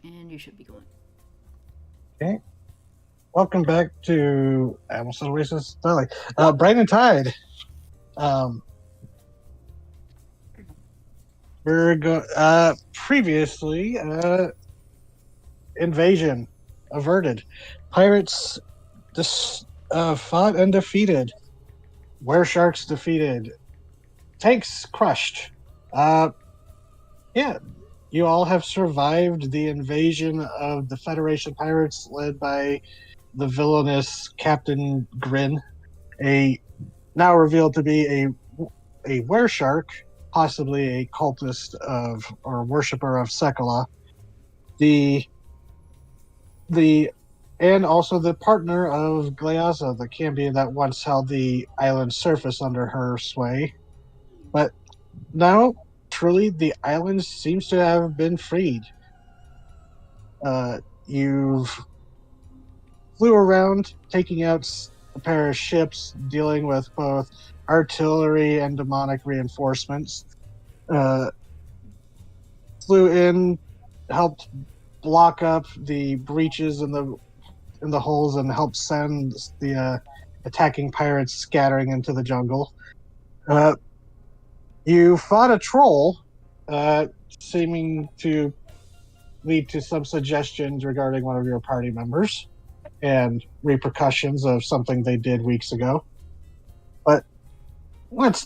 And you should be going. Okay. Welcome back to I almost said Oasis Valley. Brine and Tide. We're go previously invasion averted. Pirates fought and defeated. Were sharks defeated. Tanks crushed. Uh yeah. You all have survived the invasion of the Federation pirates led by the villainous Captain Grin, a now revealed to be a wereshark, possibly a cultist of or worshiper of Sekala. The the and also the partner of Gleaza, the Cambion that once held the island's surface under her sway. But now, truly, the island seems to have been freed. You've flew around, taking out a pair of ships, dealing with both artillery and demonic reinforcements. Uh, Flew in, helped block up the breaches in the holes, and helped send the attacking pirates scattering into the jungle. Uh, you fought a troll, seeming to lead to some suggestions regarding one of your party members and repercussions of something they did weeks ago. But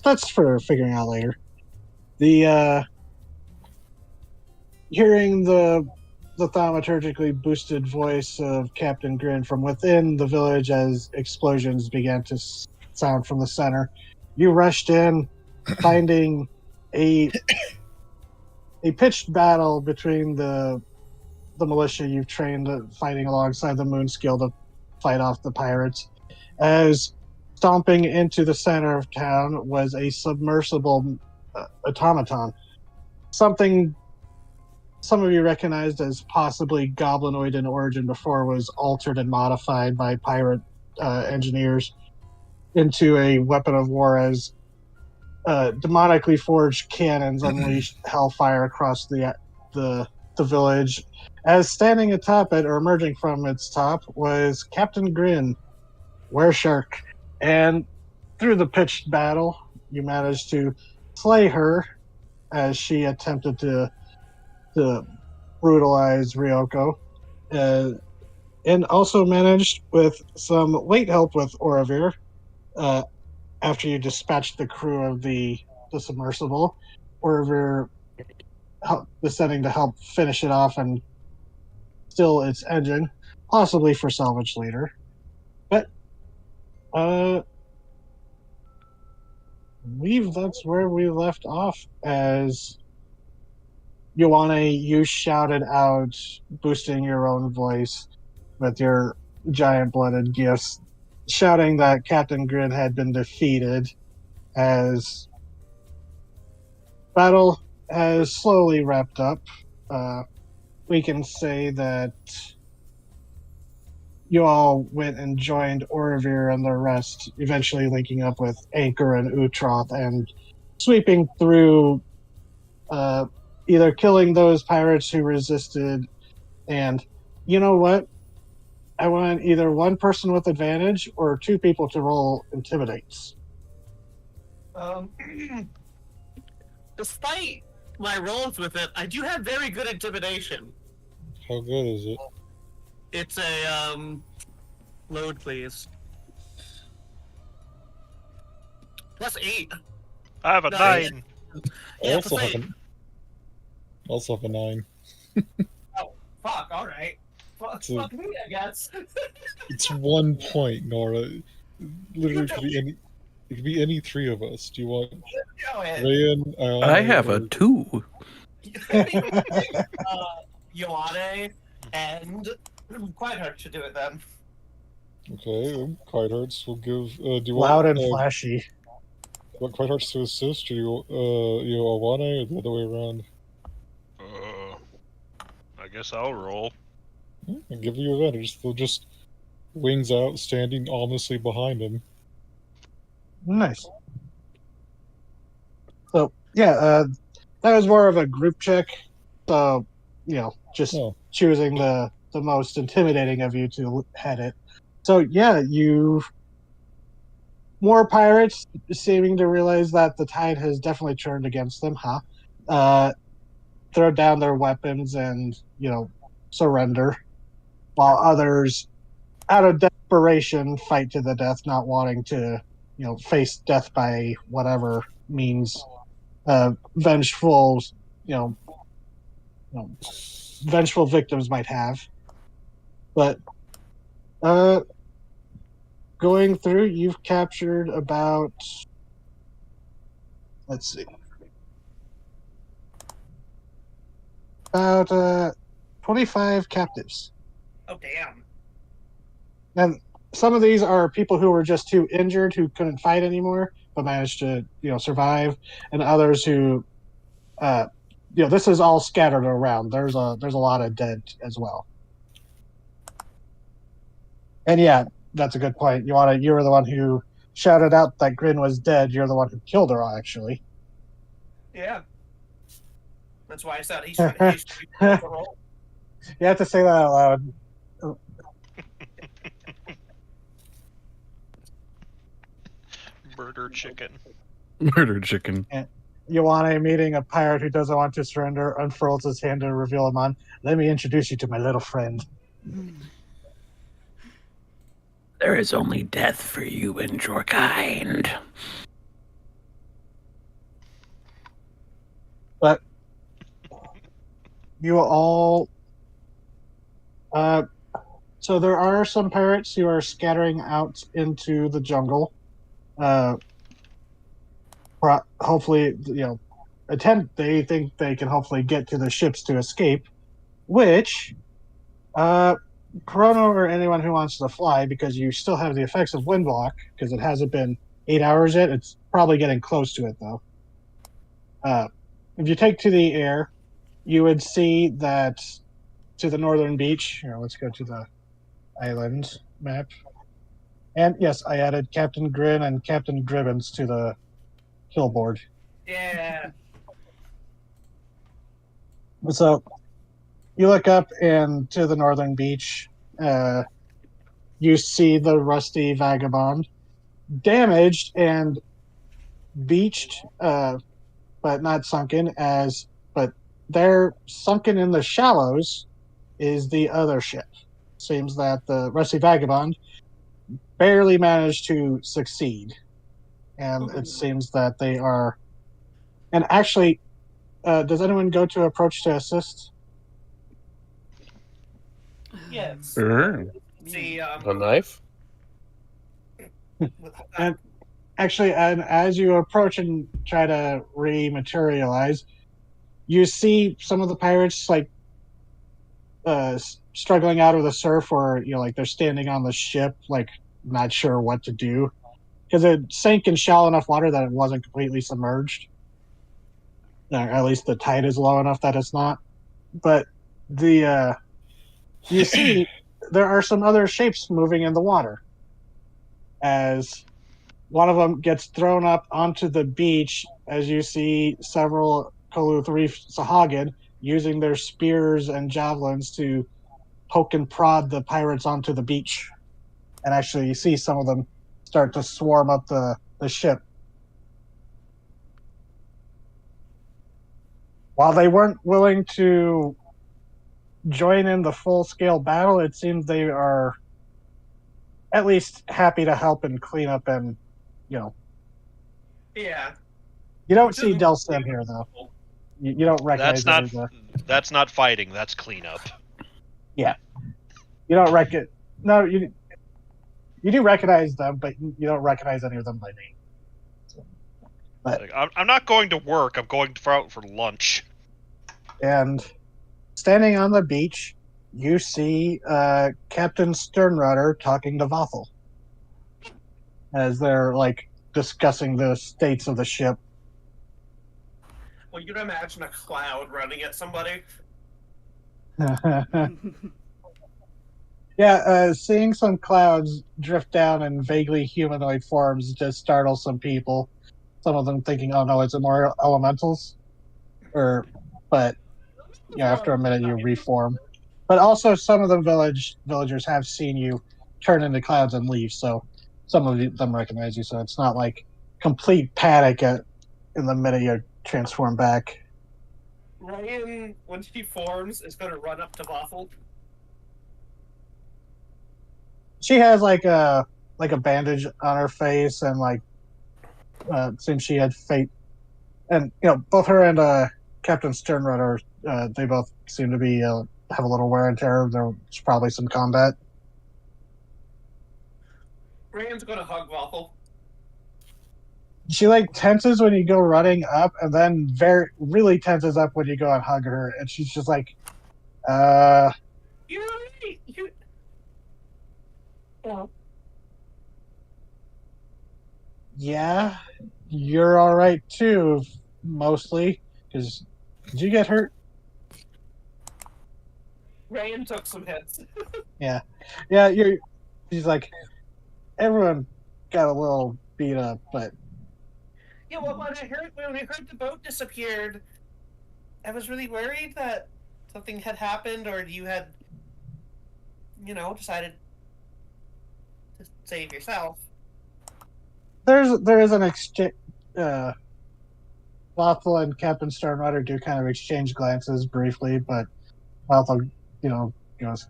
that's for figuring out later. The hearing the thaumaturgically boosted voice of Captain Grin from within the village as explosions began to sound from the center. You rushed in, finding a pitched battle between the militia you've trained fighting alongside the Moonskill to fight off the pirates. As stomping into the center of town was a submersible automaton. Something some of you recognized as possibly goblinoid in origin before was altered and modified by pirate engineers into a weapon of war as demonically forged cannons unleashed hellfire across the village. As standing atop it, or emerging from its top, was Captain Grin, Wereshark. And through the pitched battle, you managed to slay her as she attempted to brutalize Ryoko. And also managed, with some late help with Oravir, after you dispatched the crew of the submersible, Oravir descending to help finish it off and still its engine, possibly for salvage later. But I believe that's where we left off, as Ioane, you shouted out, boosting your own voice with your giant-blooded gifts, shouting that Captain Grin had been defeated, as battle has slowly wrapped up. We can say that you all went and joined Oravir and the rest, eventually linking up with Anchor and Utroth and sweeping through, either killing those pirates who resisted. And you know what? I want either one person with advantage or two people to roll intimidates. Despite my rolls with it, I do have very good intimidation. How good is it? It's a load, please. Plus 8. I have a 9. Yeah, Also have a 9. Oh, fuck! All right. Fuck me, I guess. It's 1 point, Nora. Literally, it could be any three of us. Do you want Rayan? I have a 2. Ioane and Quiethart should do it then. Okay, Quietharts will give. Do you Loud want, and flashy. Want Quietharts to assist, or you Ioane, or the other way around? I guess I'll roll. I'll give you advantage. They'll just wings out, standing ominously behind him. Nice. So yeah, that was more of a group check. So just Oh. choosing the most intimidating of you to head it. So yeah, more pirates seeming to realize that the tide has definitely turned against them, throw down their weapons and, surrender, while others, out of desperation, fight to the death, not wanting to, face death by whatever means vengeful, you know, vengeful victims might have. But going through, you've captured about, let's see, about 25 captives. Oh, damn. And some of these are people who were just too injured, who couldn't fight anymore, but managed to, survive, and others who, this is all scattered around. There's a lot of dead as well. And yeah, that's a good point. You were the one who shouted out that Grin was dead. You're the one who killed her, actually. Yeah. That's why I said he's the role. You have to say that out loud. Murder chicken. Murder chicken. Ioane, meeting a pirate who doesn't want to surrender, unfurls his hand to reveal him on. Let me introduce you to my little friend. There is only death for you and your kind. But you all... so there are some pirates who are scattering out into the jungle. Hopefully, they think they can hopefully get to the ships to escape, which, Chrono or anyone who wants to fly, because you still have the effects of Windblock, because it hasn't been 8 hours yet. It's probably getting close to it, though. If you take to the air, you would see that to the northern beach. Here, let's go to the island map. And yes, I added Captain Grin and Captain Gribbons to the kill board. Yeah. So you look up and to the northern beach, you see the Rusty Vagabond, damaged and beached, but not sunken, but there, sunken in the shallows, is the other ship. Seems that the Rusty Vagabond barely managed to succeed, and it seems that they are. And actually, does anyone go to approach to assist? Yes. Sure. See, A knife? And actually, and as you approach and try to rematerialize, you see some of the pirates struggling out of the surf, or like they're standing on the ship, like not sure what to do, because it sank in shallow enough water that it wasn't completely submerged. Or at least the tide is low enough that it's not. But you see there are some other shapes moving in the water, as one of them gets thrown up onto the beach, as you see several Koluth Reef Sahagin using their spears and javelins to poke and prod the pirates onto the beach. And actually, you see some of them start to swarm up the ship. While they weren't willing to join in the full-scale battle, it seems they are at least happy to help and clean up and, Yeah. You don't see Del Sim here, though. You don't recognize That's not fighting. That's cleanup. Yeah. You don't recognize... No, you do recognize them, but you don't recognize any of them by name. But, I'm not going to work. I'm going out for lunch. And standing on the beach, you see Captain Sternrudder talking to Vothel, as they're discussing the states of the ship. Well, you'd imagine a cloud running at somebody. Yeah, seeing some clouds drift down in vaguely humanoid forms just startles some people. Some of them thinking, "Oh no, is it more elementals?" But Yeah, after a minute, you reform. But also, some of the villagers have seen you turn into clouds and leave, so some of them recognize you. So it's not like complete panic in the minute you transform back. Ryan, when she forms, is going to run up to Waffle. She has like a bandage on her face, and it seems she had fate. And both her and Captain Sternrudder, they both seem to be have a little wear and tear. There's probably some combat. Ryan's going to hug Waffle. She tenses when you go running up, and then really tenses up when you go and hug her, and she's just like, You're right. Yeah, you're all right too, mostly. Because did you get hurt? Ryan took some hits. Yeah. She's like, everyone got a little beat up, but Yeah, well, when I heard the boat disappeared, I was really worried that something had happened, or you had, decided to save yourself. there is an exchange. Lothal and Captain Sternrider do kind of exchange glances briefly, but Lothal, goes,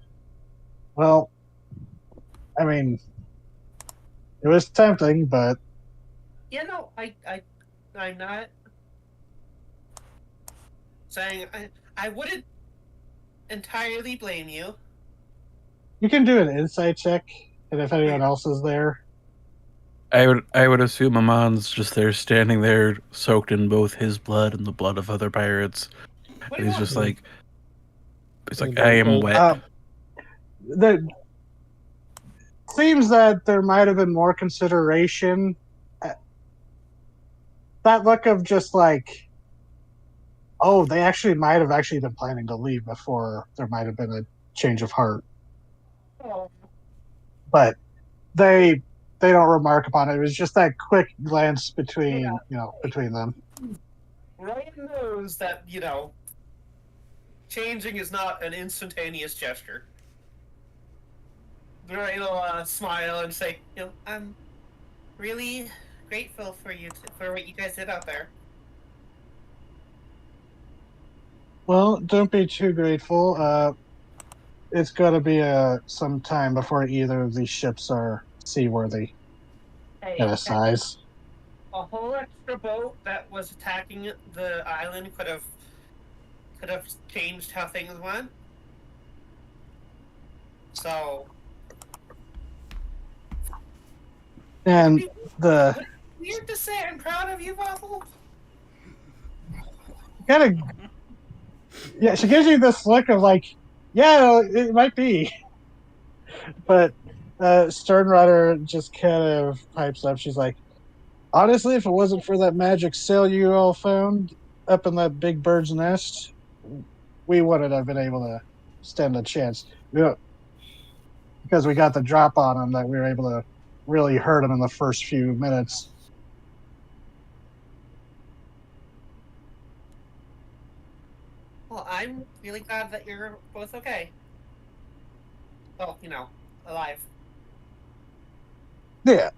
"Well, I mean, it was tempting, but Yeah, no, I'm not saying I wouldn't entirely blame you. you can do an insight check, and if anyone else is there." I would assume Amon's just there, standing there, soaked in both his blood and the blood of other pirates. And he's just like, I am wet. Seems that there might have been more consideration. That look of just like, oh, they actually might have actually been planning to leave before there might have been a change of heart. Oh. But they don't remark upon it. It was just that quick glance between them. Ryan knows that, changing is not an instantaneous gesture. Ryan will smile and say, I'm really grateful for for what you guys did out there. Well, don't be too grateful. It's got to be some time before either of these ships are seaworthy at a size. A whole extra boat that was attacking the island could have changed how things went. So. And Weird to say, I'm proud of you, Waffle. Yeah, she gives you this look of like, yeah, it might be. But Sternrider just kind of pipes up. She's like, honestly, if it wasn't for that magic sail you all found up in that big bird's nest, we wouldn't have been able to stand a chance. Because we got the drop on them that we were able to really hurt them in the first few minutes. Well, I'm really glad that you're both okay. Well, alive. Yeah.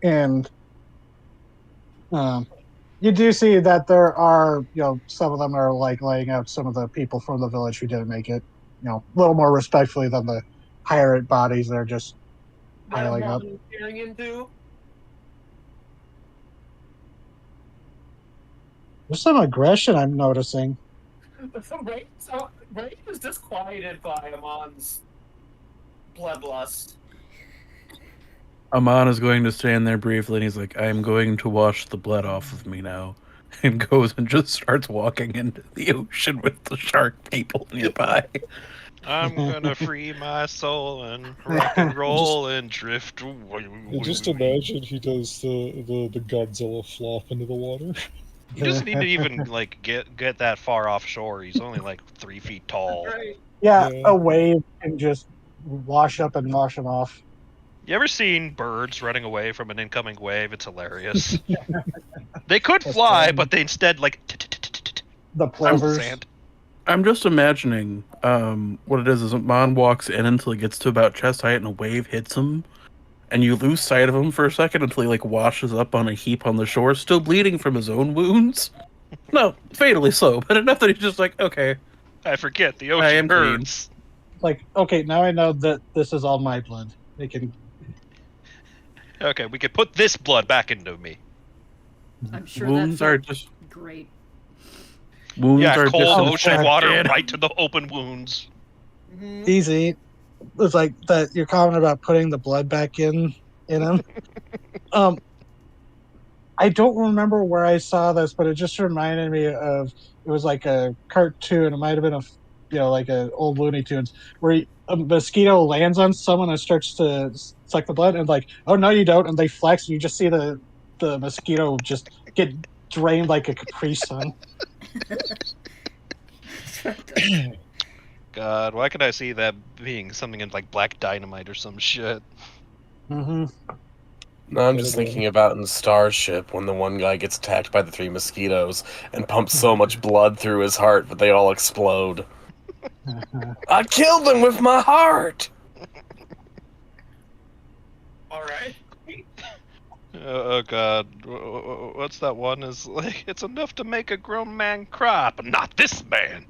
And you do see that there are, some of them are laying out some of the people from the village who didn't make it, a little more respectfully than the pirate bodies that are just piling up. Into. There's some aggression I'm noticing. Ray was disquieted by Amon's bloodlust. Amon is going to stand there briefly, and he's like, I'm going to wash the blood off of me now. And goes and just starts walking into the ocean with the shark people nearby. I'm gonna free my soul and rock and roll and drift. Just imagine he does the Godzilla flop into the water. He doesn't need to even get that far offshore. He's only 3 feet tall. Right. Yeah, a wave can just wash up and wash him off. You ever seen birds running away from an incoming wave? It's hilarious. They could fly, but they instead the plovers. I'm just imagining what it is Mon walks in until he gets to about chest height and a wave hits him, and you lose sight of him for a second until he like washes up on a heap on the shore, still bleeding from his own wounds. No, fatally so, but enough that he's just like, okay, I forget the I ocean am clean. hurts. Like, okay, now I know that this is all my blood. They can. Okay, we could put this blood back into me. I'm sure Wounds that are felt just great. wounds Yeah, are cold just ocean water infected. right to the open wounds. Mhm. Easy. It's like that. You're comment about putting the blood back in him. I don't remember where I saw this, but it just reminded me of it was like a cartoon. It might have been like a old Looney Tunes where a mosquito lands on someone and starts to suck the blood, and like, oh no, you don't, and they flex, and you just see the mosquito just get drained like a Capri Sun. God, why could I see that being something in like Black Dynamite or some shit? Mm-hmm. No, I'm just thinking about in Starship when the one guy gets attacked by the 3 mosquitoes and pumps so much blood through his heart that they all explode. I killed them with my heart! All right. Oh God, what's that one? Is like it's enough to make a grown man cry, but not this man.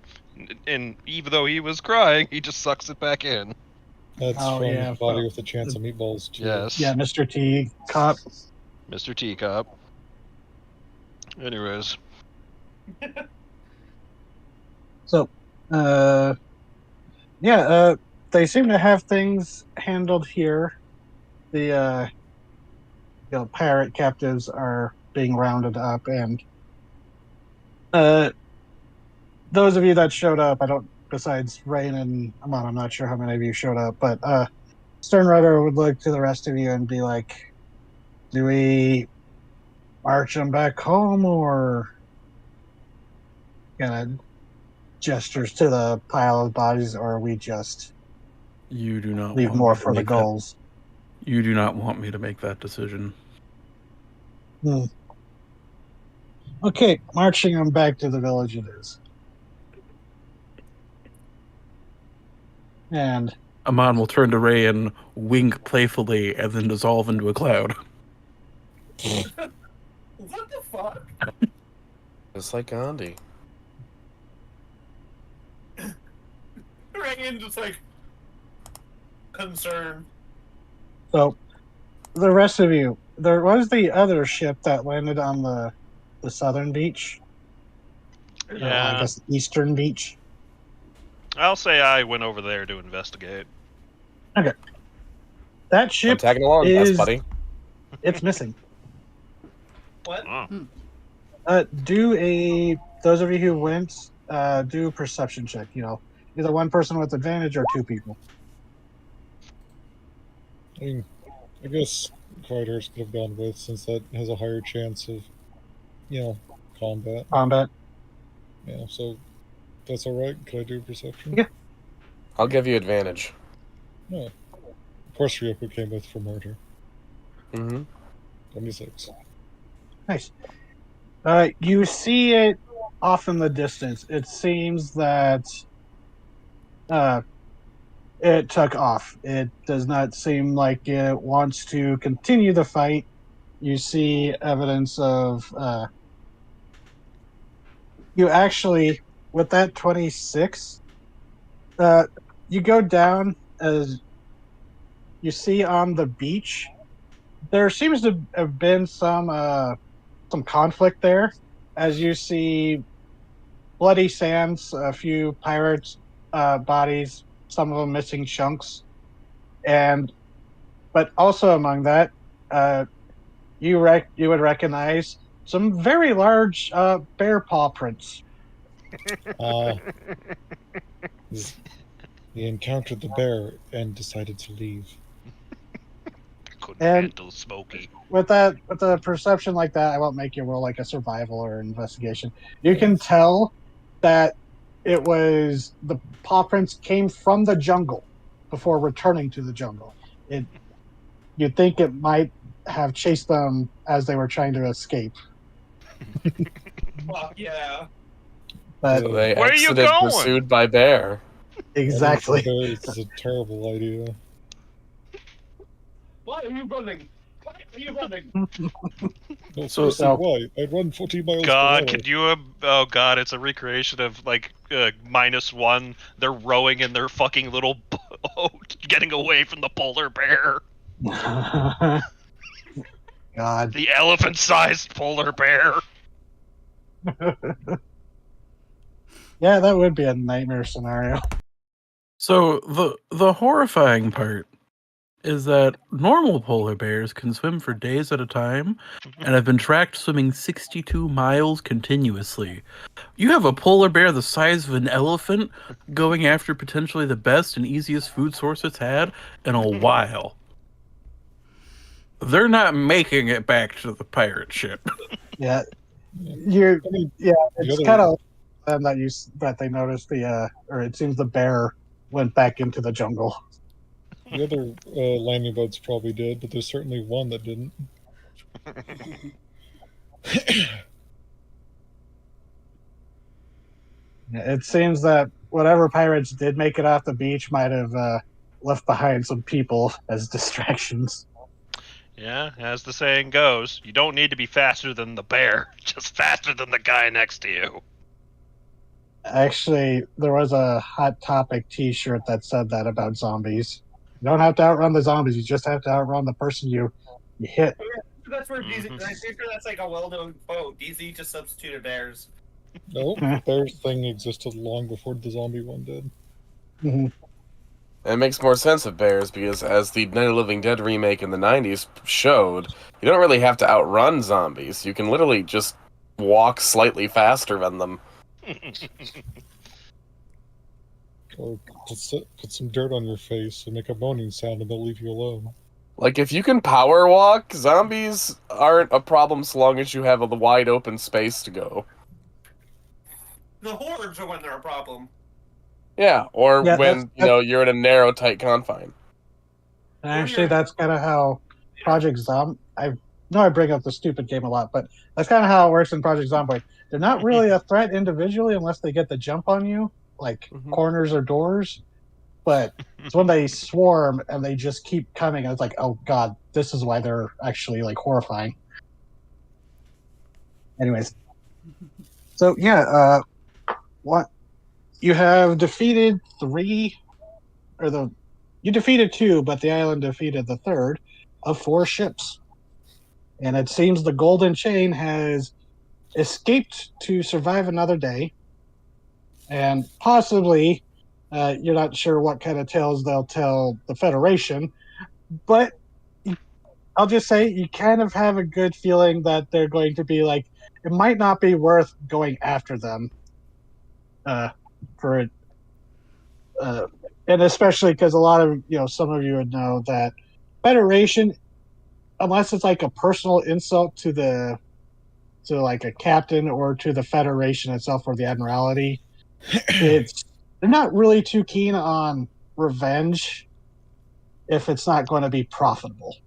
And even though he was crying, he just sucks it back in. That's Oh, from yeah, Body fuck. with a Chance of Meatballs too. Yes. Yeah, Mr. T cop. Mr. Teacup. Anyways. So, they seem to have things handled here. The pirate captives are being rounded up, and those of you that showed up, besides Rain and Amon, I'm not sure how many of you showed up, but Sternrider would look to the rest of you and be like, do we march them back home, or kind of gestures to the pile of bodies, or are we just You do not leave want more me to for the make that- goals? You do not want me to make that decision. Okay, marching them back to the village it is. And Amon will turn to Ray and wink playfully and then dissolve into a cloud. What the fuck? Just like Gandhi. Rang just like concerned. so the rest of you, there was the other ship that landed on the southern beach. Yeah. I guess eastern beach. I'll say I went over there to investigate. That I'm ship tagging along, is- best buddy. it's missing. What? Oh. Those of you who went, do a perception check. Either one person with advantage or 2 people. I mean, I guess Carter's could have gone with, since that has a higher chance of, combat. Combat. Yeah, so that's alright. Could I do perception? Yeah. I'll give you advantage. No. Of course Ryoko came with for murder. Mm-hmm. 26. Nice. You see it off in the distance. It seems that it took off. It does not seem like it wants to continue the fight. You see evidence of you actually, with that 26, you go down as you see on the beach. There seems to have been some conflict there, as you see bloody sands, a few pirates' bodies, some of them missing chunks, but also among that, you would recognize some very large bear paw prints. He encountered the bear and decided to leave. Couldn't And- handle Smokey. With a perception like that, I won't make you roll like a survival or investigation. You can tell that it was the paw prints came from the jungle before returning to the jungle. You'd think it might have chased them as they were trying to escape. Well, yeah. But They Where are you exited going? pursued by bear. exactly. This is a terrible idea. Why are you running? Why are you running? No, So- seriously, why? I'd run 40 miles God, per hour. could you? Oh God, it's a recreation of like -1. They're rowing in their fucking little boat, getting away from the polar bear, God. the elephant-sized polar bear. Yeah, that would be a nightmare scenario. So the horrifying part is that normal polar bears can swim for days at a time and have been tracked swimming 62 miles continuously. You have a polar bear the size of an elephant going after potentially the best and easiest food source it's had in a while. They're not making it back to the pirate ship. Yeah, Yeah. I mean, it's other- kind of them that they noticed or it seems the bear went back into the jungle. the other landing boats probably did, but there's certainly one that didn't. It seems that whatever pirates did make it off the beach might have left behind some people as distractions. Yeah, as the saying goes, you don't need to be faster than the bear, just faster than the guy next to you. Actually, there was a Hot Topic T-shirt that said that about zombies. You don't have to outrun the zombies; you just have to outrun the person you hit. That's where DZ. Mhm. I'm pretty sure that's like a well-known quote. DZ just substituted bears. No, the bears thing existed long before the zombie one did. Mhm. And it makes more sense of bears because, as the Night of the Living Dead remake in the 90s showed, you don't really have to outrun zombies. You can literally just walk slightly faster than them. Or put some dirt on your face and make a moaning sound and they'll leave you alone. Like, if you can power walk, zombies aren't a problem so long as you have a wide open space to go. The hordes are when they're a problem. Yeah, or Yeah, when, you're in a narrow, tight confine. And actually, that's kind of how Project Zombie. I know I bring up the stupid game a lot, but that's kind of how it works in Project Zomboid. They're not really a threat individually unless they get the jump on you, like Mhm. corners or doors. But it's when they swarm and they just keep coming, and it's like, oh god, this is why they're actually like horrifying. Anyways, so yeah, what you have defeated you defeated two, but the island defeated the third of four ships. And it seems the Golden Chain has escaped to survive another day. And possibly, you're not sure what kind of tales they'll tell the Federation, but I'll just say you kind of have a good feeling that they're going to be like, it might not be worth going after them for it. And especially because a lot of some of you would know that Federation, unless it's like a personal insult to like a captain or to the Federation itself or the Admiralty, they're not really too keen on revenge if it's not going to be profitable.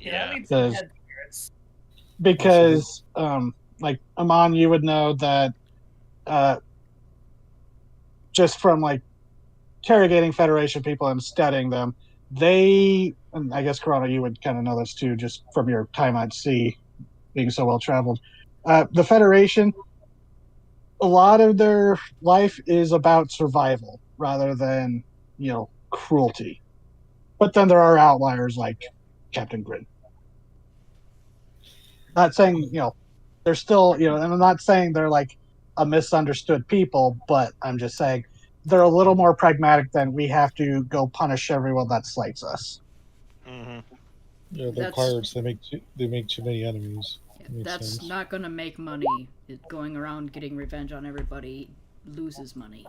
Yeah. That means Does- they had spirits. Because like Amon, you would know that just from like interrogating Federation people and studying them, and I guess Corona, you would kind of know this too, just from your time at sea, being so well traveled. The Federation, a lot of their life is about survival rather than cruelty. But then there are outliers like Captain Grin. Not saying they're still and I'm not saying they're like a misunderstood people, but I'm just saying they're a little more pragmatic than we have to go punish everyone that slights us. Mm-hmm. Yeah, they're That's- pirates. They make too many enemies. Makes That's sense. not gonna make money. Going around getting revenge on everybody loses money.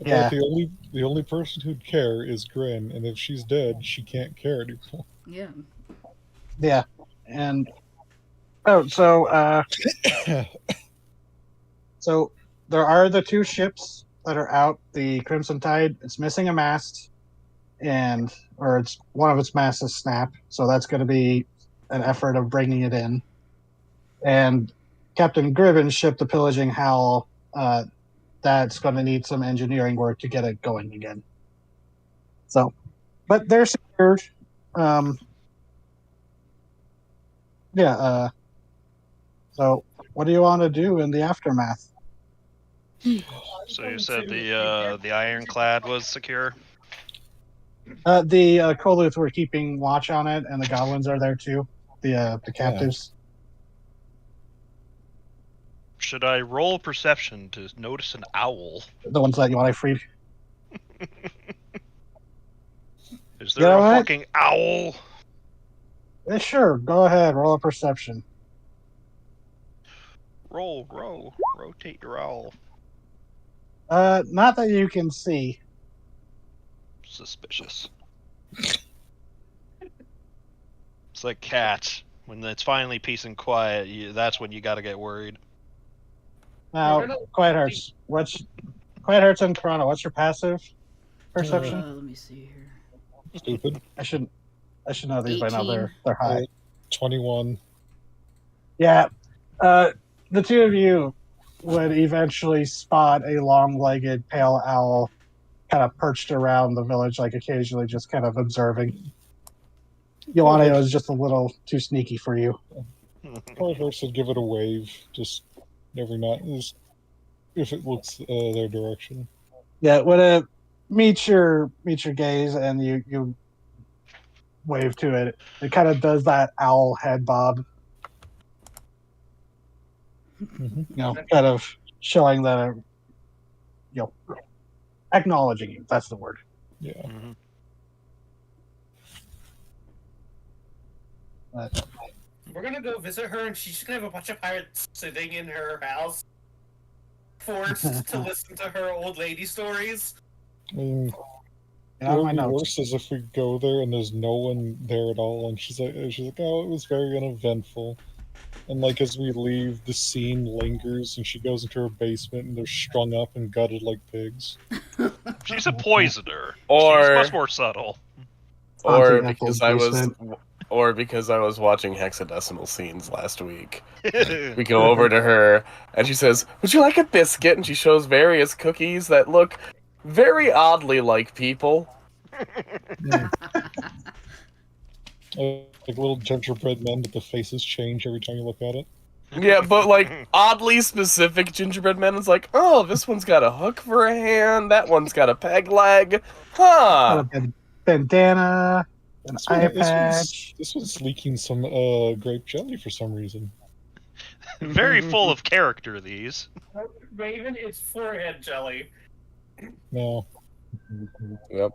Yeah. The only person who'd care is Grin, and if she's dead, she can't care anymore. Yeah. Yeah, and so there are the two ships that are out. The Crimson Tide, it's missing a mast, or it's one of its masts is snapped. So that's going to be an effort of bringing it in. And Captain Gribben's ship, the Pillaging Howl, that's going to need some engineering work to get it going again. So, but they're secured. Yeah. So, what do you want to do in the aftermath? So you said the ironclad was secure? The Koluth were keeping watch on it, and the goblins are there too. The captives. Should I roll perception to notice an owl? The ones that you want to free. Is there You know a what? fucking owl? Yeah, sure. Go ahead. Roll a perception. Rotate your owl. Not that you can see. Suspicious. It's like cats. When it's finally peace and quiet, that's when you gotta get worried. Now, Quiet Hearts. Quiet Hearts and Corona? What's your passive perception? Let me see here. Stupid. I should know these by now. 18. They're high. 21. Yeah. The two of you would eventually spot a long-legged pale owl kind of perched around the village, like occasionally just kind of observing. Ioane was just a little too sneaky for you. Probably first would give it a wave, just every night, just if it looks their direction. Yeah, when it meets your gaze and you wave to it, it kind of does that owl head bob. Mm-hmm. Kind of showing that, acknowledging you. That's the word. Yeah. Mm-hmm. We're gonna go visit her, and she's gonna have a bunch of pirates sitting in her house, forced to listen to her old lady stories. I mean, Yeah, what my would be notes. worse is if we go there and there's no one there at all, and she's like, oh, it was very uneventful. And like as we leave, the scene lingers, and she goes into her basement, and they're strung up and gutted like pigs. She's a poisoner. Or- She's much more subtle. Or Haunting because Ethel's I was watching hexadecimal scenes last week. We go over to her, and she says, "Would you like a biscuit?" And she shows various cookies that look very oddly like people. Like little gingerbread men, but the faces change every time you look at it. Yeah, but like oddly specific gingerbread men. It's like, oh, this one's got a hook for a hand. That one's got a peg leg. Huh? Got a bandana, an eye This patch. one's leaking some grape jelly for some reason. Very full of character, these. Raven, it's forehead jelly. No. Yep.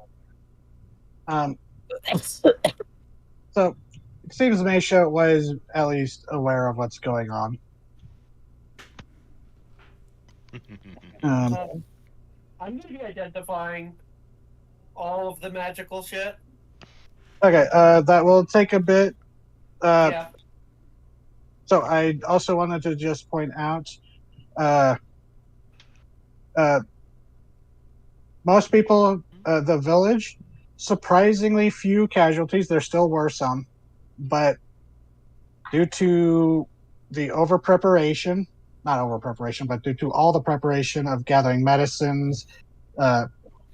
So it seems Meisha was at least aware of what's going on. I'm gonna be identifying all of the magical shit. Okay, that will take a bit. Yeah. So I also wanted to just point out, most people, the village, surprisingly few casualties. There still were some, but due to the not over preparation, but due to all the preparation of gathering medicines,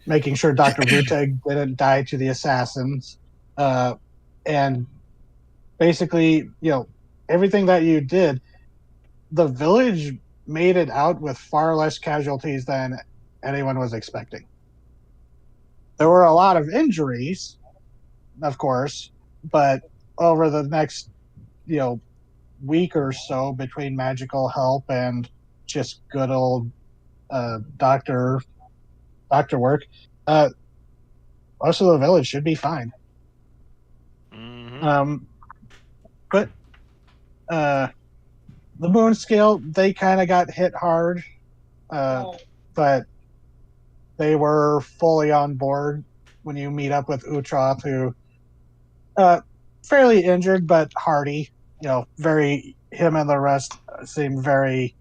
making sure Dr. Vuteg didn't die to the assassins, and basically, everything that you did, the village made it out with far less casualties than anyone was expecting. There were a lot of injuries, of course, but over the next, week or so, between magical help and just good old doctor work, most of the village should be fine. Mm-hmm. But the moon scale, they kind of got hit hard, but they were fully on board when you meet up with Utroth, who fairly injured but hardy. Him and the rest seem very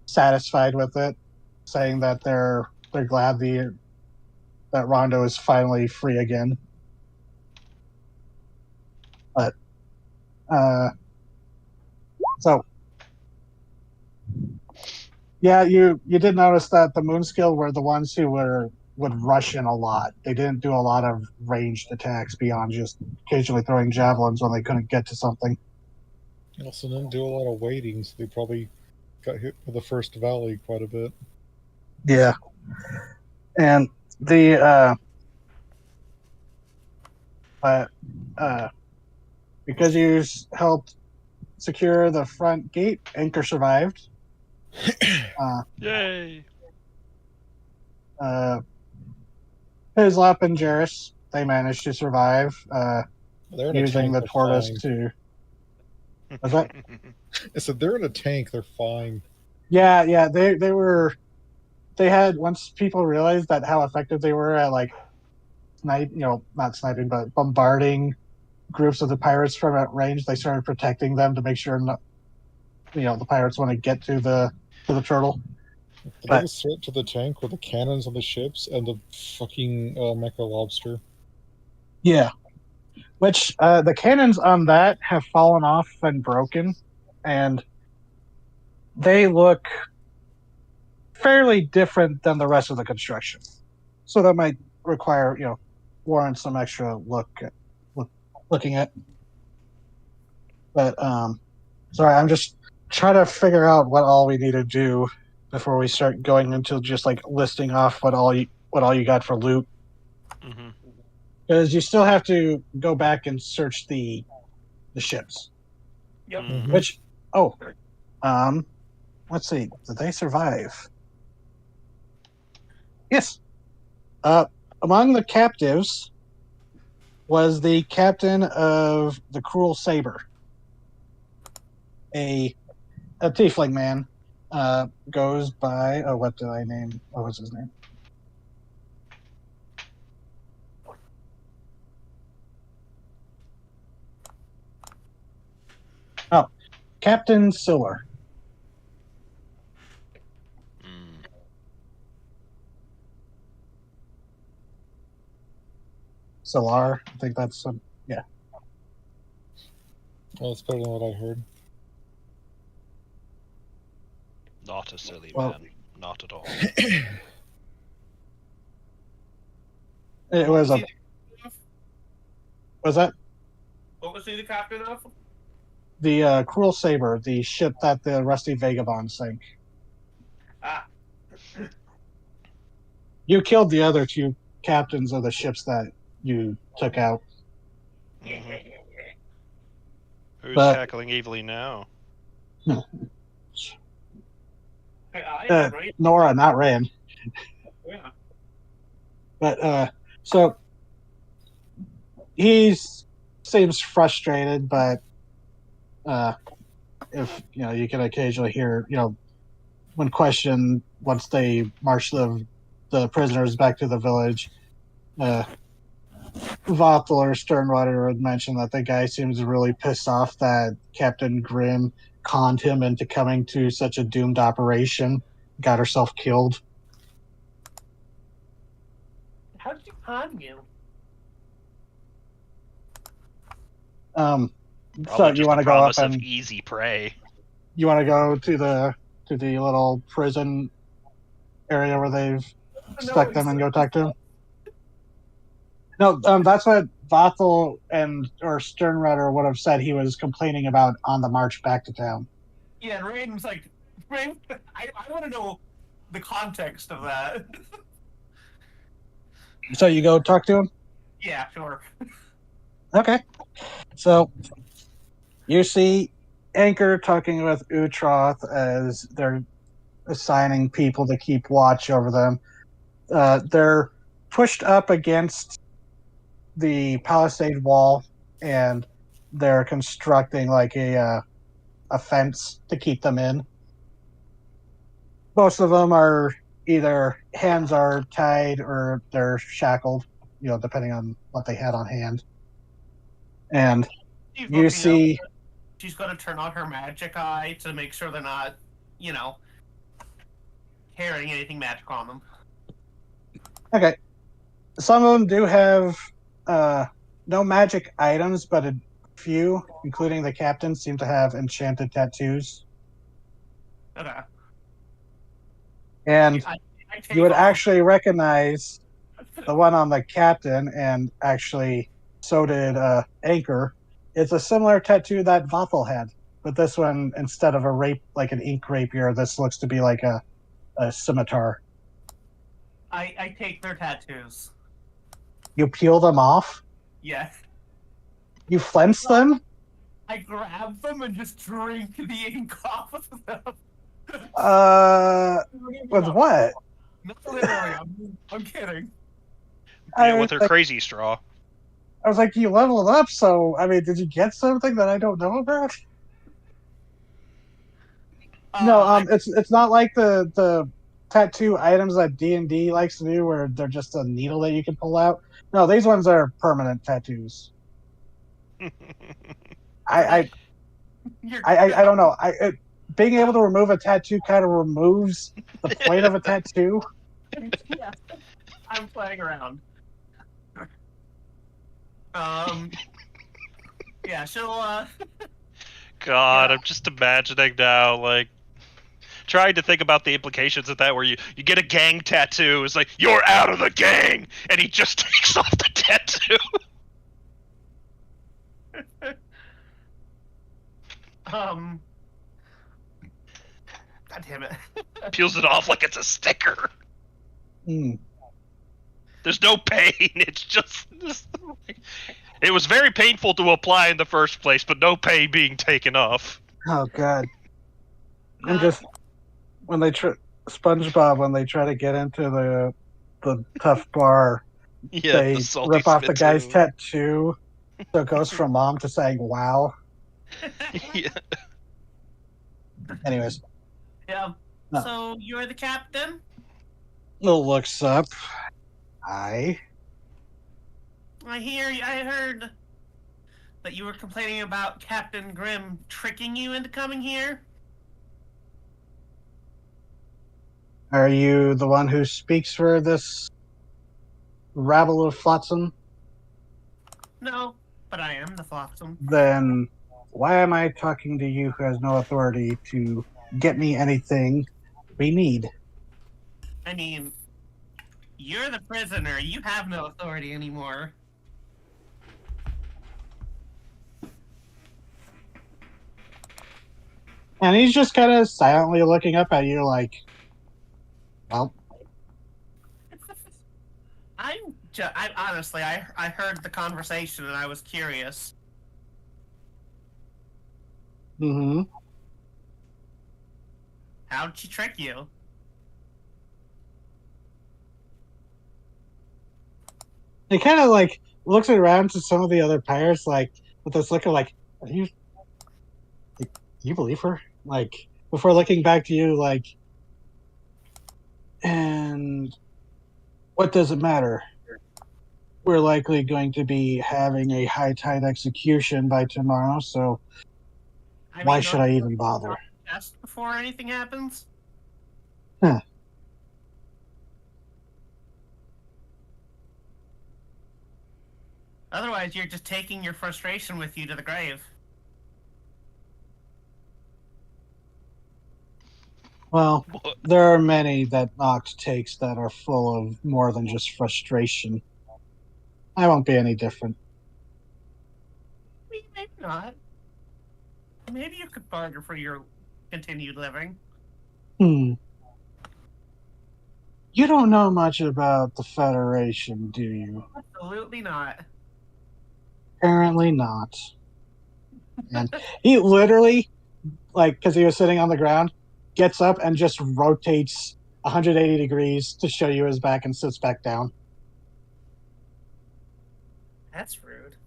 satisfied with it, saying that they're glad that Rondo is finally free again. But so Yeah, you did notice that the Moonskill were the ones who would rush in a lot. They didn't do a lot of ranged attacks beyond just occasionally throwing javelins when they couldn't get to something. They also didn't do a lot of waiting, so they probably got hit with the first volley quite a bit. Yeah, and the because you helped secure the front gate, Anchor survived. Yay! Hislop and Jarrus, they managed to survive They're in a using tank. the They're tortoise fine. to. Was that? I said they're in a tank. They're fine. Yeah. They were. They had once people realized that how effective they were at like not sniping, but bombarding groups of the pirates from at range. They started protecting them to make sure the pirates want to get to the turtle. The But- biggest threat to the tank were the cannons on the ships and the fucking mecha lobster. Yeah, which the cannons on that have fallen off and broken, and they look fairly different than the rest of the construction. So that might require, warrant some extra looking at. But sorry, I'm just trying to figure out what all we need to do before we start going into just like listing off what all you got for loot. Mm-hmm. Because you still have to go back and search the ships. Yep. Mhm. Which let's see, did they survive? Yes. Among the captives was the captain of the Cruel Saber, a tiefling man. Goes by what did I name? What was his name? Oh, Captain Siller. Mm. Solar. I think that's Well, that's better than what I heard. Not a silly Well- man. Not at all. it was a. Was that What was he the captain of? the Cruel Saber, the ship that the Rusty Vagabond sank? Ah, You killed the other two captains of the ships that you took out. Mhm. Who's But- cackling evilly now? right? Nora, not Rand. Yeah. But so he seems frustrated, but if you can occasionally hear, when questioned once they march the prisoners back to the village, Vothel or Sternrider would mention that the guy seems really pissed off that Captain Grim conned him into coming to such a doomed operation, got herself killed. How did you con you? So Probably you just want the to go up promise of and easy prey. you want to go to the little prison area where they've stuck them and go talk to him? No, that's what Vothel or Sternrider would have said he was complaining about on the march back to town. Yeah, and Raiden's like, Raiden, I want to know the context of that. So you go talk to him? Yeah, sure. Okay. So you see Anchor talking with Utroth as they're assigning people to keep watch over them. They're pushed up against the palisade wall, and they're constructing like a fence to keep them in. Most of them are either hands are tied or they're shackled, depending on what they had on hand. And She's you looking see, up. She's going to turn on her magic eye to make sure they're not, carrying anything magic on them. okay, some of them do have no magic items, but a few, including the captain, seem to have enchanted tattoos. Okay. And I take you would off- actually recognize the one on the captain, and actually so did Anchor. It's a similar tattoo that Vathel had, but this one, instead of like an ink rapier, this looks to be like a scimitar. I take their tattoos. You peel them off? Yes. You flinch them? I grab them and just drink the ink off of them. With what? Not literally. I'm kidding. Yeah, with her crazy straw. I was like, you leveled up, so I mean, did you get something that I don't know about? No, it's not like the tattoo items that D&D likes to do, where they're just a needle that you can pull out. No, these ones are permanent tattoos. I don't know. Being able to remove a tattoo kind of removes the point of a tattoo. Yeah. I'm playing around. Yeah, she'll God, Yeah. I'm just imagining now, like, trying to think about the implications of that, where you get a gang tattoo, it's like, you're out of the gang, and he just takes off the tattoo. God damn it. Peels it off like it's a sticker. Hmm. There's no pain, it's just it was very painful to apply in the first place, but no pain being taken off. Oh god. And just when they SpongeBob, when they try to get into the tough bar, Yeah, they the salty rip off the guy's spittoon. tattoo, so it goes from mom to saying wow. Yeah. Anyways, Yeah. No. So you're the captain? Lil looks up. I I heard that you were complaining about Captain Grimm tricking you into coming here. Are you the one who speaks for this rabble of flotsam? No, but I am the Flotsam. Then why am I talking to you who has no authority to get me anything we need? I mean, you're the prisoner. You have no authority anymore. And he's just kind of silently looking up at you like, well, I honestly, I heard the conversation and I was curious. mm-hmm. How'd she trick you? He kind of like looks around to some of the other pirates like with this look of like, you believe her? Like, before looking back to you like, and what does it matter? We're likely going to be having a high tide execution by tomorrow, so why should I even bother? Test before anything happens? Huh. Otherwise, you're just taking your frustration with you to the grave. Well, there are many that Noct takes that are full of more than just frustration. I won't be any different. Maybe not. Maybe you could barter for your continued living. You don't know much about the Federation, do you? Absolutely not. Apparently not. And he literally, like, because he was sitting on the ground, gets up and just rotates 180 degrees to show you his back and sits back down. That's rude.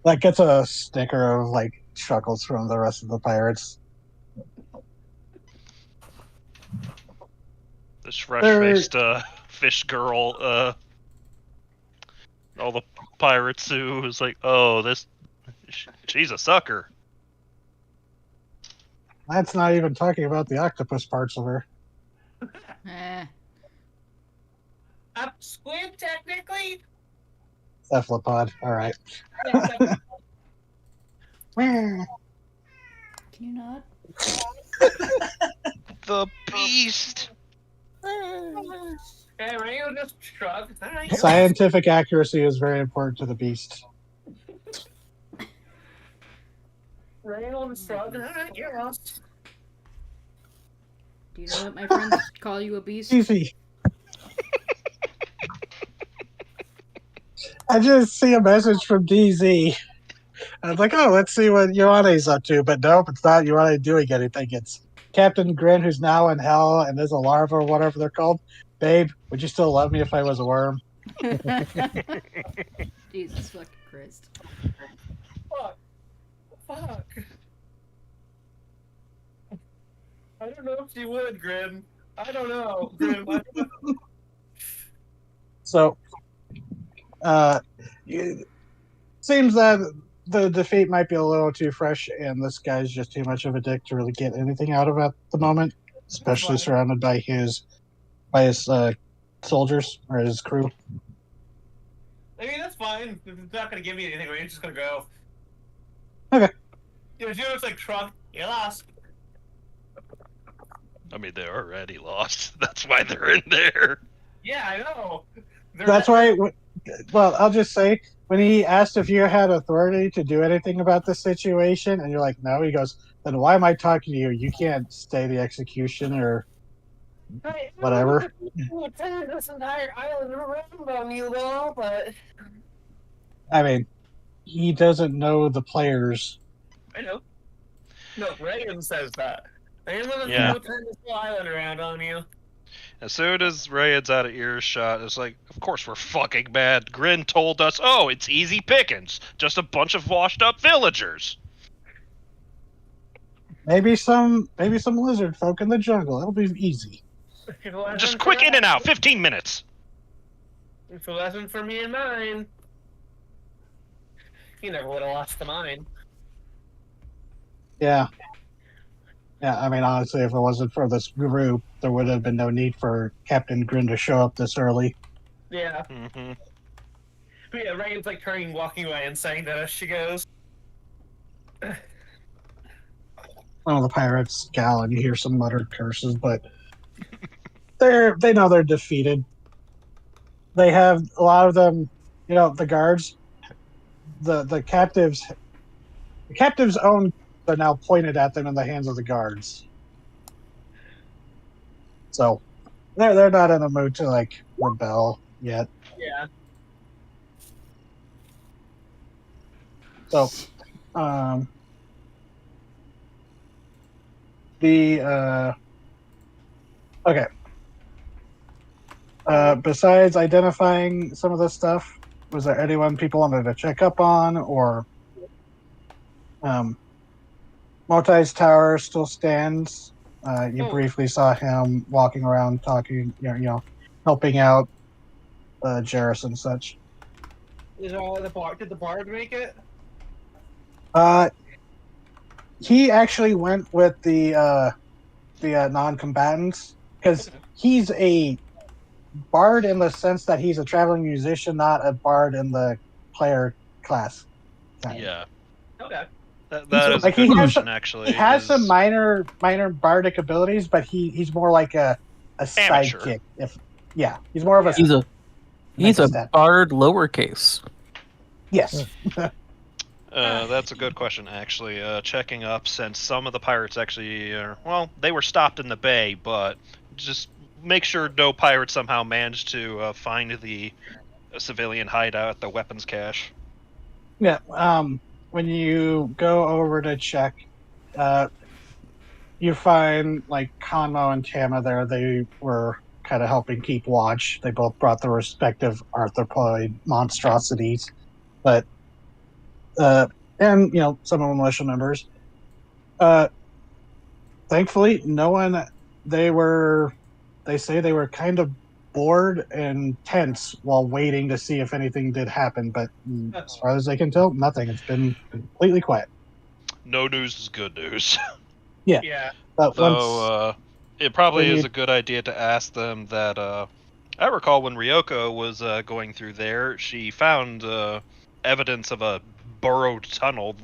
Like, gets a snicker of, like, chuckles from the rest of the pirates. This fresh-faced fish girl, all the pirates who was like, oh, she's a sucker. That's not even talking about the octopus parts of her. Eh. Squid, technically? Cephalopod, alright. Can you not? the beast. Okay, Rango just shrugged. All right, Scientific accuracy is very important to the beast. Rango just shrugged. All right, you're lost. Do you know that my friends call you a beast? Easy. I just see a message from DZ. I was like, oh, let's see what Ioane's up to. But nope, it's not Ioane doing anything. It's Captain Grin, who's now in hell, and there's a larva or whatever they're called. Babe, would you still love me if I was a worm? Jesus fucking Christ. Fuck. I don't know if she would, Grim. I don't know, Grim. So, it seems that the defeat might be a little too fresh, and this guy's just too much of a dick to really get anything out of it at the moment, especially surrounded by his soldiers or his crew. I mean, that's fine. It's not gonna give me anything. We're just gonna go. Okay. You know, she looks like Trump. You lost. I mean, they're already lost. That's why they're in there. Yeah, I know. That's why. Well, I'll just say when he asked if you had authority to do anything about the situation, and you're like, no, he goes, then why am I talking to you? You can't stay the execution or whatever. Turn this entire island around on you, though, but I mean, he doesn't know the players. I know. No, Reagan says that. Reagan Yeah. will turn this whole island around on you. As soon as Rayad's out of earshot, it's like, of course we're fucking mad. Grin told us, oh, it's easy pickings. Just a bunch of washed up villagers. Maybe some lizard folk in the jungle. It'll be easy. Just quick in and out, 15 minutes. It's a lesson for me and mine. You never would have lost the mine. Yeah. Yeah, I mean, honestly, if it wasn't for this group, there would have been no need for Captain Grin to show up this early. Yeah. Mm-hmm. But yeah, Reagan's like turning, walking away, and saying that as she goes. One of the pirates scowl, and you hear some muttered curses, but they know they're defeated. They have a lot of them, the guards, the captives. The captives' own are now pointed at them in the hands of the guards. So they're not in a mood to rebel yet. Yeah. So okay. Besides identifying some of this stuff, was there anyone people wanted to check up on, or Motai's tower still stands? You briefly saw him walking around, talking, helping out Jarrus and such. Did the bard make it? He actually went with the non-combatants because he's a bard in the sense that he's a traveling musician, not a bard in the player class. Yeah. Okay. That is a good question, actually. He has some minor bardic abilities, but he's more like a sidekick. He's more of a. He's a bard lowercase. Yes. That's a good question, actually. Checking up, since some of the pirates actually, they were stopped in the bay, but just make sure no pirate somehow managed to find the civilian hideout at the weapons cache. Yeah. When you go over to check, you find Conmo and Tama there. They were kind of helping keep watch. They both brought their respective arthropoid monstrosities, but and some of the militia members. Thankfully, no one. They say they were kind of bored and tense while waiting to see if anything did happen, but as far as they can tell, nothing. It's been completely quiet. No news is good news. Yeah. But so it probably is a good idea to ask them that. I recall when Ryoko was going through there, she found evidence of a burrowed tunnel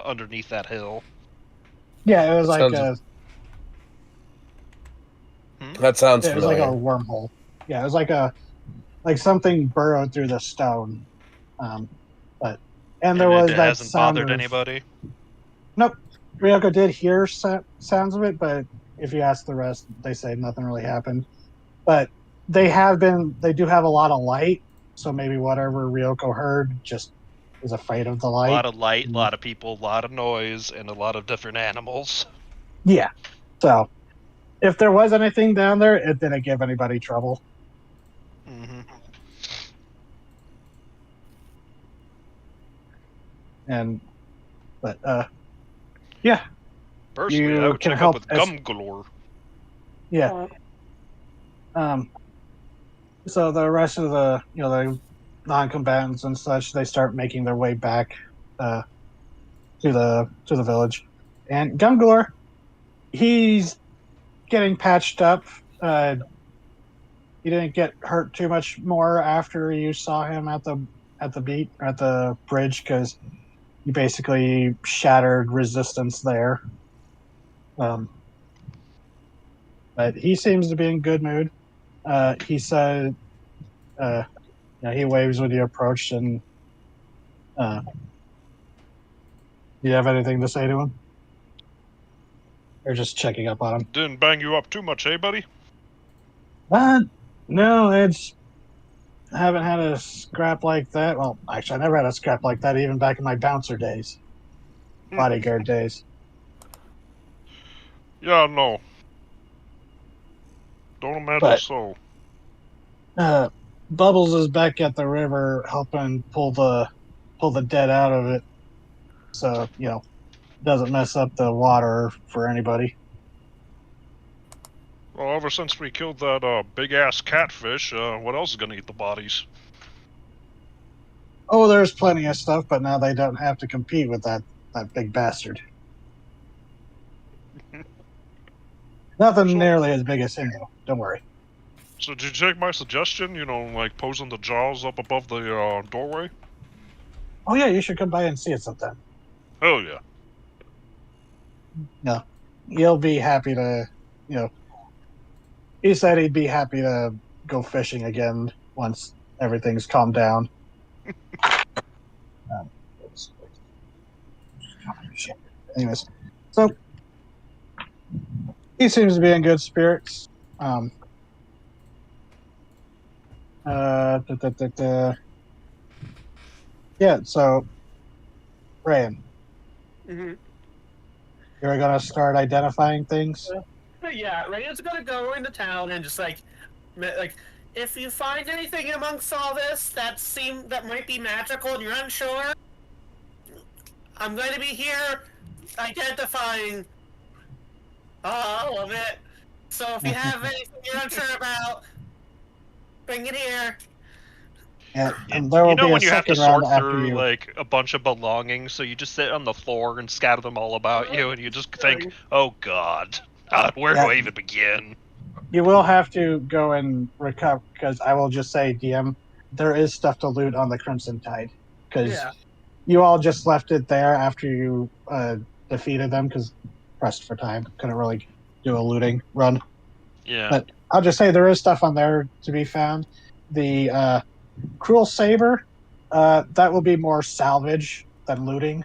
underneath that hill. Yeah, it was That sounds It was like a familiar. wormhole. Yeah, it was like something burrowed through the stone. But and there And was it that hasn't sound bothered of anybody. nope. Ryoko did hear sounds of it, but if you ask the rest, they say nothing really happened. But they do have a lot of light, so maybe whatever Ryoko heard just is afraid of the A light. lot of light, a lot of people, a lot of noise, and a lot of different animals. Yeah. So if there was anything down there, it didn't give anybody trouble. Mm-hmm. And but yeah, Personally, I you would can check up help with as Gum Galore. yeah. So the rest of the non-combatants and such, they start making their way back uh, to the village, and Gungor, he's getting patched up. He didn't get hurt too much more after you saw him at the bridge because you basically shattered resistance there. Um, but he seems to be in good mood. He said, he waves when you approach, and do you have anything to say to him? Or just checking up on him? Didn't bang you up too much, eh, buddy? No, I haven't had a scrap like that. Well, actually, I never had a scrap like that, even back in my bouncer days, bodyguard days. Yeah, no. Don't imagine But so. Bubbles is back at the river helping pull the dead out of it, so doesn't mess up the water for anybody. Well, ever since we killed that big-ass catfish, what else is gonna eat the bodies? Oh, there's plenty of stuff, but now they don't have to compete with that big bastard. Nothing So- nearly as big as him, though. Don't worry. So did you take my suggestion, like posing the jaws up above the doorway? Oh yeah, you should come by and see it sometime. Hell yeah. No, you'll be happy to. He said he'd be happy to go fishing again once everything's calmed down. Um, Anyways, so he seems to be in good spirits. Da, da, da, da. Yeah, so Ryan, Mm-hmm. you're gonna start identifying things. Yeah, Ray's gonna go into town and just like, if you find anything amongst all this that might be magical and you're unsure, I'm going to be here identifying all of it. So if you have anything you're unsure about, bring it here. Yeah, and there will be a When you have to second round sort after through you. like a bunch of belongings, so you just sit on the floor and scatter them all about you, and you just think, "Oh God, where do I even begin?" You will have to go and recover because I will just say, DM, there is stuff to loot on the Crimson Tide because you all just left it there after you defeated them because pressed for time, couldn't really do a looting run. Yeah. But I'll just say there is stuff on there to be found. The Cruel Saber, that will be more salvage than looting.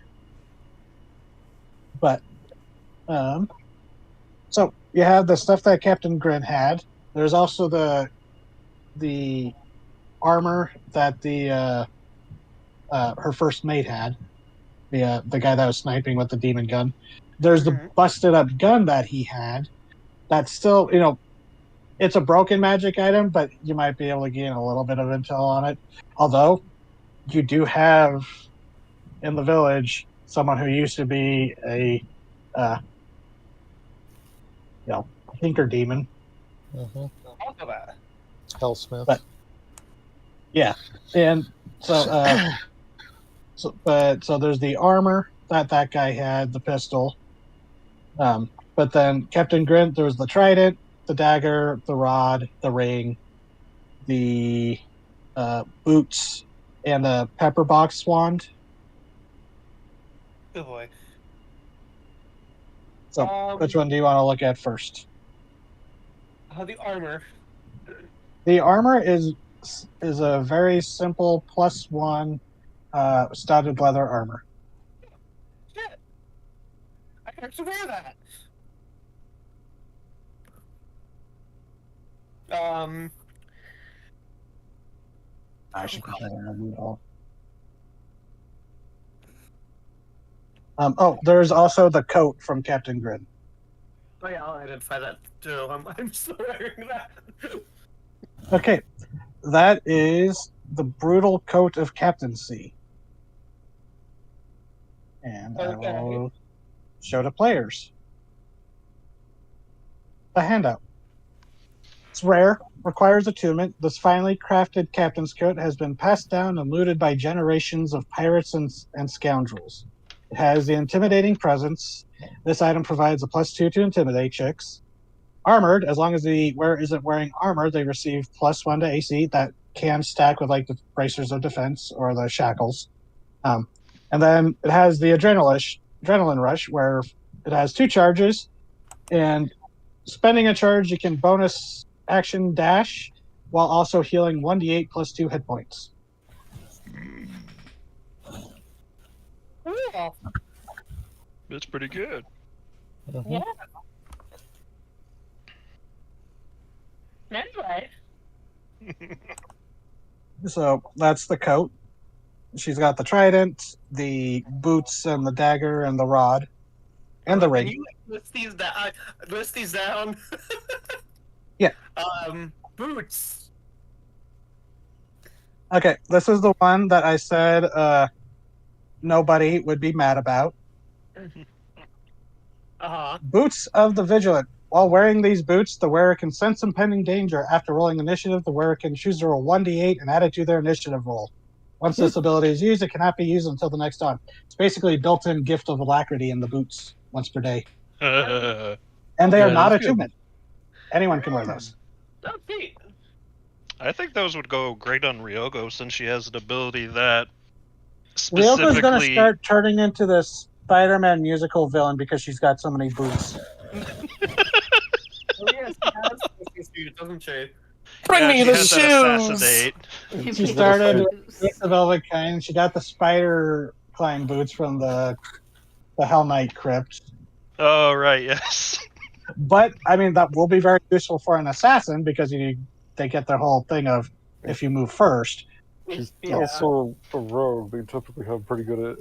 But so you have the stuff that Captain Grin had. There's also the armor that the her first mate had. The guy that was sniping with the demon gun. There's the busted up gun that he had. That's still it's a broken magic item, but you might be able to gain a little bit of intel on it. Although you do have in the village someone who used to be a tinker demon. Uh-huh. I'll go that. Hellsmith. But yeah, and so so there's the armor that guy had, the pistol. But then Captain Grint, there was the trident, the dagger, the rod, the ring, the boots, and the pepper box wand. Good boy. So which one do you want to look at first? The armor. The armor is a very simple +1 studded leather armor. Shit. I can actually wear that. I should put that in a read all. There's also the coat from Captain Grin. Oh yeah, I'll identify that too. I'm still wearing that. Okay, that is the brutal coat of captaincy. And I will show the players the handout. It's rare, requires attunement. This finely crafted captain's coat has been passed down and looted by generations of pirates and scoundrels. It has the intimidating presence. This item provides a +2 to intimidate checks. Armored, as long as the wearer isn't wearing armor, they receive +1 to AC. That can stack with like the bracers of defense or the shackles. And then it has the adrenaline rush, where it has 2 charges, and spending a charge, you can bonus action dash while also healing 1d8 +2 hit points. Cool. It's pretty good. Yeah. Anyway. So that's the coat. She's got the trident, the boots, and the dagger, and the rod, and the ring. Can you list these down? Yeah. Boots. Okay, this is the one that I said nobody would be mad about. Boots of the Vigilant. While wearing these boots, the wearer can sense impending danger. After rolling initiative, the wearer can choose to roll 1d8 and add it to their initiative roll. Once this ability is used, it cannot be used until the next dawn. It's basically a built-in gift of alacrity in the boots once per day. And they are not attunement. Anyone can wear those. Okay. I think those would go great on Ryoko since she has an ability that specifically... Ryoko's going to start turning into this Spider-Man musical villain because she's got so many boots. Oh yes, doesn't she? Bring me she the has that shoes! assassinate. She started with the Velvet Kind. She got the spider climb boots from the Hell Knight crypt. Oh, right, yes. But, I mean, that will be very useful for an assassin because they get their whole thing of if you move first. She's also a rogue. They typically have pretty good at,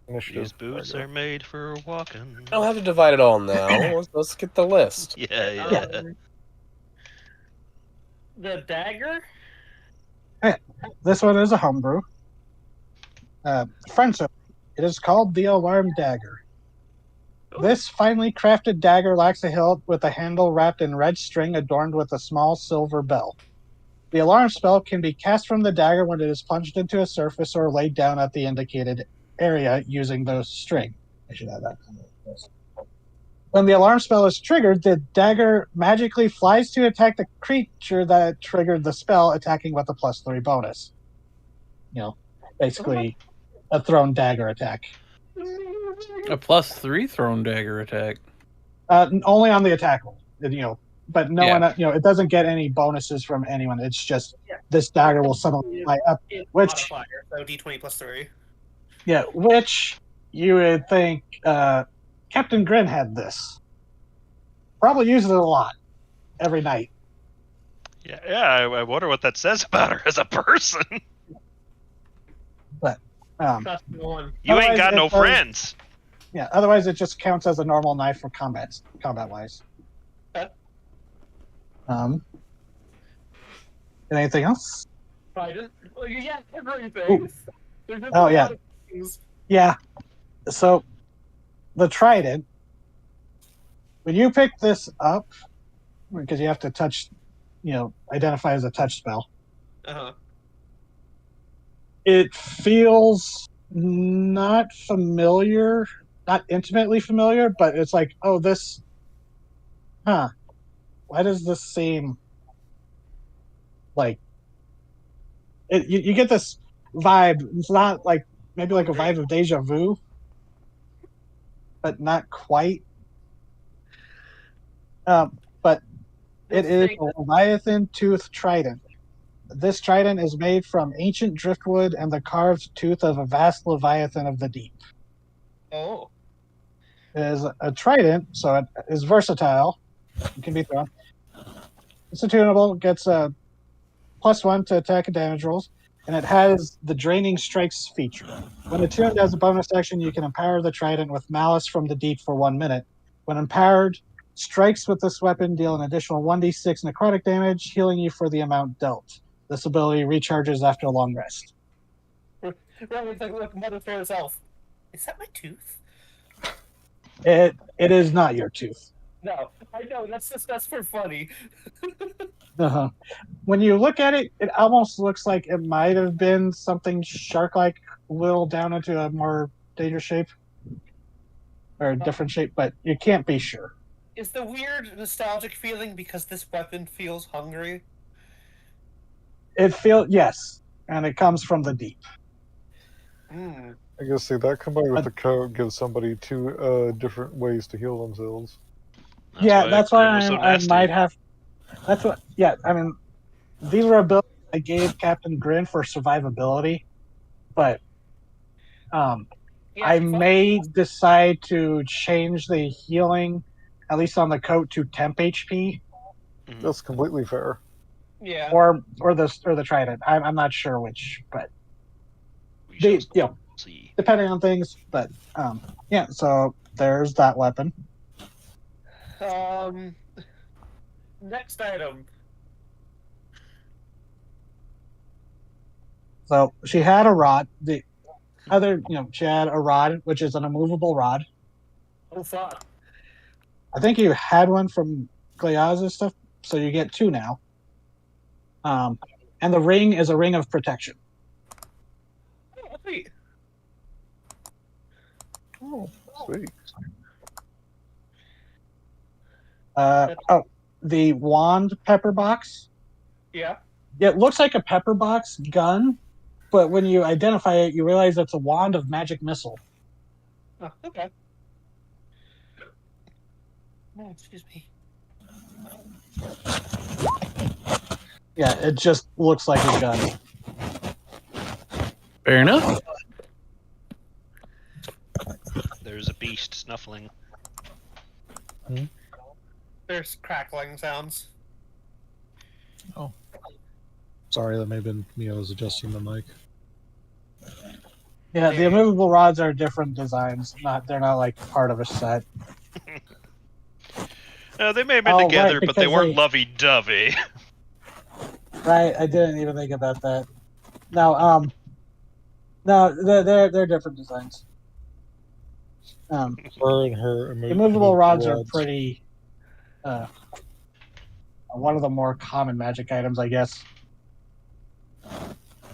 initiative. These boots are made for walking. I don't have to divide it all now. Let's get the list. Yeah. The dagger? This one is a homebrew. French. It is called the Alarm Dagger. This finely crafted dagger lacks a hilt with a handle wrapped in red string adorned with a small silver bell. The alarm spell can be cast from the dagger when it is plunged into a surface or laid down at the indicated area using the string. I should add that. When the alarm spell is triggered, the dagger magically flies to attack the creature that triggered the spell, attacking with a +3 bonus. Basically a thrown dagger attack. A +3 thrown dagger attack. Only on the attack roll, but no one, it doesn't get any bonuses from anyone. It's just this dagger will suddenly fly up, which modifier, so d20 +3. Yeah, which you would think Captain Grin had this. Probably uses it a lot every night. Yeah. I wonder what that says about her as a person. But That's the one. You ain't Otherwise, got no it does- friends. yeah, otherwise it just counts as a normal knife for combat wise. Anything else? I didn't. Well, yeah, everything. There's just Oh, a yeah. lot of things. Yeah. So the trident, when you pick this up, because you have to touch, identify as a touch spell, it feels not familiar, not intimately familiar, but it's like, oh, this, why does this seem like you get this vibe? It's not like maybe like a vibe of deja vu, but not quite. But it is Interesting. a Leviathan tooth trident. This trident is made from ancient driftwood and the carved tooth of a vast Leviathan of the deep. Oh. It is a trident, so it is versatile. It can be thrown. It's attunable, gets a +1 to attack and damage rolls, and it has the Draining Strikes feature. When attuned as a bonus action, you can empower the trident with Malice from the Deep for 1 minute. When empowered, strikes with this weapon deal an additional 1d6 necrotic damage, healing you for the amount dealt. This ability recharges after a long rest. Right, it's like, look, Mother for herself. Is that my tooth? It is not your tooth. No, I know, that's for funny. Uh-huh. When you look at it, it almost looks like it might have been something shark-like whittled down into a more dangerous shape. Or a different shape, but you can't be sure. Is the weird nostalgic feeling because this weapon feels hungry? Yes, and it comes from the deep. Hmm. I guess see that combined with But- the coat gives somebody two different ways to heal themselves. That's why Grin was so I nasty. might have. That's what. Yeah, I mean, these were abilities I gave Captain Grin for survivability, but Yeah, I she fought- may decide to change the healing, at least on the coat, to temp HP That's completely fair. Yeah. or the trident. I'm not sure which, but We shall they see. depending on things. But yeah. So there's that weapon. Next item. So she had a rod. The other, she had a rod, which is an immovable rod. Oh fuck. I think you had one from Gleaz's stuff, so you get 2 now. And the ring is a ring of protection. Oh, sweet. Oh, sweet. The wand pepper box. Yeah. It looks like a pepper box gun, but when you identify it, you realize it's a wand of magic missile. Oh, okay. Oh, excuse me. Yeah, it just looks like a gun. Fair enough. There's a beast snuffling. There's crackling sounds. Sorry, that may have been me. I was adjusting the mic. Yeah, the immovable rods are different designs. They're not like part of a set. They may have been Oh, together, right, but they because weren't they- lovey-dovey. Right, I didn't even think about that. No, they're different designs. Her and her Immovable rods are pretty. One of the more common magic items, I guess.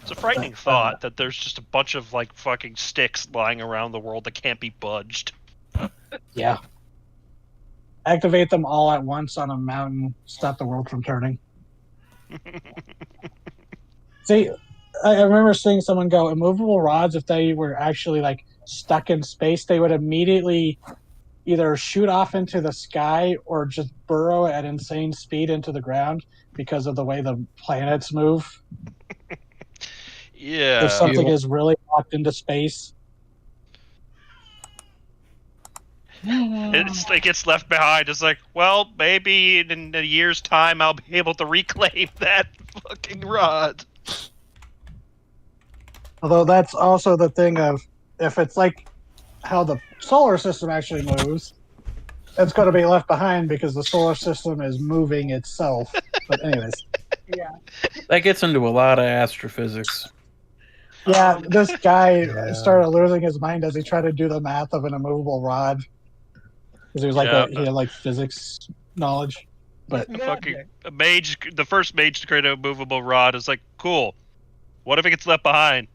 It's a frightening thought that there's just a bunch of like fucking sticks lying around the world that can't be budged. Yeah. Activate them all at once on a mountain. Stop the world from turning. See, I remember seeing someone go, immovable rods, if they were actually like stuck in space, they would immediately either shoot off into the sky or just burrow at insane speed into the ground because of the way the planets move. Yeah. If something is really locked into space. It gets left behind. It's like, well, maybe in a year's time I'll be able to reclaim that fucking rod. Although that's also the thing of, if it's like how the solar system actually moves, it's going to be left behind because the solar system is moving itself. But anyways. Yeah. That gets into a lot of astrophysics. Yeah, this guy Yeah. started losing his mind as he tried to do the math of an immovable rod. Because he was like, Yeah. he had like physics knowledge. But The first mage to create a movable rod is like, cool. What if it gets left behind?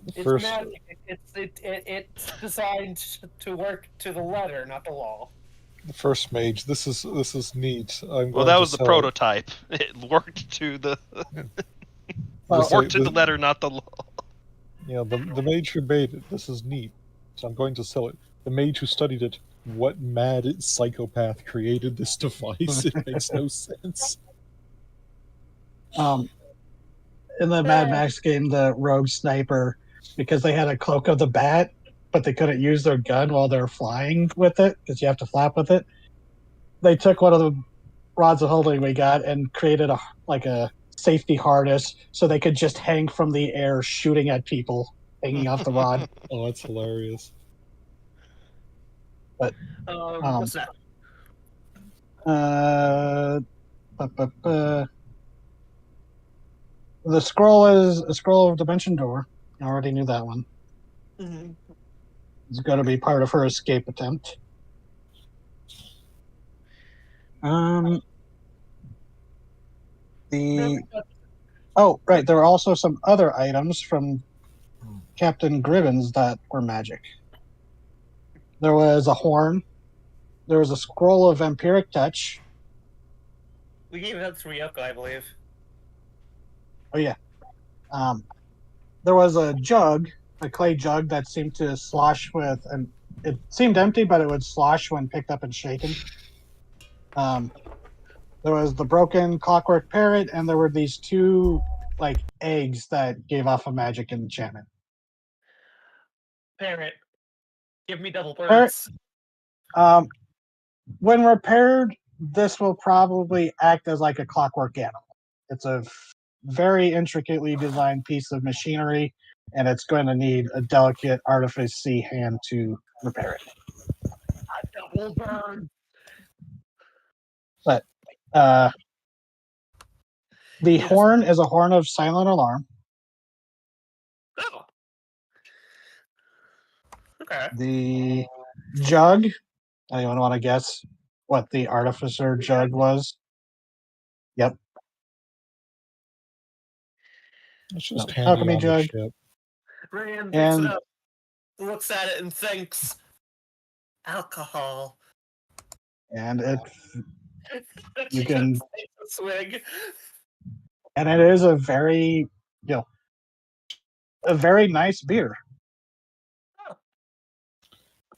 It's First, magic. It's designed to work to the letter, not the law. the first mage. This is neat. Well, going that to was the sell it. prototype. It worked to the Well, worked to the- the letter, not the law. Yeah, the mage who made it. This is neat. So I'm going to sell it. The mage who studied it what mad psychopath created this device? It makes no sense. In the Mad Max game, the rogue sniper, because they had a cloak of the bat, but they couldn't use their gun while they're flying with it because you have to flap with it. They took one of the rods of holding we got and created a safety harness so they could just hang from the air, shooting at people, hanging off the rod. Oh, that's hilarious. But what's that? The scroll is a scroll of dimension door. I already knew that one. Mm-hmm. It's going to be part of her escape attempt. Oh, right. There were also some other items from Captain Gribbons that were magic. There was a horn. There was a scroll of vampiric touch. We gave that to Ryoko, I believe. Oh yeah. There was a jug, a clay jug that seemed to slosh with, and it seemed empty, but it would slosh when picked up and shaken. There was the broken clockwork parrot, and there were these two eggs that gave off a magic enchantment. Parrot, give me double Parrot, birds. when repaired, this will probably act as like a clockwork animal. It's a very intricately designed piece of machinery, and it's going to need a delicate artifice-y hand to repair it. A double bird. But the horn is a horn of silent alarm. Oh. Okay. The jug, anyone want to guess what the artificer jug was? Yep. It's just alchemy handy on jug. the ship. Rand picks it up, looks at it, and thinks, alcohol. And it you can take a swig. And it is a very, a very nice beer.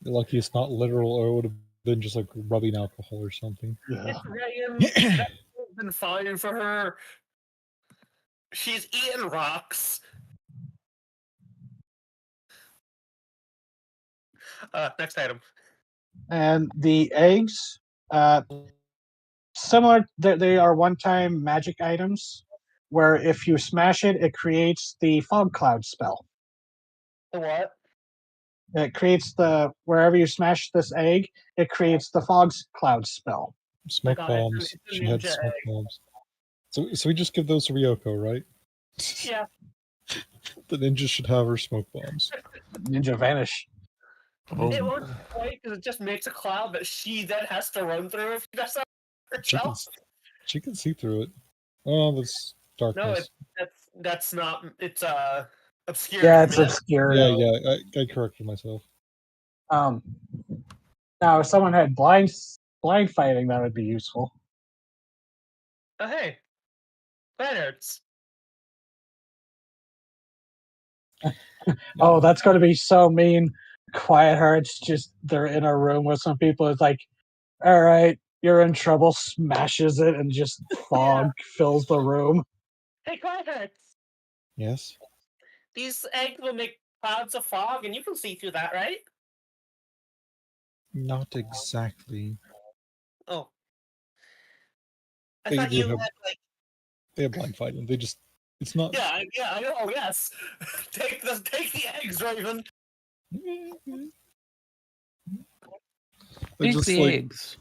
You're lucky it's not literal, or it would have been just like rubbing alcohol or something. It's Ryan. That's been fine for her. She's eating rocks. Next item. And the eggs, similar, they are one-time magic items, where if you smash it, it creates the fog cloud spell. The what? It creates wherever you smash this egg, it creates the fog cloud spell. Smoke bombs. She had smoke bombs. So we just give those to Ryoko, right? Yeah. The ninja should have her smoke bombs. Ninja vanish. It works quite because it just makes a cloud that she then has to run through if she does herself. She can see through it. Oh, that's darkness. No, that's not. It's obscure. Yeah, it's obscure. Yeah. I corrected myself. Now, if someone had blind fighting, that would be useful. Oh hey, Leonard's. Oh, that's going to be so mean. Quiet Hearts, just they're in a room with some people. It's like, all right, you're in trouble. Smashes it, and just fog fills the room. Hey, Quiet Hearts. Yes. These eggs will make clouds of fog, and you can see through that, right? Not exactly. Oh. I thought you had they have blind fighting. They just it's not. Yeah, I know. Oh, yes. Take the eggs, Raven. Take the eggs.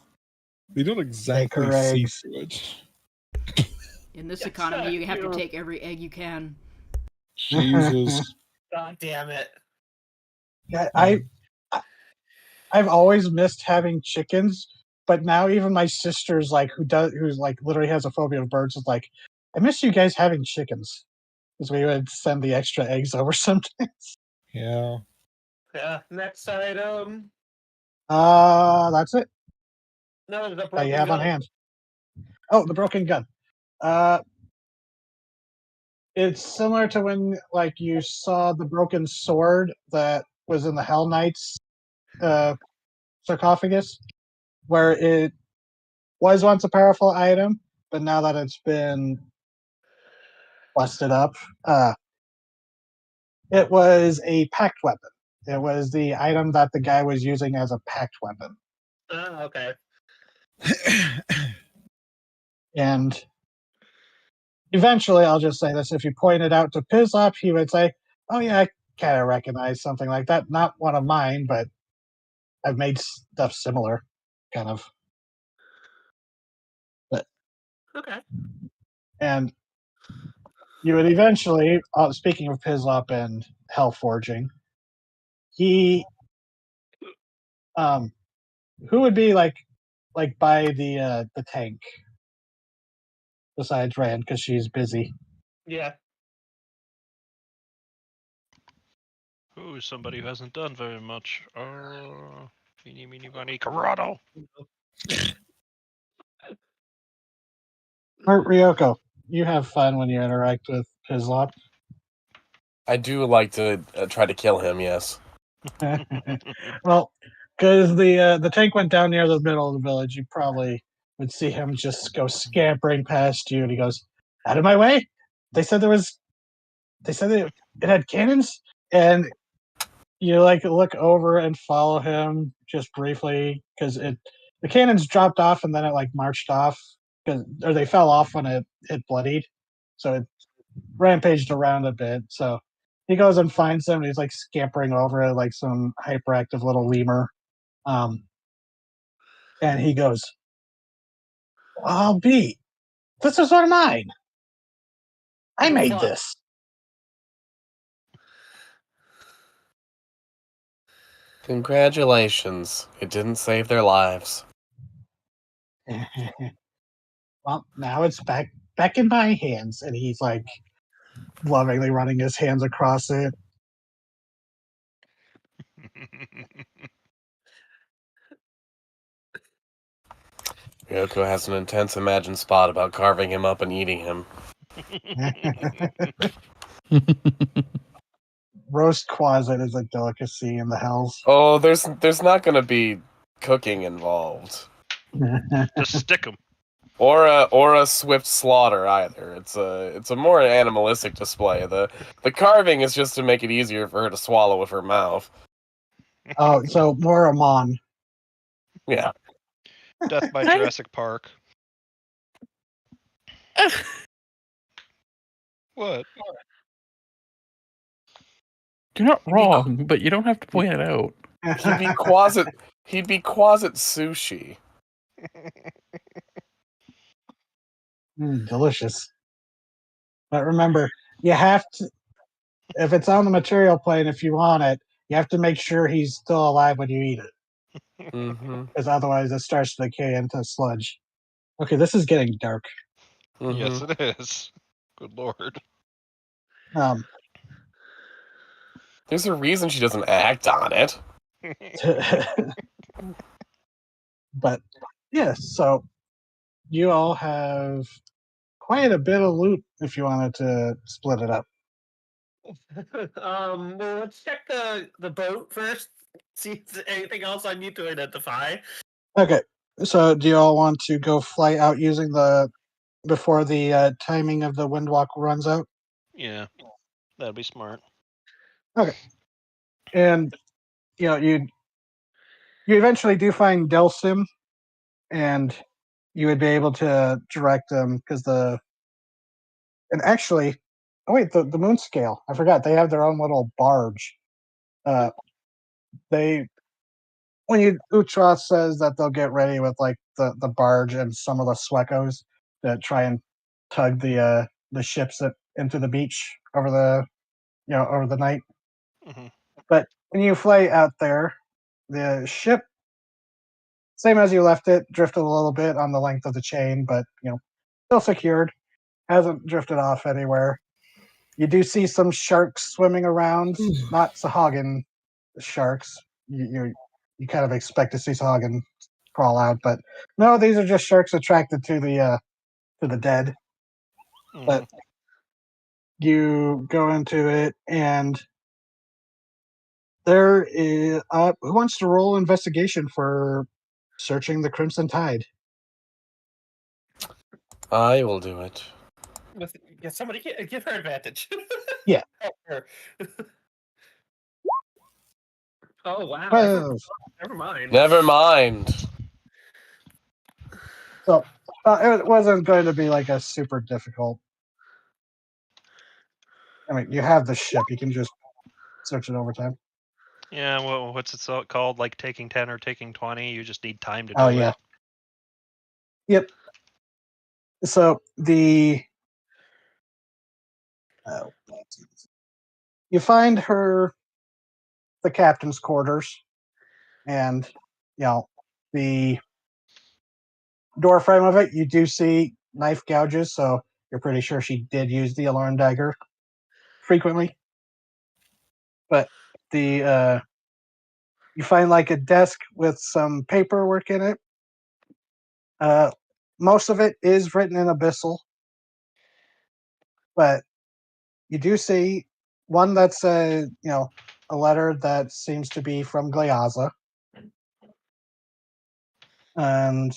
They don't exactly see through it. In this economy, you have to take every egg you can. Jesus. God damn it. Yeah, I've always missed having chickens, but now even my sister's who's literally has a phobia of birds is like, I miss you guys having chickens. Because we would send the extra eggs over sometimes. Yeah. Yeah, next item. That's it. No, the broken that you have gun. on hand. Oh, the broken gun. It's similar to when you saw the broken sword that was in the Hell Knights sarcophagus, where it was once a powerful item, but now that it's been busted up, it was a packed weapon. It was the item that the guy was using as a packed weapon. Oh, okay. And eventually, I'll just say this, if you point it out to Pizlop, he would say, oh yeah, I kind of recognize something like that. Not one of mine, but I've made stuff similar, kind of. But, Okay. and you would eventually, speaking of Pizlop and Hell Forging, he, who would be like by the tank besides Rand because she's busy. Yeah. Ooh, somebody who hasn't done very much. Meeny, meeny, miny, Corrado. Ryoko, you have fun when you interact with Pizlop. I do like to try to kill him. Yes. Well, because the tank went down near the middle of the village, you probably would see him just go scampering past you, and he goes, "Out of my way!" They said it had cannons, and you like look over and follow him just briefly because the cannons dropped off and then it like marched off or they fell off when it bloodied, so it rampaged around a bit. So he goes and finds them. And he's like scampering over it like some hyperactive little lemur, and he goes, "I'll be. This is one of mine. I made Fuck. this." Congratulations! It didn't save their lives. Well, now it's back in my hands, and he's like lovingly running his hands across it. Ryoko has an intense imagined spot about carving him up and eating him. Roast quasit is a delicacy in the hells. Oh, there's not going to be cooking involved, Just stick him. or a swift slaughter either. It's a more animalistic display. The carving is just to make it easier for her to swallow with her mouth. Oh, so more Amon. Yeah. Death by Jurassic Park. What? You're not wrong, but you don't have to point it out. He'd be quasit sushi. Delicious. But remember, you have to, if it's on the material plane, if you want it, you have to make sure he's still alive when you eat it. Mm-hmm. Because otherwise it starts to decay into sludge. Okay, this is getting dark. Mm-hmm. Yes, it is. Good lord. There's a reason she doesn't act on it. But yeah, so you all have quite a bit of loot if you wanted to split it up. Well, let's check the boat first. See if there's anything else I need to identify. Okay, so do you all want to go fly out using before the timing of the windwalk runs out? Yeah, that'd be smart. Okay, and you eventually do find Delsim, and you would be able to direct them because and actually, oh wait, the moon scale. I forgot they have their own little barge. They when Utros says that they'll get ready with like the barge and some of the Swekos to try and tug the ships into the beach over the night. Mhm. But when you fly out there, the ship, same as you left it, drifted a little bit on the length of the chain, but still secured. Hasn't drifted off anywhere. You do see some sharks swimming around, not Sahagin sharks. You kind of expect to see Sahagin crawl out, but no, these are just sharks attracted to the dead. Mhm. But you go into it, and There is. Who wants to roll investigation for searching the Crimson Tide? I will do it. Yeah, somebody give her advantage. Yeah. Help her. Oh wow! Well, Never mind. Never mind. so it wasn't going to be like a super difficult. I mean, you have the ship. You can just search it over time. Yeah, well, what's it called? Like taking 10 or taking 20? You just need time to do Oh yeah. it. Yep. So you find the captain's quarters, and the door frame of it. You do see knife gouges, so you're pretty sure she did use the alarm dagger frequently. But you find like a desk with some paperwork in it. Most of it is written in Abyssal, but you do see one that's a letter that seems to be from Gleaza, and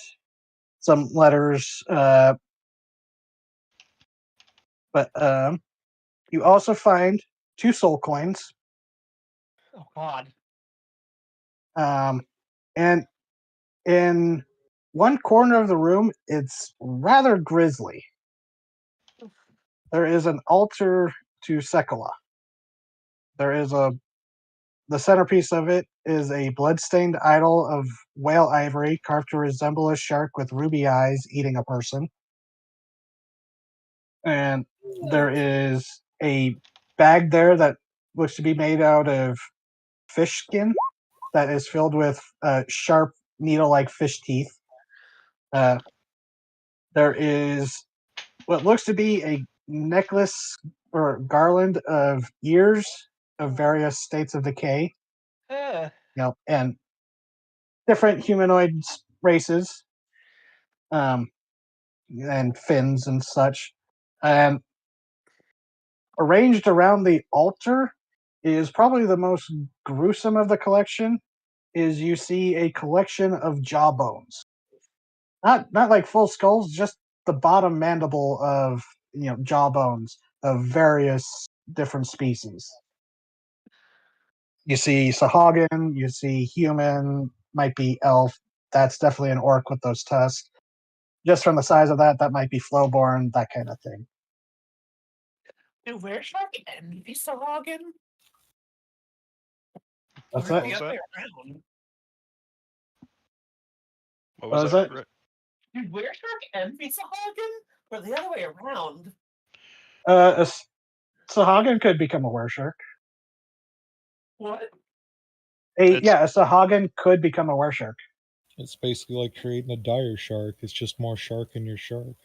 some letters. But you also find 2 soul coins. Oh God. And in one corner of the room, it's rather grisly. There is an altar to Sekala. The centerpiece of it is a blood-stained idol of whale ivory carved to resemble a shark with ruby eyes eating a person. And there is a bag there that looks to be made out of fish skin that is filled with sharp needle-like fish teeth. There is what looks to be a necklace or garland of ears of various states of decay, and different humanoid races, and fins and such. And arranged around the altar is probably the most gruesome of the collection. Is you see a collection of jawbones, not like full skulls, just the bottom mandible of jawbones of various different species. You see Sahagin, you see human, might be elf. That's definitely an orc with those tusks. Just from the size of that might be flowborn, that kind of thing. Do Wereshark envy Sahagin? What's Or that? the other that? way around? What What was was that? that? Did Wereshark envy Sahagin? Or the other way around? Sahagin could become a wereshark. What? A Sahagin could become a wereshark. It's basically like creating a dire shark. It's just more shark in your shark.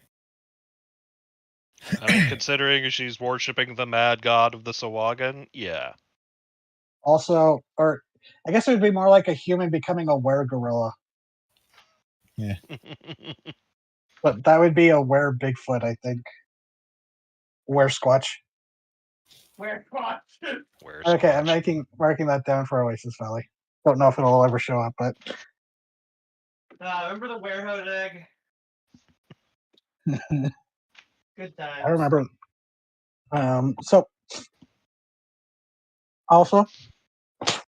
I mean, considering she's worshipping the mad god of the Sawagan, yeah. Also, or I guess it would be more like a human becoming a were-gorilla. Yeah. But that would be a were-Bigfoot, I think. Were-Squatch. Weresquatch. Where's Okay, I'm Squatch? marking that down for Oasis Valley. Don't know if it'll ever show up, but Remember the Werehood egg? Good times. I remember. So also,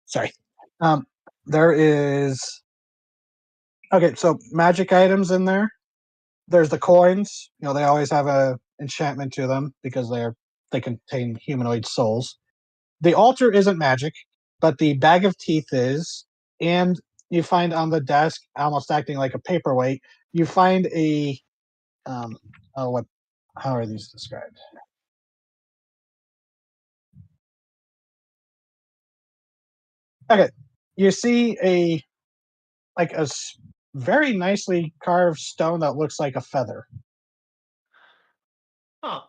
sorry. There is so magic items in there. There's the coins. They always have a enchantment to them because they contain humanoid souls. The altar isn't magic, but the bag of teeth is. And you find on the desk, almost acting like a paperweight, you find a how are these described? Okay, you see a very nicely carved stone that looks like a feather. Huh.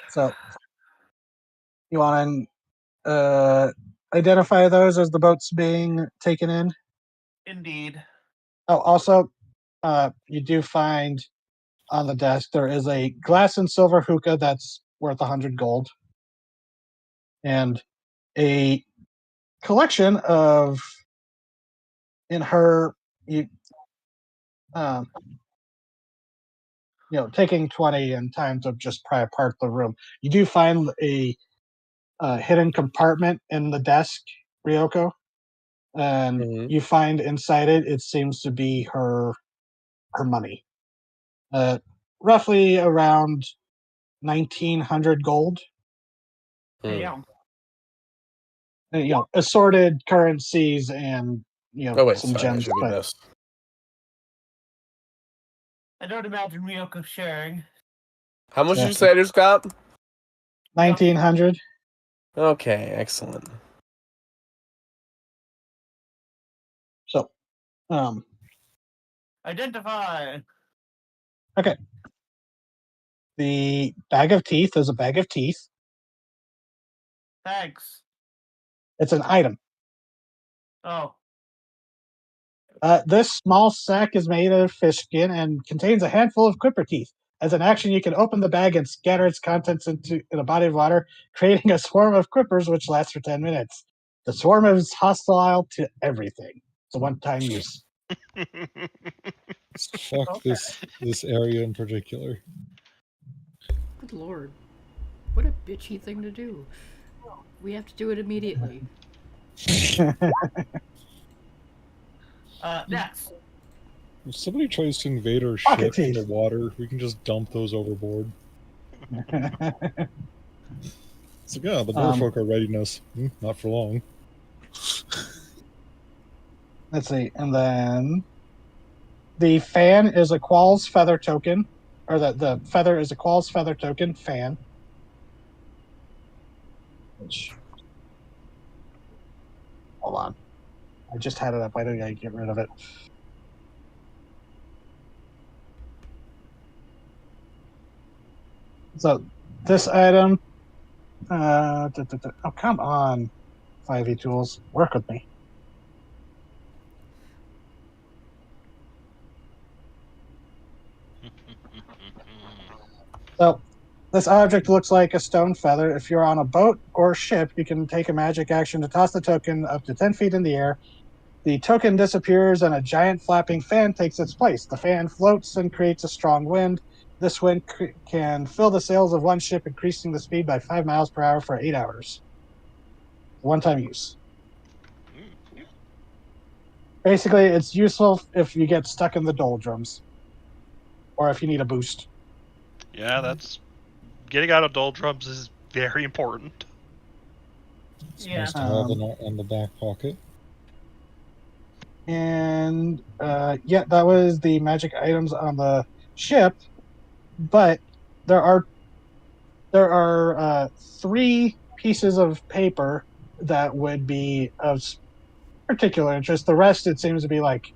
So you want to identify those as the boats being taken in? Indeed. Oh, also, you do find on the desk, there is a glass and silver hookah that's worth 100 gold, and a collection of in her you taking 20 and time to just pry apart the room. You do find a hidden compartment in the desk, Ryoko, and you find inside it. It seems to be her money, roughly around 1,900 gold. Yeah. Assorted currencies and some fine. gems. Should be But best. I don't imagine Ryoko sharing. How much Yeah. did you say I just got? 1,900. Okay, excellent. So, Identify. okay. The bag of teeth is a bag of teeth. Thanks. It's an item. Oh. This small sack is made of fish skin and contains a handful of clipper teeth. As an action, you can open the bag and scatter its contents in a body of water, creating a swarm of clippers which lasts for 10 minutes. The swarm is hostile to everything. It's a one-time use. Fuck this area in particular. Good lord. What a bitchy thing to do. We have to do it immediately. Next. If somebody tries to invade our Pocket ship in the teeth. water, we can just dump those overboard. It's like, the merfolk are readiness. Not for long. Let's see. And then the fan is a Qual's feather token, or the feather is a Qual's feather token fan. Which, hold on. I just had it up. Why don't I get rid of it? So this item, oh come on, 5e tools, work with me. So this object looks like a stone feather. If you're on a boat or ship, you can take a magic action to toss the token up to 10 feet in the air. The token disappears and a giant flapping fan takes its place. The fan floats and creates a strong wind. This wind can fill the sails of one ship, increasing the speed by 5 miles per hour for 8 hours. One-time use. Basically, it's useful if you get stuck in the doldrums, or if you need a boost. Yeah, that's getting out of doldrums is very important. It's nice to have in the back pocket. And that was the magic items on the ship. But there are 3 pieces of paper that would be of particular interest. The rest, it seems to be like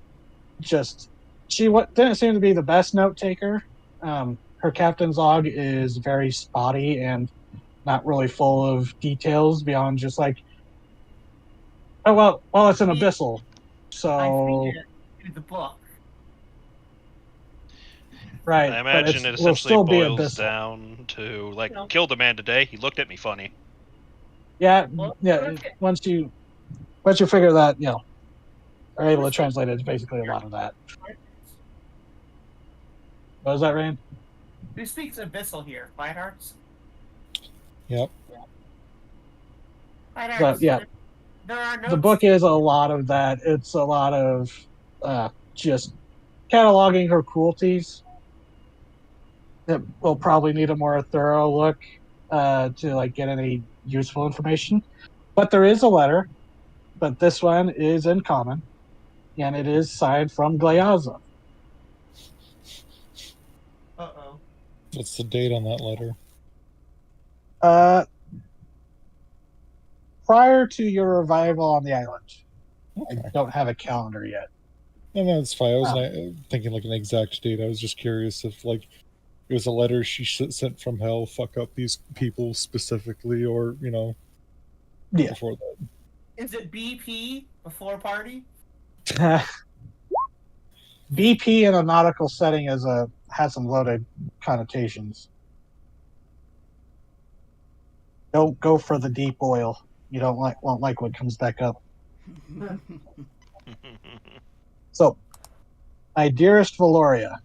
just didn't seem to be the best note taker. Her captain's log is very spotty and not really full of details beyond just like, well, it's an abyssal, so I see it in the book. Right. I imagine it essentially boils down to killed a man today. He looked at me funny. Yeah. Once you figure that, are able to translate it, it's basically a lot of that. What was that, Rain? Who speaks abyssal here? Whitehearts? Yep. But yeah, there are notes. The book is a lot of that. It's a lot of just cataloging her cruelties. It will probably need a more thorough look to get any useful information. But there is a letter, but this one is in common, and it is signed from Glayaza. Uh-oh. What's the date on that letter? Prior to your arrival on the island. Okay. I don't have a calendar yet. No, that's fine. I was thinking an exact date. I was just curious if it was a letter she sent from hell, fuck up these people specifically, or before that. Is it BP before party? BP in a nautical setting has some loaded connotations. Don't go for the deep oil. You won't like what comes back up. So, my dearest Valoria,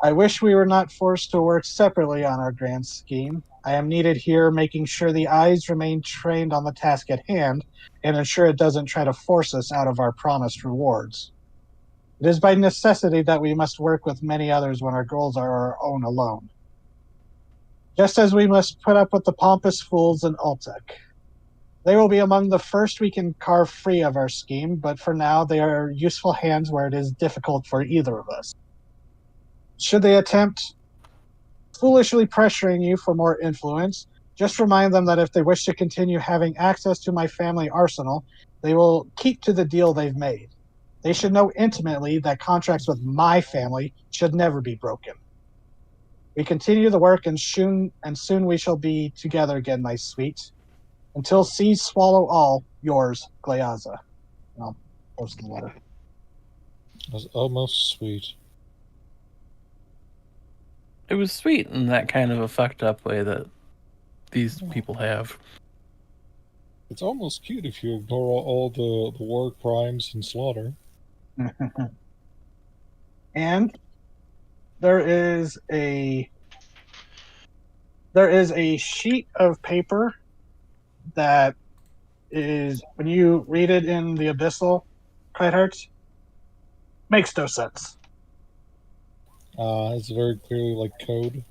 I wish we were not forced to work separately on our grand scheme. I am needed here making sure the eyes remain trained on the task at hand and ensure it doesn't try to force us out of our promised rewards. It is by necessity that we must work with many others when our goals are our own alone. Just as we must put up with the pompous fools in Ultek. They will be among the first we can carve free of our scheme, but for now they are useful hands where it is difficult for either of us. Should they attempt foolishly pressuring you for more influence, just remind them that if they wish to continue having access to my family arsenal, they will keep to the deal they've made. They should know intimately that contracts with my family should never be broken. We continue the work, and soon we shall be together again, my sweet. Until seas swallow all, yours, Gleaza. I'll post the letter. It was almost sweet. It was sweet in that kind of a fucked up way that these people have. It's almost cute if you ignore all the war crimes and slaughter. And there is a sheet of paper that is, when you read it in the Abyssal, Crideheart, makes no sense. It's very clearly like code.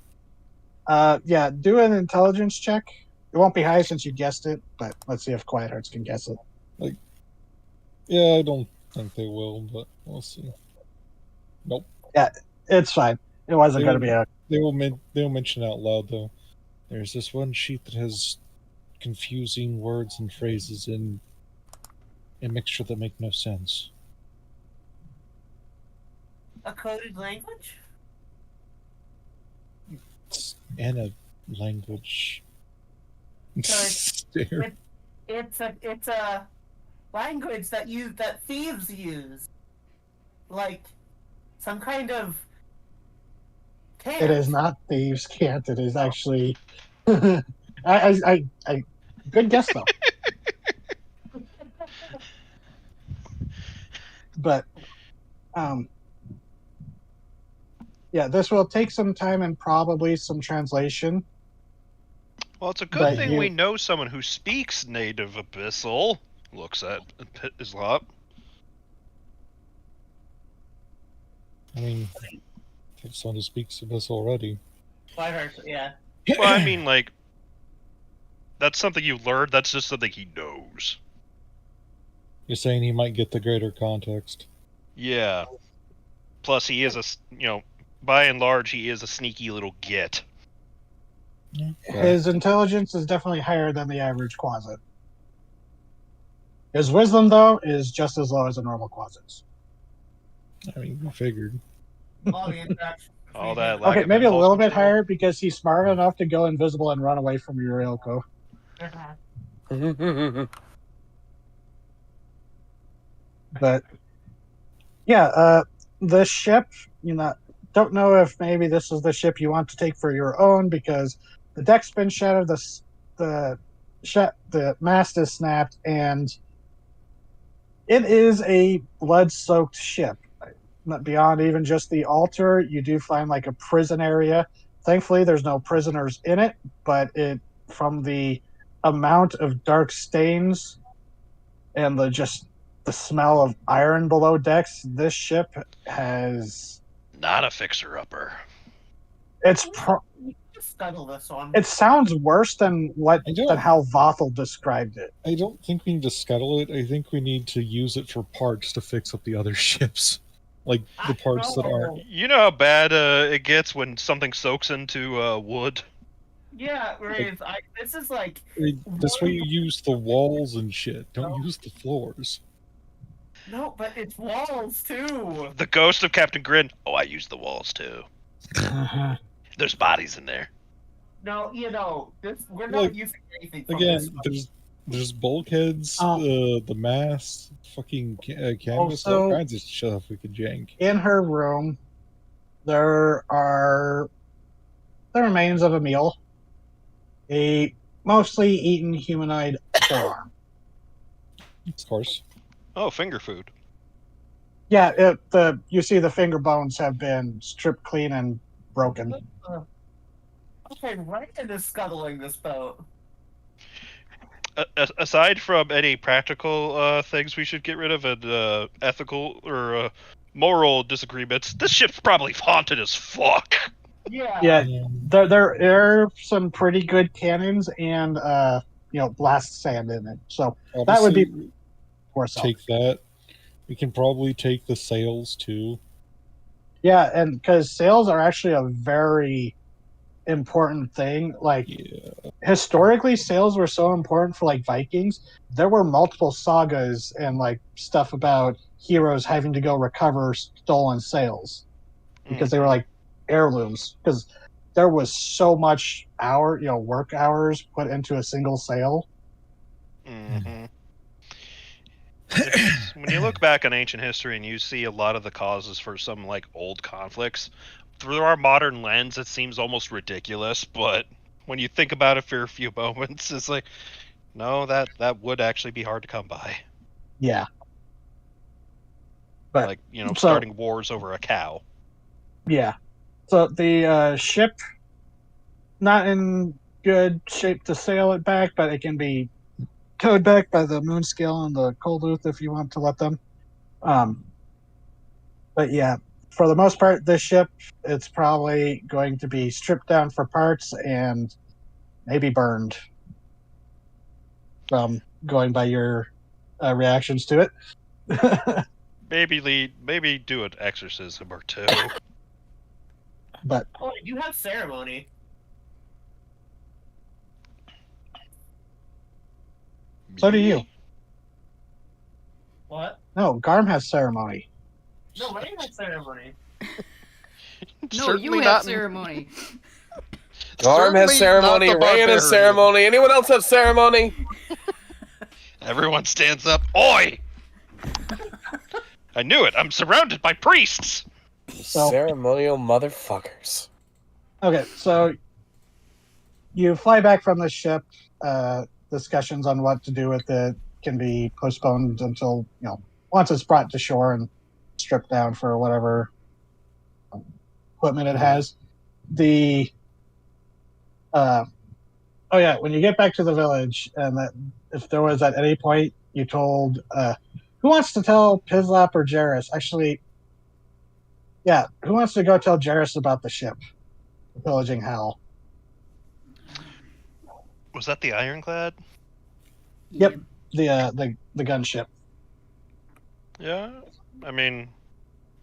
Yeah, do an intelligence check. It won't be high since you guessed it, but let's see if Quiet Hearts can guess it. Yeah, I don't think they will, but we'll see. Nope. Yeah, it's fine. It wasn't going to be a... They will mention out loud, though. There's this one sheet that has confusing words and phrases in a mixture that make no sense. A coded language? It's in a language. So it's a language that thieves use, like some kind of cant. It is not thieves' cant. It is actually... I good guess, though. But, yeah, this will take some time and probably some translation. Well, it's a good thing we know someone who speaks native Abyssal. Looks at Islop. I mean, if someone who speaks Abyssal already. Yeah. Well, I mean, like, that's something you learned. That's just something he knows. You're saying he might get the greater context. Yeah. Plus, he is by and large, he is a sneaky little git. His intelligence is definitely higher than the average Quasit. His wisdom, though, is just as low as a normal Quasit's. I mean, we figured. All that. Okay, maybe a little bit higher because he's smart enough to go invisible and run away from Urielko. But yeah, the ship, don't know if maybe this is the ship you want to take for your own because the deck's been shattered, the mast is snapped, and it is a blood-soaked ship. Beyond even just the altar, you do find like a prison area. Thankfully, there's no prisoners in it, but from the amount of dark stains and the smell of iron below decks, this ship has... Not a fixer-upper. Scuttle this one. It sounds worse than how Vothel described it. I don't think we need to scuttle it. I think we need to use it for parts to fix up the other ships. Like the parts that aren't... You know how bad it gets when something soaks into wood? Yeah, Raves, this is like... This way you use the walls and shit. Don't use the floors. No, but it's walls, too. The ghost of Captain Grin. Oh, I use the walls, too. There's bodies in there. No, we're not using anything from again, this There's bulkheads, the mast, fucking canvas, all Also- kinds of stuff we could jank. In her room, there are the remains of a meal, a mostly eaten humanoid forearm. Of course. Oh, finger food. Yeah, you see the finger bones have been stripped clean and broken. Okay, Brine is scuttling this boat. Aside from any practical things we should get rid of and ethical or moral disagreements, this ship's probably haunted as fuck. Yeah, there are some pretty good cannons and blast sand in it. So that would be Obviously, poor self. take that. We can probably take the sails too. Yeah, and because sails are actually a very important thing. Like historically, sails were so important for like Vikings. There were multiple sagas and like stuff about heroes having to go recover stolen sails because they were like heirlooms. Because there was so much work hours put into a single sail. Mm-hmm. When you look back on ancient history and you see a lot of the causes for some like old conflicts, through our modern lens, it seems almost ridiculous. But when you think about it for a few moments, it's like, no, that would actually be hard to come by. Yeah. But like starting wars over a cow. Yeah. So the ship, not in good shape to sail it back, but it can be towed back by the moon scale and the Coldluth if you want to let them. But yeah, for the most part, this ship, it's probably going to be stripped down for parts and maybe burned. Going by your reactions to it. Maybe do an exorcism or two. But you have ceremony. So do you. What? No, Garm has ceremony. No, Ray has ceremony. No, you have ceremony. Garm has ceremony, Rayan has ceremony. Anyone else have ceremony? Everyone stands up. Oi! I knew it. I'm surrounded by priests. Ceremonial motherfuckers. Okay, so you fly back from the ship. Discussions on what to do with it can be postponed until once it's brought to shore and stripped down for whatever equipment it has. When you get back to the village, and that if there was at any point you told who wants to tell Pislop or Jarrus? Actually, yeah, who wants to go tell Jarrus about the ship, the pillaging Hal? Was that the Ironclad? Yep, the gunship. Yeah, I mean,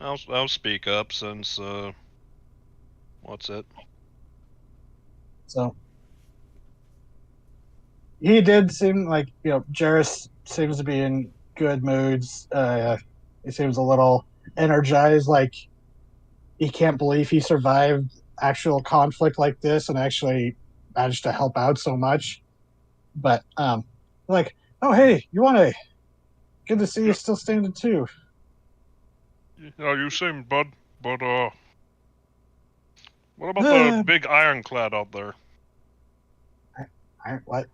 I'll speak up since what's it? So he did seem like Jarrus seems to be in good moods. He seems a little energized, like he can't believe he survived actual conflict like this and actually managed to help out so much. But like, oh hey, you want to? Good to see you still standing too. Yeah, you seem bud, but what about the big ironclad out there? What?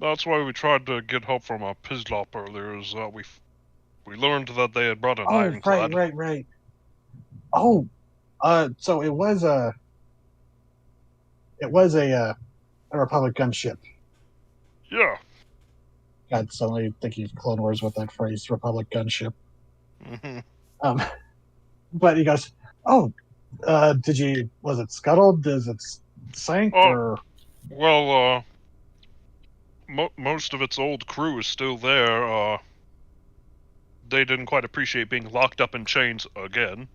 That's why we tried to get help from a Pislop earlier. Is that we learned that they had brought an ironclad. Right. Oh, so it was a Republic gunship. Yeah. God, suddenly thinking of Clone Wars with that phrase, Republic gunship. Mm-hmm. But he goes, "Oh, was it scuttled? Does it sink or?" Well, most of its old crew is still there. They didn't quite appreciate being locked up in chains again.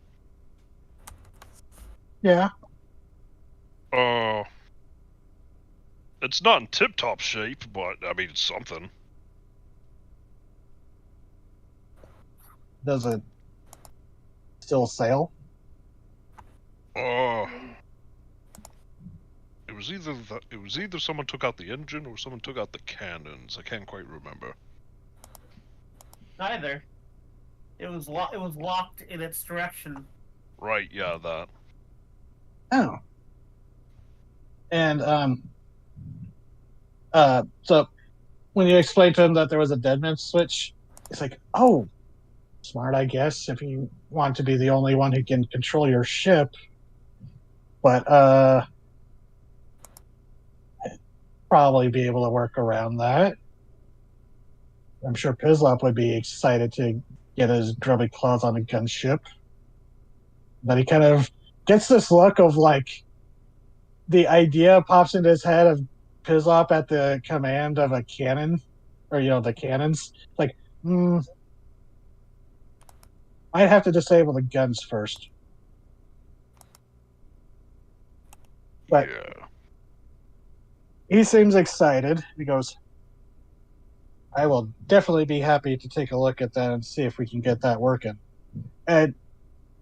Yeah. It's not in tip-top shape, but I mean, it's something. Does it still sail? It it was either someone took out the engine or someone took out the cannons. I can't quite remember. Neither. It was locked in its direction. Right, yeah, that. Oh. And so when you explain to him that there was a dead man switch, it's like, oh, smart, I guess, if you want to be the only one who can control your ship. But probably be able to work around that. I'm sure Pislop would be excited to get his grubby claws on a gunship. But he kind of gets this look of like the idea pops into his head of Pislop at the command of a cannon, or the cannons. Like, I'd have to disable the guns first. But yeah. he seems excited. He goes, I will definitely be happy to take a look at that and see if we can get that working. And,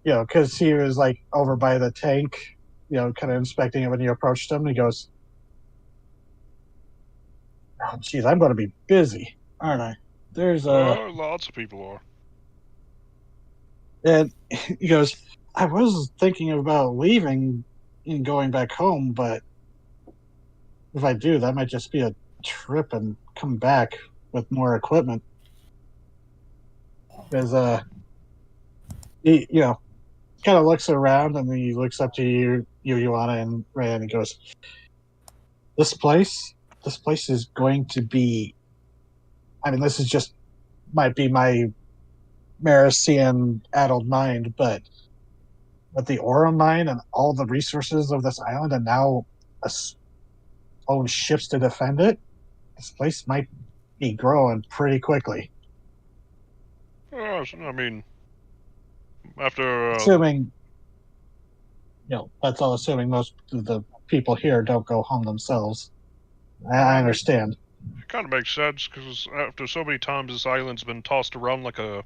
because he was like over by the tank, kind of inspecting it when you approached him. He goes, oh, geez, I'm going to be busy, aren't I? There's lots of people are. And he goes, I was thinking about leaving and going back home, but if I do, that might just be a trip and come back with more equipment. Because he, kind of looks around and then he looks up to you, Ioana, and Ray, and he goes, this place is going to be, I mean, this is just, might be my Marician addled mind, but with the Aura mine and all the resources of this island and now own ships to defend it, this place might be growing pretty quickly. I mean, after assuming, that's all assuming most of the people here don't go home themselves. I understand. It kind of makes sense because after so many times this island's been tossed around like a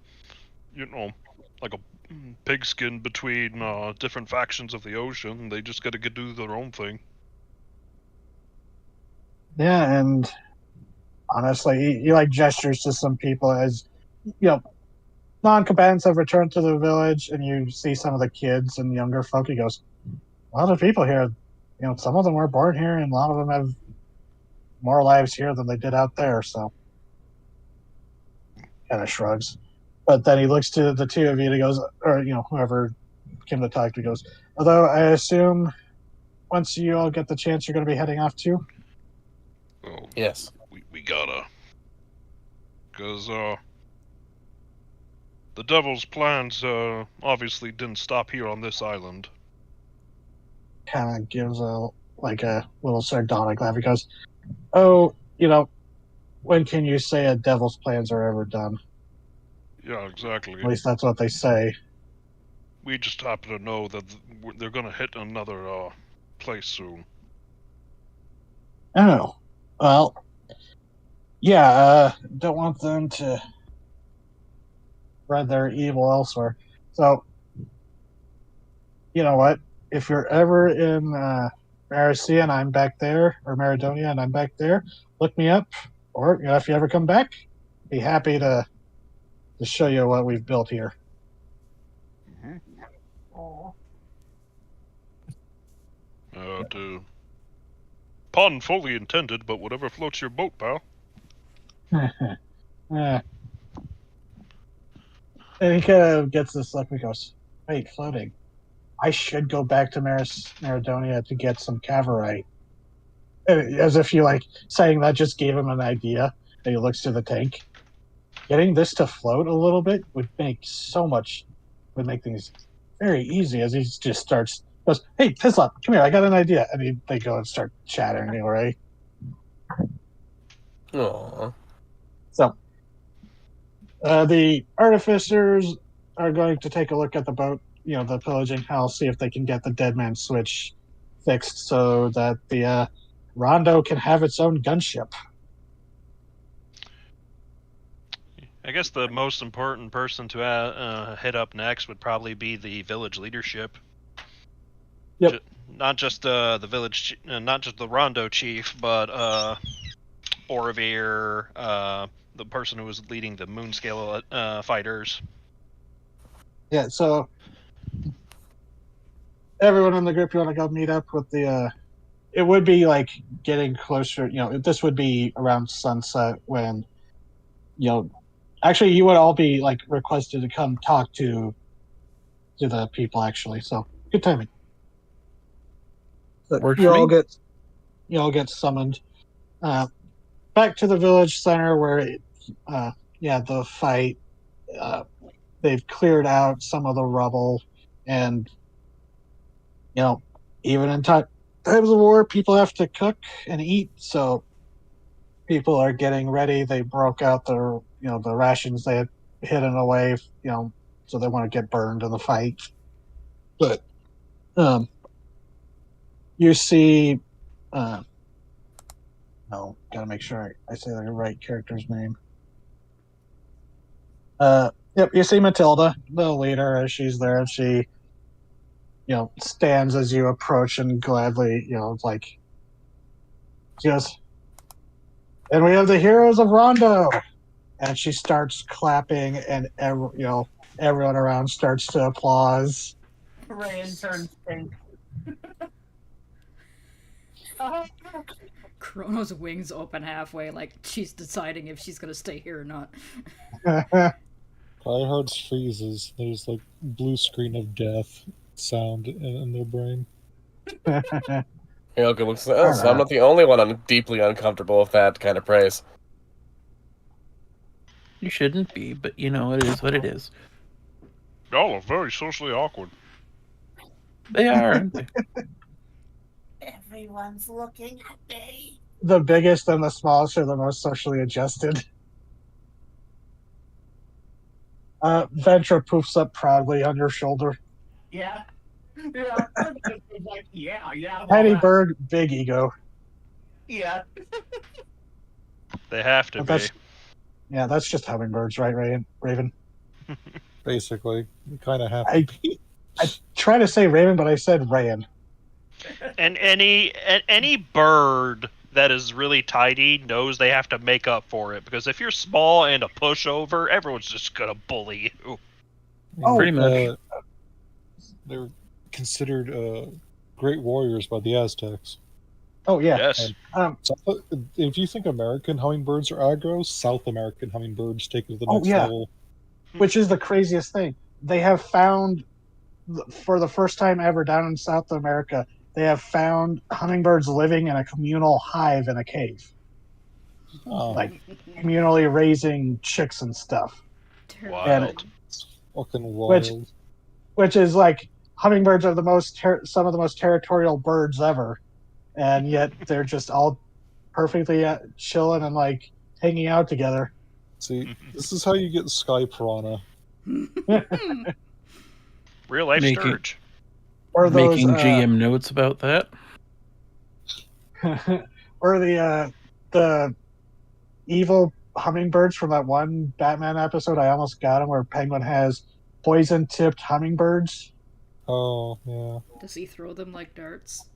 pigskin between different factions of the ocean, they just gotta do their own thing. Yeah, and honestly, he like gestures to some people as, non-combatants have returned to the village, and you see some of the kids and younger folk. He goes, a lot of people here, some of them were born here, and a lot of them have more lives here than they did out there, so kind of shrugs. But then he looks to the two of you and he goes, or, whoever came to talk to, he goes, although I assume once you all get the chance, you're going to be heading off too? Well, yes. We gotta. Because, the Devil's plans, obviously didn't stop here on this island. Kind of gives a little sardonic laugh. He goes, oh, when can you say a devil's plans are ever done? Yeah, exactly. At least that's what they say. We just happen to know that they're gonna hit another, place soon. Oh. Well, yeah, don't want them to spread their evil elsewhere. So, you know what? If you're ever in Maricea and I'm back there, or Maridonia and I'm back there, look me up. Or, if you ever come back, be happy to show you what we've built here. Pun fully intended, but whatever floats your boat, pal. And he kind of gets this look and goes, wait, floating. I should go back to Maridonia to get some cavorite. As if you saying that just gave him an idea. And he looks to the tank. Getting this to float a little bit would make things very easy. As he just goes, hey, Pislop, come here, I got an idea. And they go and start chatting anyway. Aww. So, the artificers are going to take a look at the boat, the pillaging house, see if they can get the dead man switch fixed so that the Rondo can have its own gunship. I guess the most important person to hit up next would probably be the village leadership. Yep. not just the village, not just the Rondo chief, but Orovir, the person who was leading the Moonscale fighters. Yeah, so everyone in the group, you want to go meet up with the. It would be like getting closer. This would be around sunset when, actually, you would all be like requested to come talk to the people. Actually, so good timing. But Works you for all me. get summoned back to the village center where, the fight. They've cleared out some of the rubble, and even in times of war, people have to cook and eat. So people are getting ready. They broke out the rations they had hidden away. So they want to get burned in the fight. But you see, no, gotta make sure I say the right character's name. Yep, you see Matilda, the leader, as she's there, and she, stands as you approach and gladly, like, she goes, and we have the heroes of Rondo, and she starts clapping, and everyone around starts to applause. Rain turns pink. Chrono's wings open halfway, like she's deciding if she's gonna stay here or not. Tryhard's freezes. There's like blue screen of death sound in their brain. Hilke looks. Oh, so I'm not the only one deeply uncomfortable with that kind of praise. You shouldn't be, but it is what it is. Y'all are very socially awkward. They are, aren't they? Everyone's looking at me. The biggest and the smallest are the most socially adjusted. Ventra poofs up proudly on your shoulder. Yeah. Yeah. Like, yeah. Tiny bird, big ego. Yeah. They have to be. That's just hummingbirds, right, Raven? Basically, you kind of have to be. I try to say Raven, but I said Rayan. And any bird that is really tidy knows they have to make up for it, because if you're small and a pushover, everyone's just gonna bully you. Pretty much. They were considered great warriors by the Aztecs. Oh yeah. Yes. If you think American hummingbirds are aggro, South American hummingbirds take it to the next level. Which is the craziest thing. They have found, for the first time ever down in South America, they have found hummingbirds living in a communal hive in a cave. Oh. Like, communally raising chicks and stuff. Wild. Fucking wild. Which is like, hummingbirds are some of the most territorial birds ever. And yet they're just all perfectly chilling and like hanging out together. See, this is how you get sky piranha. Real life sturge. Or those, making GM notes about that. or the evil hummingbirds from that one Batman episode. I almost got him, where Penguin has poison-tipped hummingbirds. Oh yeah. Does he throw them like darts?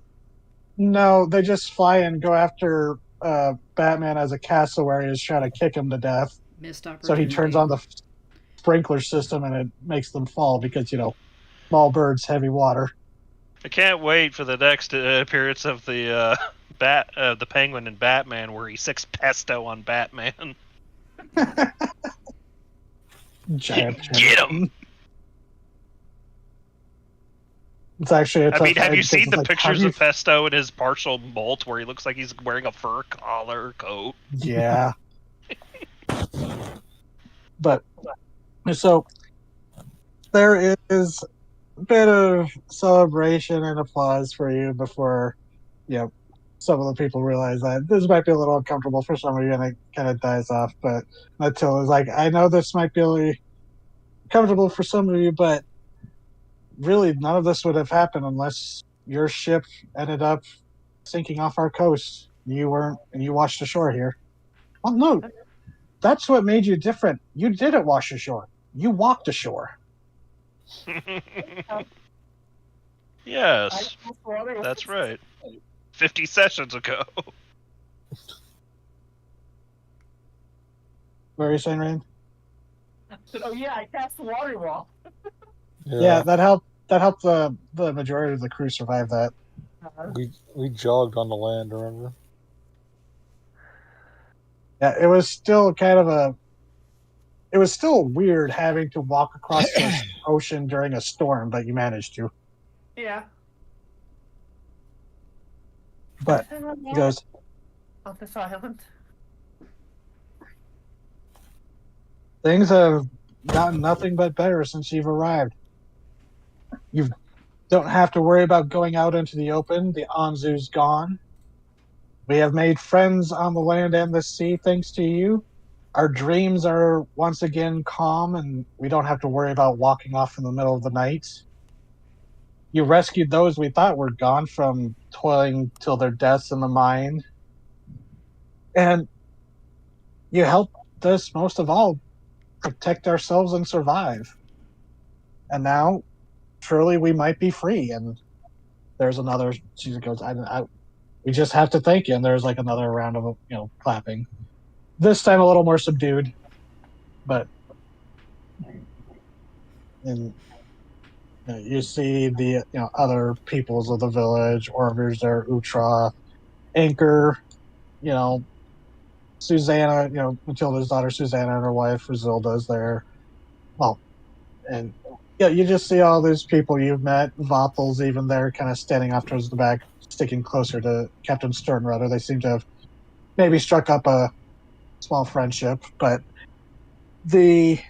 No, they just fly and go after Batman as a cassowary is trying to kick him to death. Missed So opportunity. he turns on the sprinkler system and it makes them fall because, small birds, heavy water. I can't wait for the next appearance of the the Penguin in Batman, where he sicks pesto on Batman. Giant Get him! It's actually. Have you seen the pictures of Pesto in his partial molt, where he looks like he's wearing a fur collar coat? Yeah. But so there is a bit of celebration and applause for you before, some of the people realize that this might be a little uncomfortable for some of you, and it kind of dies off. But Matilda's like, I know this might be really comfortable for some of you, but really none of this would have happened unless your ship ended up sinking off our coast. You washed ashore here. Well, no, that's what made you different. You didn't wash ashore. You walked ashore. Yes, that's right. 50 sessions ago. What are you saying, Rain? Oh yeah, I cast the water wall. Yeah, that helped. That helped the majority of the crew survive that. We jogged on the land, remember? Yeah, it was still kind of a. It was still weird having to walk across the ocean during a storm, but you managed to. Yeah. But he goes, On this island. things have gotten nothing but better since you've arrived. You don't have to worry about going out into the open. The Anzu's gone. We have made friends on the land and the sea thanks to you. Our dreams are once again calm, and we don't have to worry about walking off in the middle of the night. You rescued those we thought were gone from toiling till their deaths in the mine. And you helped us most of all protect ourselves and survive. And now, truly, we might be free. And there's another. She goes, we just have to thank you. And there's like another round of clapping. This time a little more subdued, but and you see the other peoples of the village, Orvers there, Utra, Anchor, Susanna, Matilda's daughter Susanna and her wife Rosilda's there. Well, and yeah, you just see all those people you've met. Vopel's even there, kind of standing off towards the back, sticking closer to Captain Sternrudder. They seem to have maybe struck up a small friendship, but the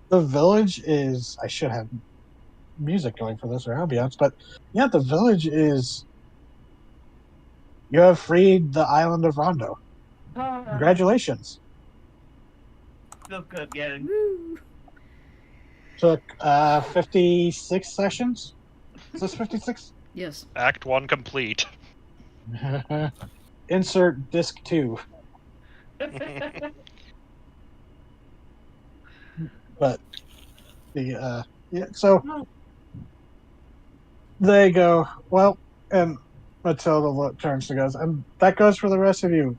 village is. I should have music going for this or ambiance, but yeah, the village is. You have freed the island of Rondo. Congratulations. Feels good getting. Woo. Took 56 sessions. Is this 56? Yes. Act 1 complete. Insert disc 2. But the so they go, well, and Matilda turns to goes, and that goes for the rest of you.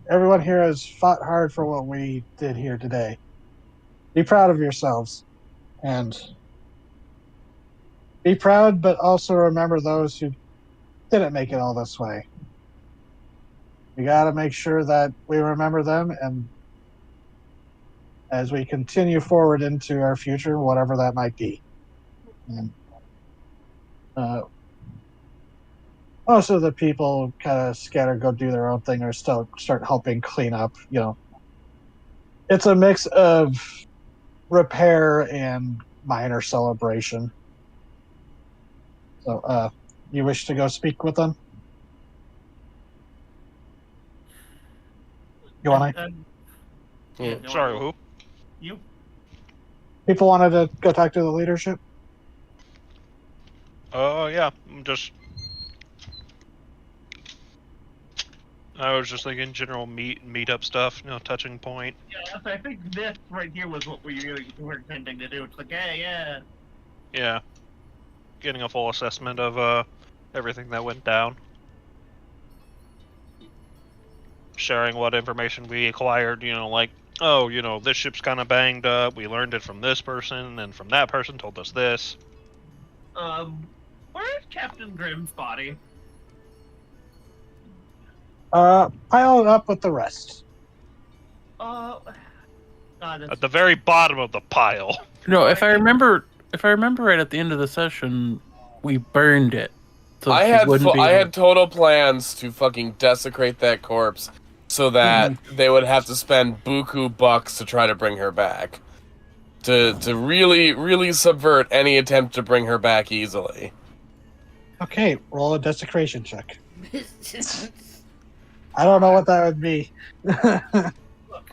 Everyone here has fought hard for what we did here today. Be proud of yourselves, and be proud, but also remember those who didn't make it all this way. We got to make sure that we remember them, and as we continue forward into our future, whatever that might be. And most of the people kind of scatter, go do their own thing, or still start helping clean up. It's a mix of repair and minor celebration. So, you wish to go speak with them? You want to? Sorry, who? You? People wanted to go talk to the leadership? Oh, yeah. I was just thinking general meetup stuff, touching point. Yeah, I think this right here was what we really were intending to do. It's like, yeah. Yeah. Getting a full assessment of everything that went down. Sharing what information we acquired, this ship's kind of banged up. We learned it from this person, and from that person told us this. Where's Captain Grimm's body? Piled up with the rest. God, At the very bottom of the pile. No, if I remember right at the end of the session, we burned it. So I had total plans to fucking desecrate that corpse so that they would have to spend buku bucks to try to bring her back. To really, really subvert any attempt to bring her back easily. Okay, roll a desecration check. I don't know what that would be.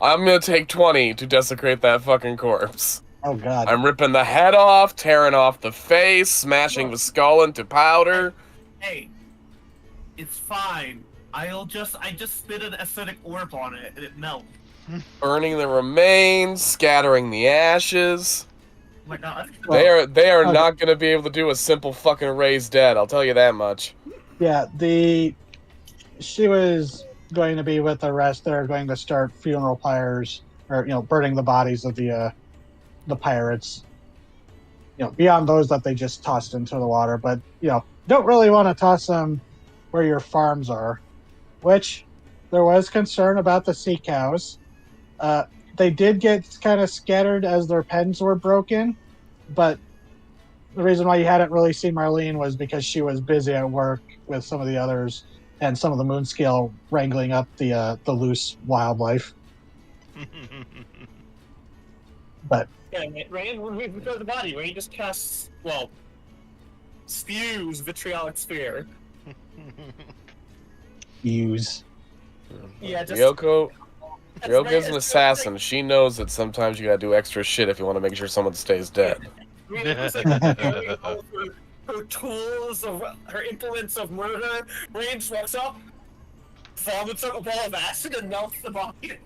I'm gonna take 20 to desecrate that fucking corpse. Oh god. I'm ripping the head off, tearing off the face, smashing the skull into powder. Hey, it's fine. I just spit an acidic orb on it and it melts. Burning the remains, scattering the ashes. my god. They are okay. not going to be able to do a simple fucking raise dead. I'll tell you that much. Yeah, she was going to be with the rest. They're going to start funeral pyres, or burning the bodies of the pirates. Beyond those that they just tossed into the water, but don't really want to toss them where your farms are. Which there was concern about the sea cows. They did get kind of scattered as their pens were broken, but the reason why you hadn't really seen Marlene was because she was busy at work with some of the others and some of the Moonscale wrangling up the loose wildlife. But Yeah, Rain, when we go to the body, Rain just casts, spews vitriolic sphere. use. Yeah, just... Ryoko's an assassin. She knows that sometimes you gotta do extra shit if you want to make sure someone stays dead. Her tools, her implements of murder. Rain walks up, vomits up a ball of acid, and melts the body.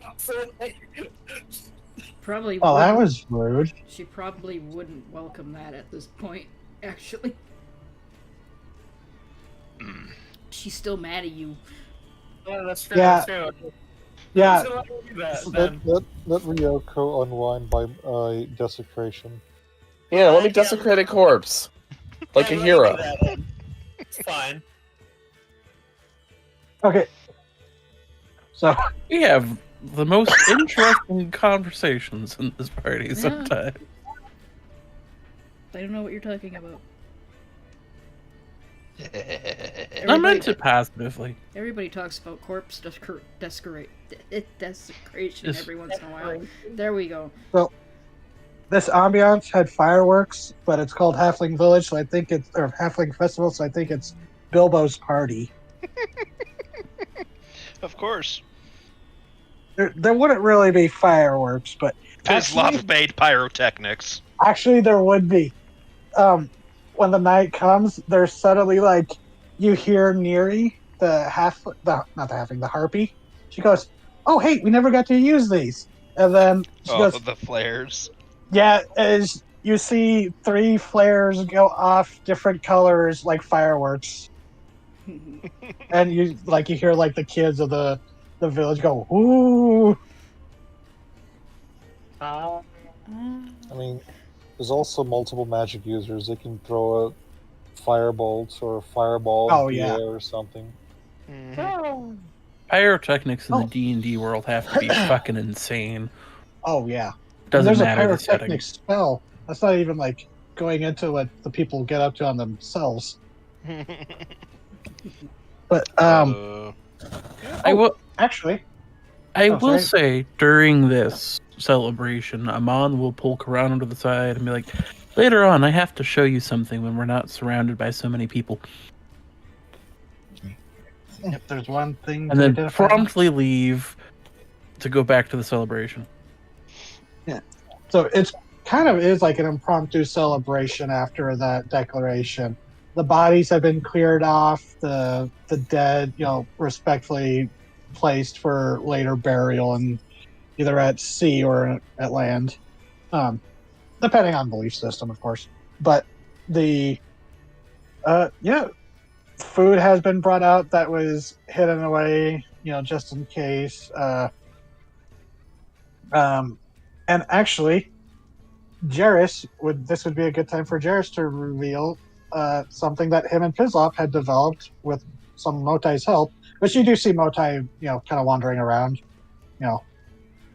Probably. Oh, that was rude. She probably wouldn't welcome that at this point, actually. She's still mad at you. Yeah, that's true. Yeah. That's true. Yeah. Let Ryoko unwind by desecration. Yeah, let me desecrate a corpse. Like a hero. It's fine. Okay. So We have the most interesting conversations in this party Yeah. sometimes. I don't know what you're talking about. I meant it positively. Everybody talks about corpse desecration Just- every once in a while. There we go. this ambiance had fireworks, but it's called Halfling Village, so I think it's or Halfling Festival, so I think it's Bilbo's party. Of course. There wouldn't really be fireworks, but Pizlov made pyrotechnics. actually there would be. When the night comes, there's suddenly you hear Neri, the harpy. She goes, "Oh hey, we never got to use these," and then she goes, The flares. "Yeah," as you see 3 flares go off, different colors like fireworks, and you hear the kids of the village go, "Ooh!" I mean, there's also multiple magic users. They can throw a firebolt or a fireball Oh, in the yeah. air or something. Mm-hmm. Pyrotechnics in Oh. the D&D world have to be fucking insane. Oh yeah. Doesn't There's matter a the setting. pyrotechnic spell. That's not even going into what the people get up to on themselves. But I will actually, I Oh, will sorry. say during this celebration, Amon will pull Karan to the side and be like, "Later on, I have to show you something when we're not surrounded by so many people," if there's one thing and to then identify- promptly leave to go back to the celebration. So it's kind of is like an impromptu celebration after that declaration. The bodies have been cleared off, the dead, respectfully placed for later burial, and either at sea or at land, depending on belief system, of course. But the food has been brought out that was hidden away, just in case. And actually, this would be a good time for Jairus to reveal something that him and Pizlop had developed with some Motai's help. But you do see Motai, kind of wandering around,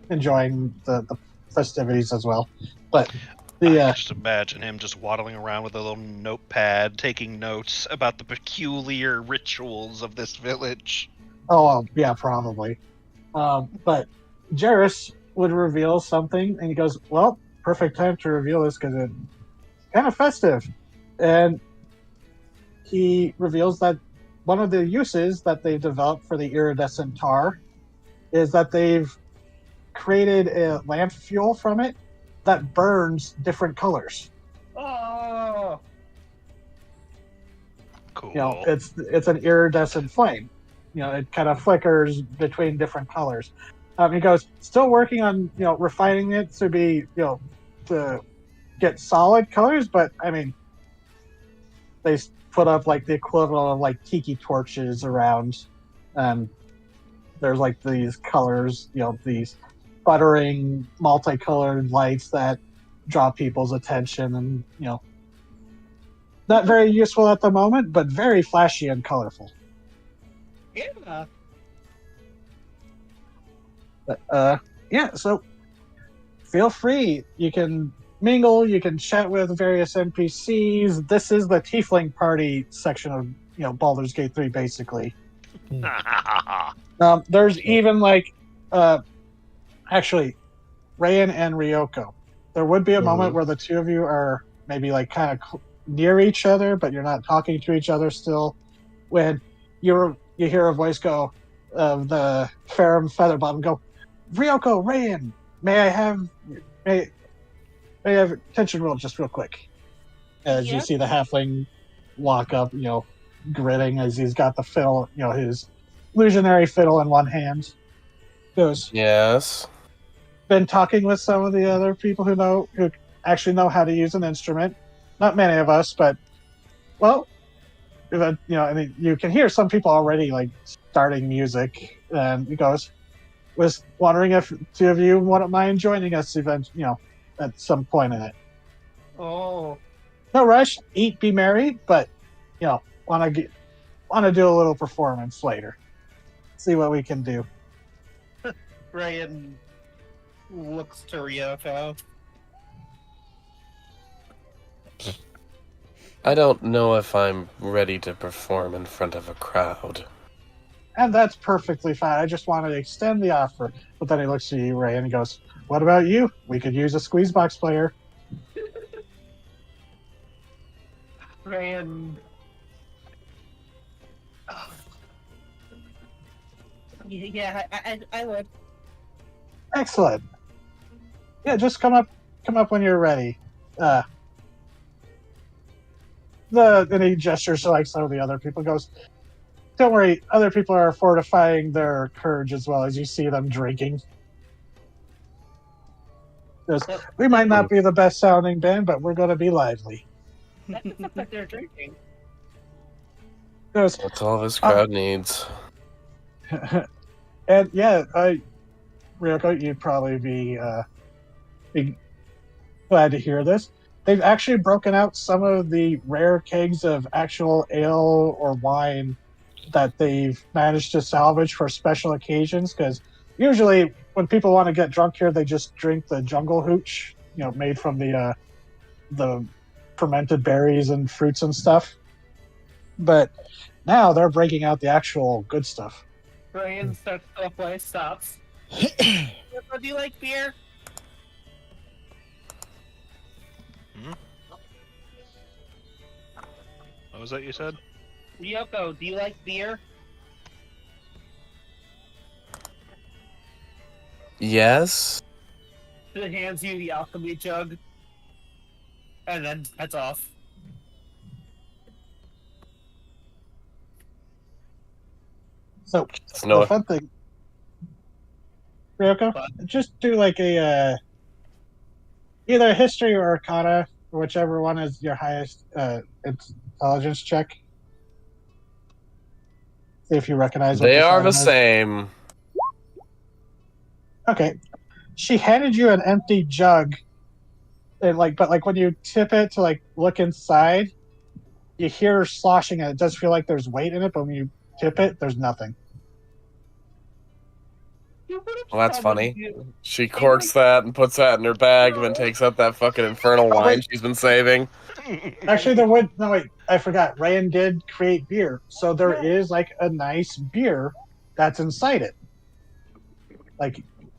enjoying the festivities as well. But I just imagine him just waddling around with a little notepad, taking notes about the peculiar rituals of this village. Oh, yeah, probably. But Jairus would reveal something, and he goes, "Well, perfect time to reveal this because it's kind of festive." And he reveals that one of the uses that they've developed for the iridescent tar is that they've created a lamp fuel from it that burns different colors. Oh. Cool. It's an iridescent flame. It kind of flickers between different colors. He goes, still working on refining it to be to get solid colors, but I mean, they put up like the equivalent of like tiki torches around, and there's like these colors, these sputtering multicolored lights that draw people's attention, and not very useful at the moment, but very flashy and colorful. Yeah. But, yeah, so feel free. You can mingle, you can chat with various NPCs. This is the Tiefling party section of, Baldur's Gate 3, basically. There's even actually, Rayan and Ryoko. There would be a moment where the two of you are maybe kind of near each other, but you're not talking to each other still. When you hear a voice go of the Ferrum Featherbottom go, Ryoko, Rayan, may I have attention roll just real quick? As you see the halfling walk up, grinning as he's got the fiddle, his illusionary fiddle in one hand. Goes, Yes. been talking with some of the other people who actually know how to use an instrument. Not many of us, but I mean, you can hear some people already starting music. And he goes, was wondering if two of you wouldn't mind joining us at some point in it. Oh. No rush, eat, be merry, but want to do a little performance later. See what we can do. Rayan looks to Ryoko. I don't know if I'm ready to perform in front of a crowd. And that's perfectly fine. I just wanted to extend the offer. But then he looks at you, Ray, and he goes, what about you? We could use a squeeze box player. Rayan. Yeah, I would. Excellent. Yeah, just come up when you're ready. And he gestures to some of the other people. Goes, don't worry, other people are fortifying their courage as well as you see them drinking. Goes, we might not be the best sounding band, but we're going to be lively. That's what they're drinking. Goes, That's all this crowd needs. And yeah, Ryoko, you'd probably be glad to hear this. They've actually broken out some of the rare kegs of actual ale or wine that they've managed to salvage for special occasions. Because usually when people want to get drunk here, they just drink the jungle hooch, made from the fermented berries and fruits and stuff. But now they're breaking out the actual good stuff. Rayan starts to play, stops. Do you like beer? What was that you said? Ryoko, do you like beer? Yes? He hands you the alchemy jug. And then heads off. So, No. the fun thing, Ryoko, just do a either a history or arcana, whichever one is your highest intelligence check. See if you recognize what They are the item is. same. Okay. She handed you an empty jug, and but when you tip it to look inside, you hear her sloshing, and it does feel like there's weight in it, but when you tip it, there's nothing. Well, that's funny. She corks that and puts that in her bag, and then takes out that fucking infernal wine she's been saving. Actually, no, wait, I forgot. Rayan did create beer, so there is a nice beer that's inside it.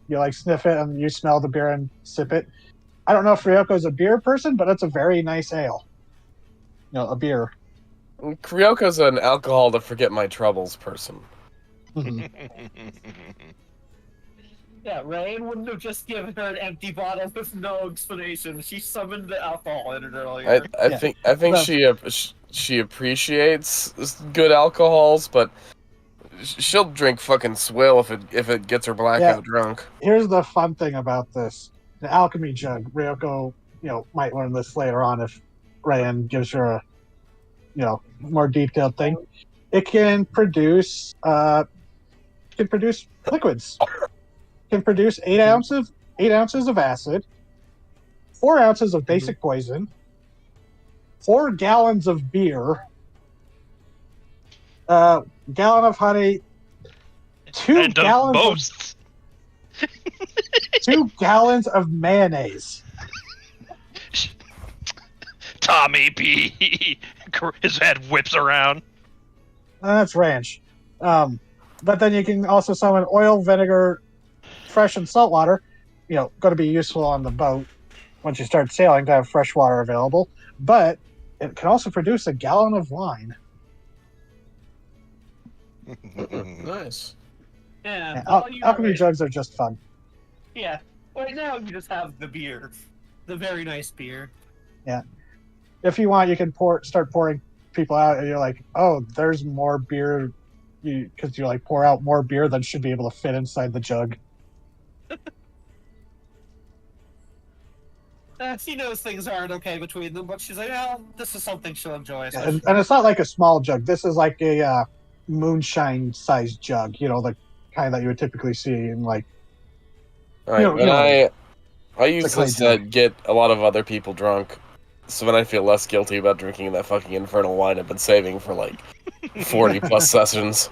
You sniff it and you smell the beer and sip it. I don't know if Ryoko's a beer person, but it's a very nice ale. A beer. Ryoko's an alcohol to forget my troubles person. Mm-hmm. Yeah, Rayan wouldn't have just given her an empty bottle with no explanation. She summoned the alcohol in it earlier. I think she appreciates good alcohols, but she'll drink fucking swill if it gets her blackout drunk. Here's the fun thing about this: the alchemy jug. Ryoko might learn this later on if Rand gives her a more detailed thing. It can produce liquids. It can produce 8 ounces of acid, 4 ounces of basic poison, 4 gallons of beer, gallon of honey, 2 And gallons 2 gallons of mayonnaise. Tommy B. His head whips around. That's ranch. But then you can also summon oil, vinegar, fresh and salt water. Going to be useful on the boat once you start sailing to have fresh water available. But it can also produce a gallon of wine. Nice. Yeah. Alchemy jugs are just fun. Yeah. Right now you just have the beer, the very nice beer. Yeah. If you want, you can start pouring people out, and you're like, oh, there's more beer, because you like pour out more beer than should be able to fit inside the jug. She knows things aren't okay between them, but she's like, "Oh, this is something she'll enjoy." So And it's not like a small jug. This is like a moonshine-sized jug. The kind that you would typically see in like. All right, I use clay this jug. to get a lot of other people drunk, so then I feel less guilty about drinking that fucking infernal wine I've been saving for like 40 plus sessions.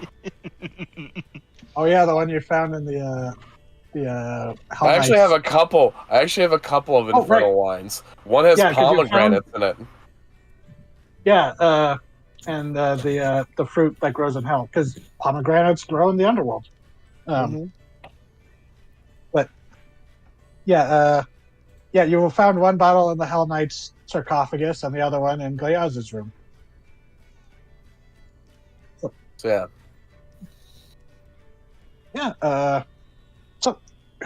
Oh yeah, the one you found in the I actually have a couple. I actually have a couple of infernal wines. One has 'cause you pomegranates in it. Yeah, and the fruit that grows in hell, because pomegranates grow in the underworld. But yeah, you found one bottle in the Hell Knight's sarcophagus and the other one in Gleaz's room. So yeah. Yeah. So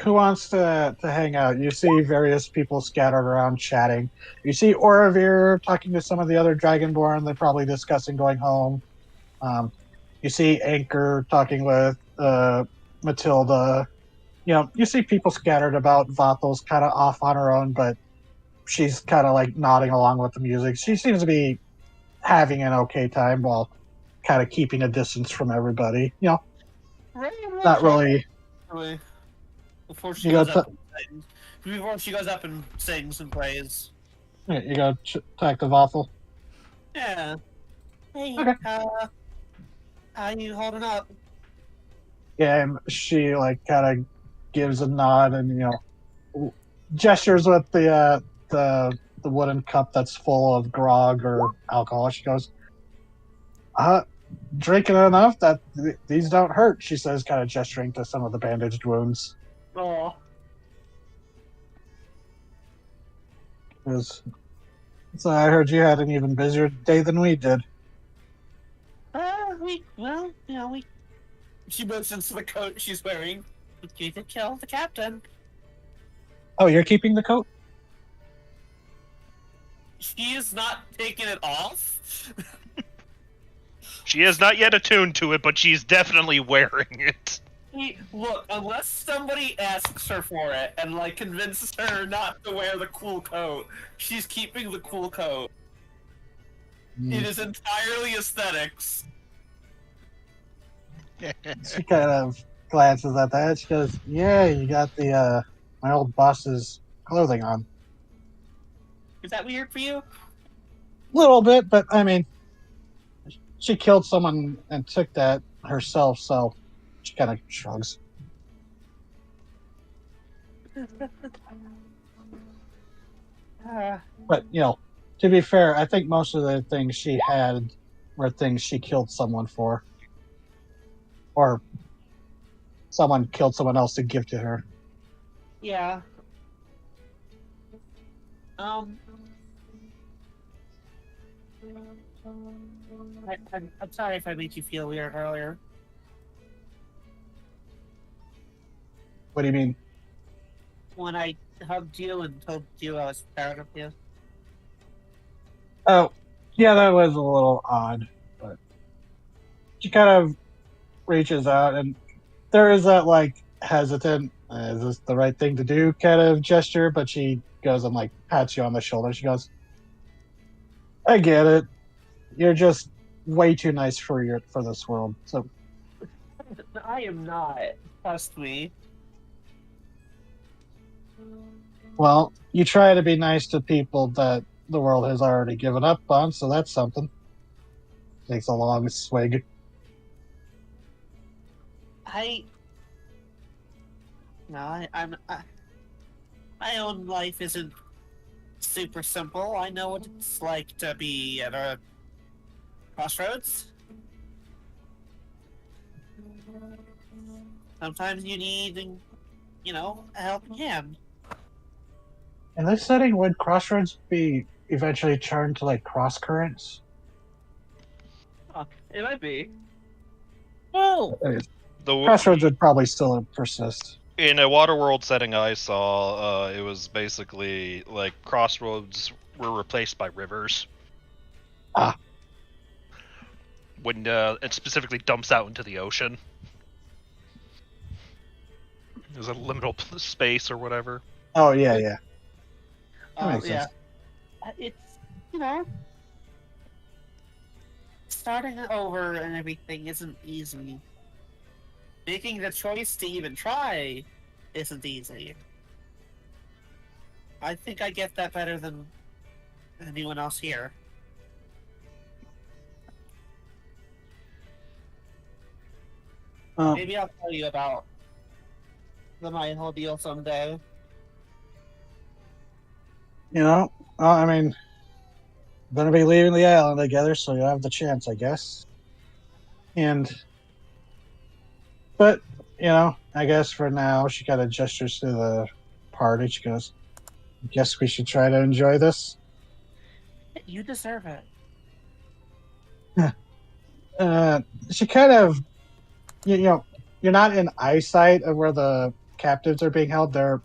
who wants to hang out? You see various people scattered around chatting. You see Orovir talking to some of the other Dragonborn. They're probably discussing going home. You see Anchor talking with Matilda. You see people scattered about. Vathel's kind of off on her own, but she's kind of like nodding along with the music. She seems to be having an okay time while kind of keeping a distance from everybody. Not really. Before she goes up and sings and plays. Yeah, you go talk to Vathel. Yeah. Hey, Okay. how you holding up? Yeah, and she like kind of gives a nod and gestures with the wooden cup that's full of grog or alcohol. She goes, drinking enough that these don't hurt, she says, kind of gesturing to some of the bandaged wounds. Oh. So I heard you had an even busier day than we did. She motions to the coat she's wearing. We did kill the captain. Oh, you're keeping the coat? She is not taking it off. She is not yet attuned to it, but she's definitely wearing it. Look, unless somebody asks her for it and like convinces her not to wear the cool coat, she's keeping the cool coat. It is entirely aesthetics. She kind of glances at that. She goes, "Yeah, you got the my old boss's clothing on." Is that weird for you? A little bit, but I mean, she killed someone and took that herself, so she kind of shrugs. But to be fair, I think most of the things she had were things she killed someone for, or someone killed someone else to give to her. Yeah. I'm sorry if I made you feel weird earlier. What do you mean? When I hugged you and told you I was proud of you. Oh, yeah, that was a little odd, but she kind of reaches out, and there is that like hesitant Is this the right thing to do kind of gesture, but she goes and like pats you on the shoulder. She goes, I get it. You're just way too nice for this world. So I am not. Trust me. well, you try to be nice to people that the world has already given up on, so that's something. Takes a long swig. My own life isn't super simple. I know what it's like to be at a crossroads. Sometimes you need, a helping hand. In this setting, would crossroads be eventually turned to like cross currents? It might be. Well, Crossroads would probably still persist. In a Waterworld setting I saw, it was basically like crossroads were replaced by rivers. Ah. When it specifically dumps out into the ocean. There's a liminal space or whatever. Oh, yeah. That makes Yeah. sense. It's, starting over and everything isn't easy. Making the choice to even try isn't easy. I think I get that better than anyone else here. Maybe I'll tell you about my whole deal someday. I mean, we're going to be leaving the island together, so you'll have the chance, I guess. But, I guess for now, she kind of gestures to the party. She goes, I guess we should try to enjoy this. You deserve it. She kind of, you're not in eyesight of where the captives are being held. They're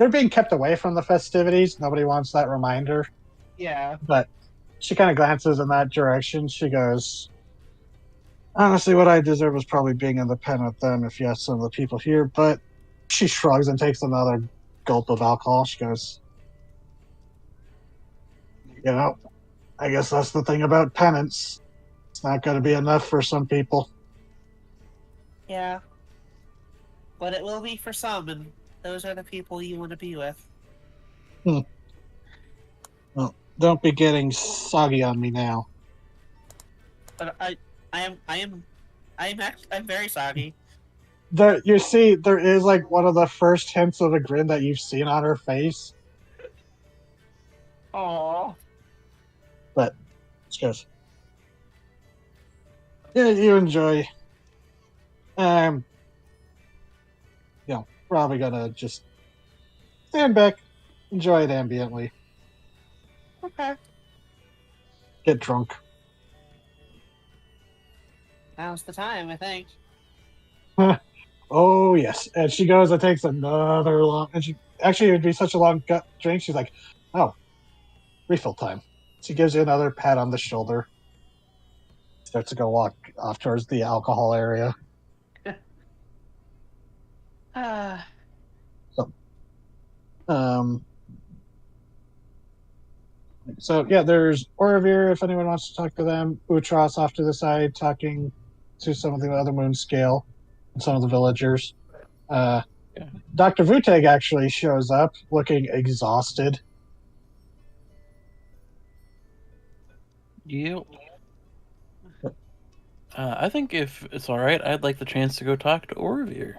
being kept away from the festivities. Nobody wants that reminder. Yeah. But she kind of glances in that direction. She goes, honestly, what I deserve is probably being in the pen with them if you ask some of the people here. But she shrugs and takes another gulp of alcohol. She goes, I guess that's the thing about penance. It's not going to be enough for some people. Yeah. But it will be for some, and those are the people you want to be with. Well, don't be getting soggy on me now. But I'm very soggy. You see, there is like one of the first hints of a grin that you've seen on her face. Aww. But she goes, yeah, you enjoy. Probably gonna just stand back, enjoy it ambiently, Okay. get drunk. Now's the time, I think. Oh yes, and she goes and takes another long. And it would be such a long drink. She's like, "Oh, refill time." She gives you another pat on the shoulder. Starts to go walk off towards the alcohol area. So yeah, there's Orovir if anyone wants to talk to them. Utros off to the side talking to some of the other moon scale and some of the villagers. Dr. Vuteg actually shows up looking exhausted. Yep. I think if it's all right, I'd like the chance to go talk to Orovir.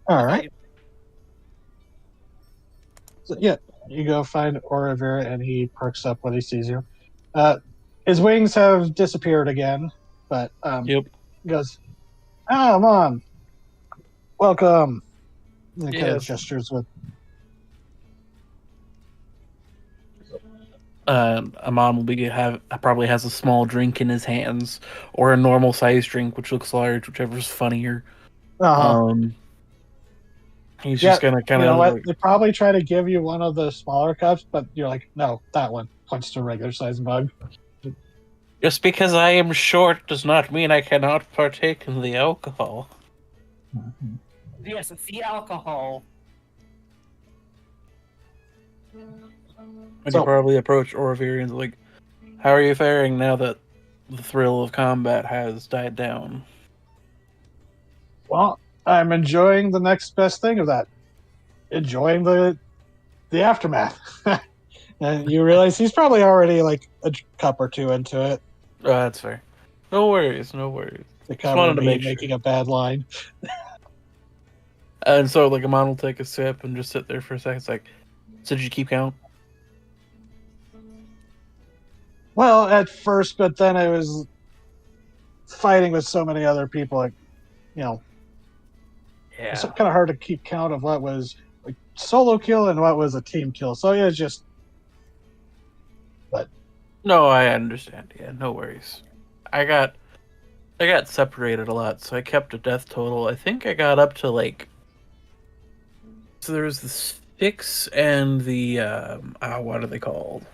All right. So, yeah, you go find Orovir, and he perks up when he sees you. His wings have disappeared again, but Yep. he goes, "Oh, Mom, welcome." And he kind of Yes. gestures with. Amon will probably has a small drink in his hands, or a normal sized drink, which looks large, whichever's funnier. He's just gonna kind You know of. what? They probably try to give you one of the smaller cups, but you're like, no, that one. Points to a regular sized mug. Just because I am short does not mean I cannot partake in the alcohol. Yes, it's the alcohol. And you So- probably approach Orovirians like, how are you faring now that the thrill of combat has died down? Well, I'm enjoying the next best thing of that. Enjoying the aftermath. And you realize he's probably already like a cup or two into it Oh, that's fair. No worries, no worries. to Just cover wanted to me make making sure. a bad line. And so, like, Amon will take a sip and just sit there for a second. It's like, so did you keep count? Well, at first, but then I was fighting with so many other people, like, it's Yeah. kind of hard to keep count of what was like solo kill and what was a team kill. So yeah, it's just No, I understand. Yeah, no worries. I got separated a lot, so I kept a death total. I think I got up to like. So there was the six and the what are they called?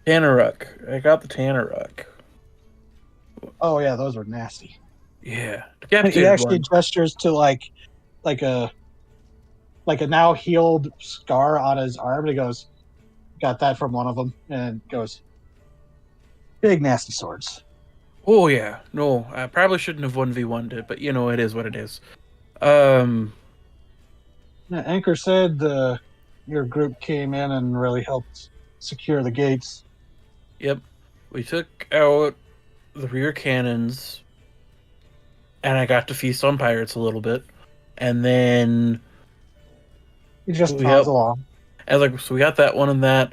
Tanaruk. I got the Tanaruk. oh yeah, those were nasty. Yeah, He decapitated actually one. gestures to like a like a now healed scar on his arm. And he goes, "Got that from one of them," and goes, "Big nasty swords." Oh yeah, no, I probably shouldn't have 1v1'd it, but you know it is what it is. Um, Yeah, Anchor said your group came in and really helped secure the gates. yep, we took out the rear cannons, and I got to feast on pirates a little bit, and then He just we nods helped. along. I was like, so we got that one and that,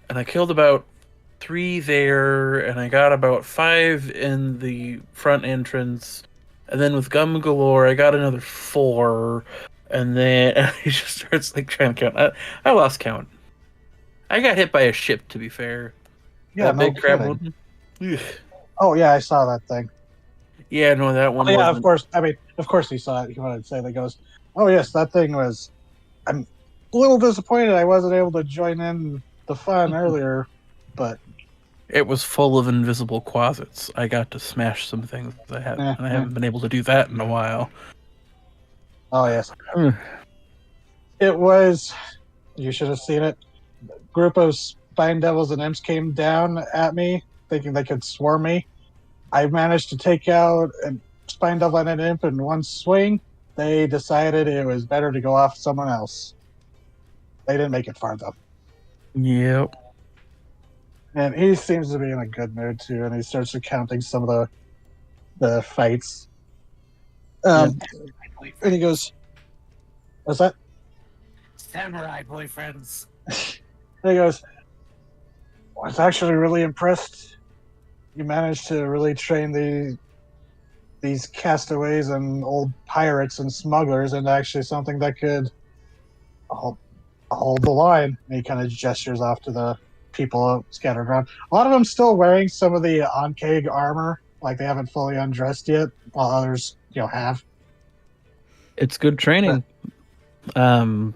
and I killed about 3 there, and I got about 5 in the front entrance, and then with Gum Galore, I got another 4, and then and he just starts like trying to count. I lost count. I got hit by a ship, to be fair. Yeah, That no big crab kidding. one. Ugh. Oh yeah, I saw that thing. Yeah, no, that one Oh, yeah, wasn't. of course. I mean, of course he saw it. He wanted to say that goes, "Oh yes, that thing was." I'm a little disappointed I wasn't able to join in the fun earlier, but It was full of invisible closets. I got to smash some things. I haven't been able to do that in a while. oh yes, it was. You should have seen it. Group of spine devils and imps came down at me, thinking they could swarm me. I managed to take out a spine devil and an imp in one swing. They decided it was better to go off someone else. They didn't make it far though. Yep. And he seems to be in a good mood too, and he starts recounting some of the fights. And he goes, "What's that?" Samurai boyfriends. And he goes, "I was actually really impressed. You managed to really train these castaways and old pirates and smugglers into actually something that could hold the line." And he kind of gestures off to the people scattered around. A lot of them still wearing some of the Ankeg armor, like they haven't fully undressed yet, while others, have. It's good training. I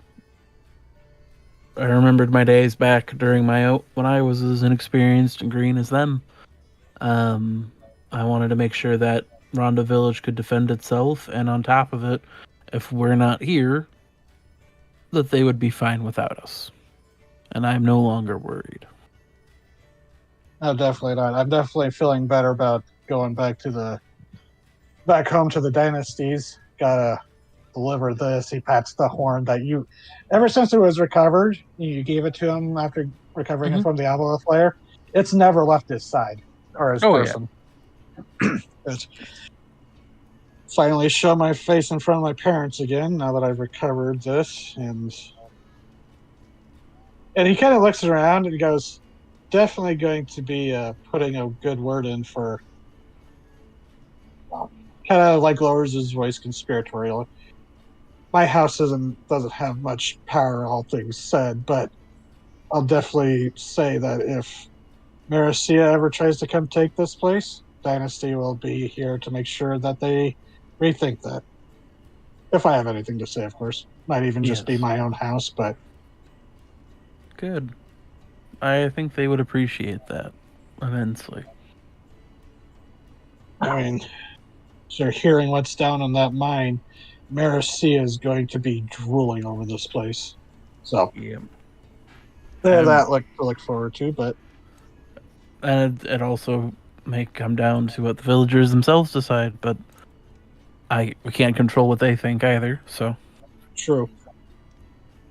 remembered my days back during when I was as inexperienced and green as them. I wanted to make sure that Rhonda Village could defend itself, and on top of it, if we're not here, that they would be fine without us. And I'm no longer worried. No, definitely not. I'm definitely feeling better about going back home to the dynasties. Gotta deliver this. He pats the horn that ever since it was recovered, you gave it to him after recovering it from the Aboleth layer. It's never left his side or his person. It's finally show my face in front of my parents again now that I've recovered this, and he kind of looks around and goes, "Definitely going to be putting a good word in for." Kind of like lowers his voice conspiratorial. My house doesn't have much power, all things said, but I'll definitely say that if Maricea ever tries to come take this place, Dynasty will be here to make sure that they rethink that. If I have anything to say, of course. Might even just be Yes. my own house, but Good. I think they would appreciate that immensely. I mean, So hearing what's down in that mine, Marcia is going to be drooling over this place. So Yeah. there's I'm- that to look forward to, but And it also may come down to what the villagers themselves decide, but we can't control what they think either, so. true.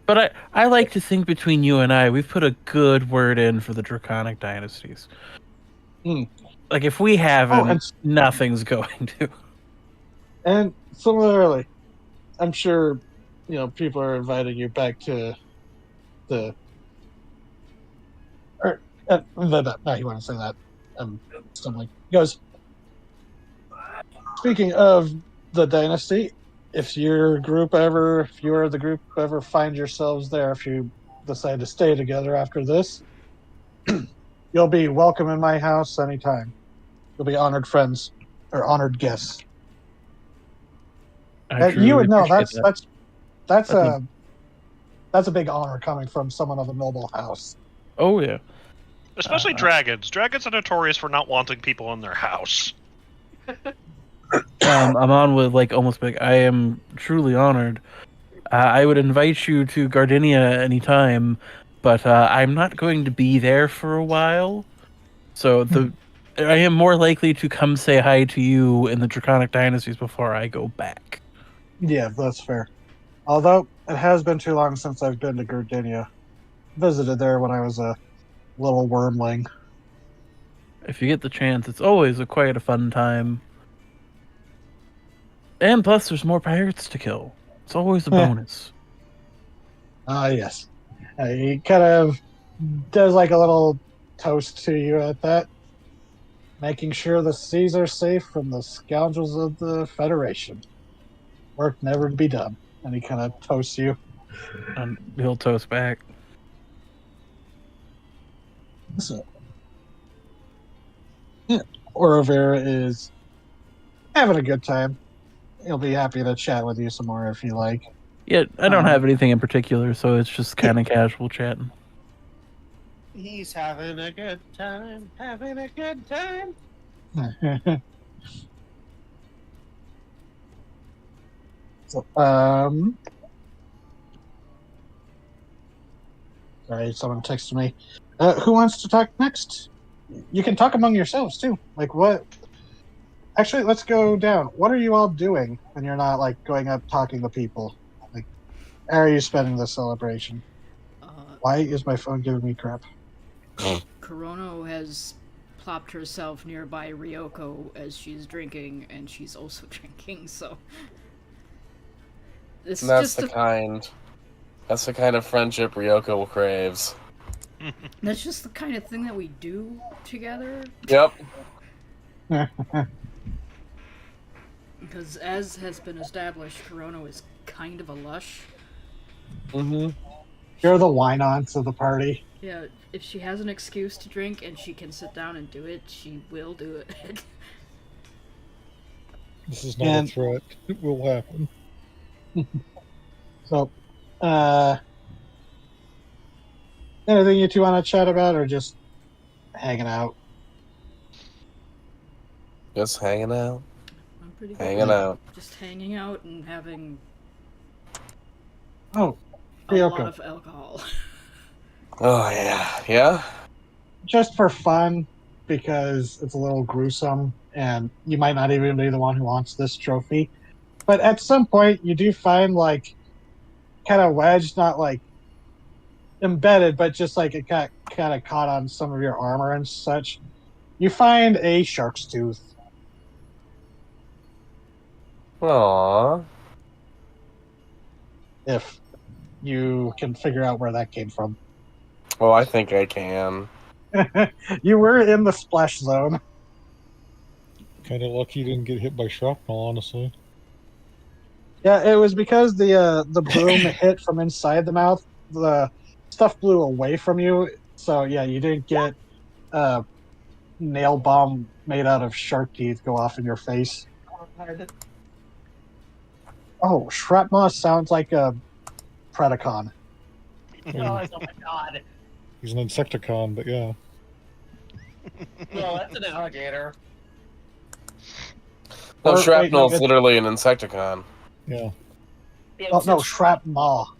But I like to think between you and I, we've put a good word in for the Draconic dynasties. Hmm. Like, if we haven't, and nothing's going to. and similarly, I'm sure people are inviting you back to the. Or no, he wouldn't say that. Stumbling. He goes. Speaking of the dynasty, if you or the group ever find yourselves there, if you decide to stay together after this, you'll be welcome in my house anytime. You'll be honored friends or honored guests. I And you truly would know appreciate that. that's That's a big honor coming from someone of a noble house. Oh, yeah. Especially dragons. Dragons are notorious for not wanting people in their house. I'm on with, like, almost big. I am truly honored. I would invite you to Gardenia anytime, but I'm not going to be there for a while. So I am more likely to come say hi to you in the Draconic Dynasties before I go back. Yeah, that's fair. Although it has been too long since I've been to Gardenia. Visited there when I was a little wormling. If you get the chance, it's always quite a fun time. And plus, there's more pirates to kill. It's always a bonus. Yes. He kind of does like a little toast to you at that, making sure the seas are safe from the scoundrels of the Federation. Work never to be done. And he kind of toasts you. And he'll toast back. So, yeah, Orovera is having a good time. He'll be happy to chat with you some more if you like. Yeah, I don't have anything in particular, so it's just kind of casual chatting. He's having a good time, having a good time. So, sorry, someone texted me. Who wants to talk next? You can talk among yourselves too. Like what? Actually, let's go down. What are you all doing when you're not like going up talking to people? Like, how are you spending the celebration? Why is my phone giving me crap? Korono has plopped herself nearby Ryoko as she's drinking, and she's also drinking, so. This is That's just That's the kind of friendship Ryoko craves. That's just the kind of thing that we do together. Yep. Because as has been established, Korono is kind of a lush. Mm-hmm. You're the wine-ons of the party. Yeah, if she has an excuse to drink and she can sit down and do it, she will do it. This is not a threat. It will happen. So, anything you two want to chat about, or just hanging out? Just hanging out. I'm pretty good. Hanging out. Just hanging out and having Oh, a Ryoko. lot of alcohol. Oh, yeah. Yeah? Just for fun, because it's a little gruesome, and you might not even be the one who wants this trophy. But at some point, you do find, like, kind of wedged, not like embedded, but just like it got kind of caught on some of your armor and such. You find a shark's tooth. Aww. If you can figure out where that came from. Oh, I think I can. You were in the splash zone. Kind of lucky you didn't get hit by shrapnel, honestly. Yeah, it was because the broom hit from inside the mouth. The stuff blew away from you. So yeah, you didn't get a nail bomb made out of shark teeth go off in your face. Oh, shrapnel sounds like a Predacon. Oh my god. He's an Insecticon, but yeah. No, that's an alligator. No, Or, wait, shrapnel no, is literally an insecticon. Yeah, Oh, no, shrapnel.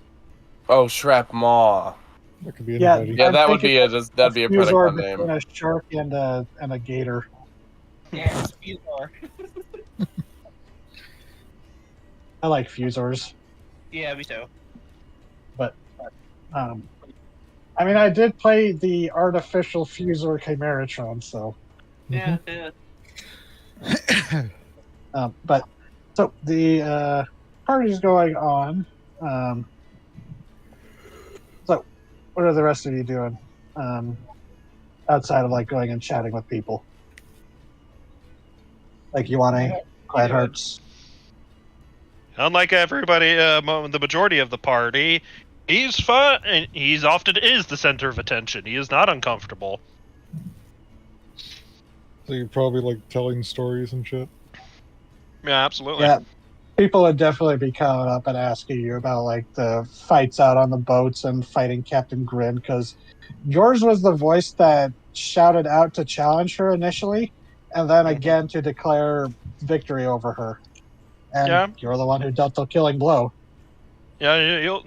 Oh, shrapmaw. that could be Yeah, anybody. Yeah, I'm that would thinking be that'd be a Fusor Predacon between name. a shark and a gator. Yeah, it's Fusor. I like Fusors, Yeah, me too. but I mean, I did play the artificial Fusor Chimeratron, so. Yeah, But so the party's going on. So, what are the rest of you doing outside of like going and chatting with people? Like you want a quiet hearts? Unlike everybody, the majority of the party, he's fun, and he's often is the center of attention. He is not uncomfortable. So you're probably like telling stories and shit. Yeah, absolutely. Yeah, people would definitely be coming up and asking you about like the fights out on the boats and fighting Captain Grin, because yours was the voice that shouted out to challenge her initially, and then again to declare victory over her. And Yeah. you're the one who dealt the killing blow. Yeah,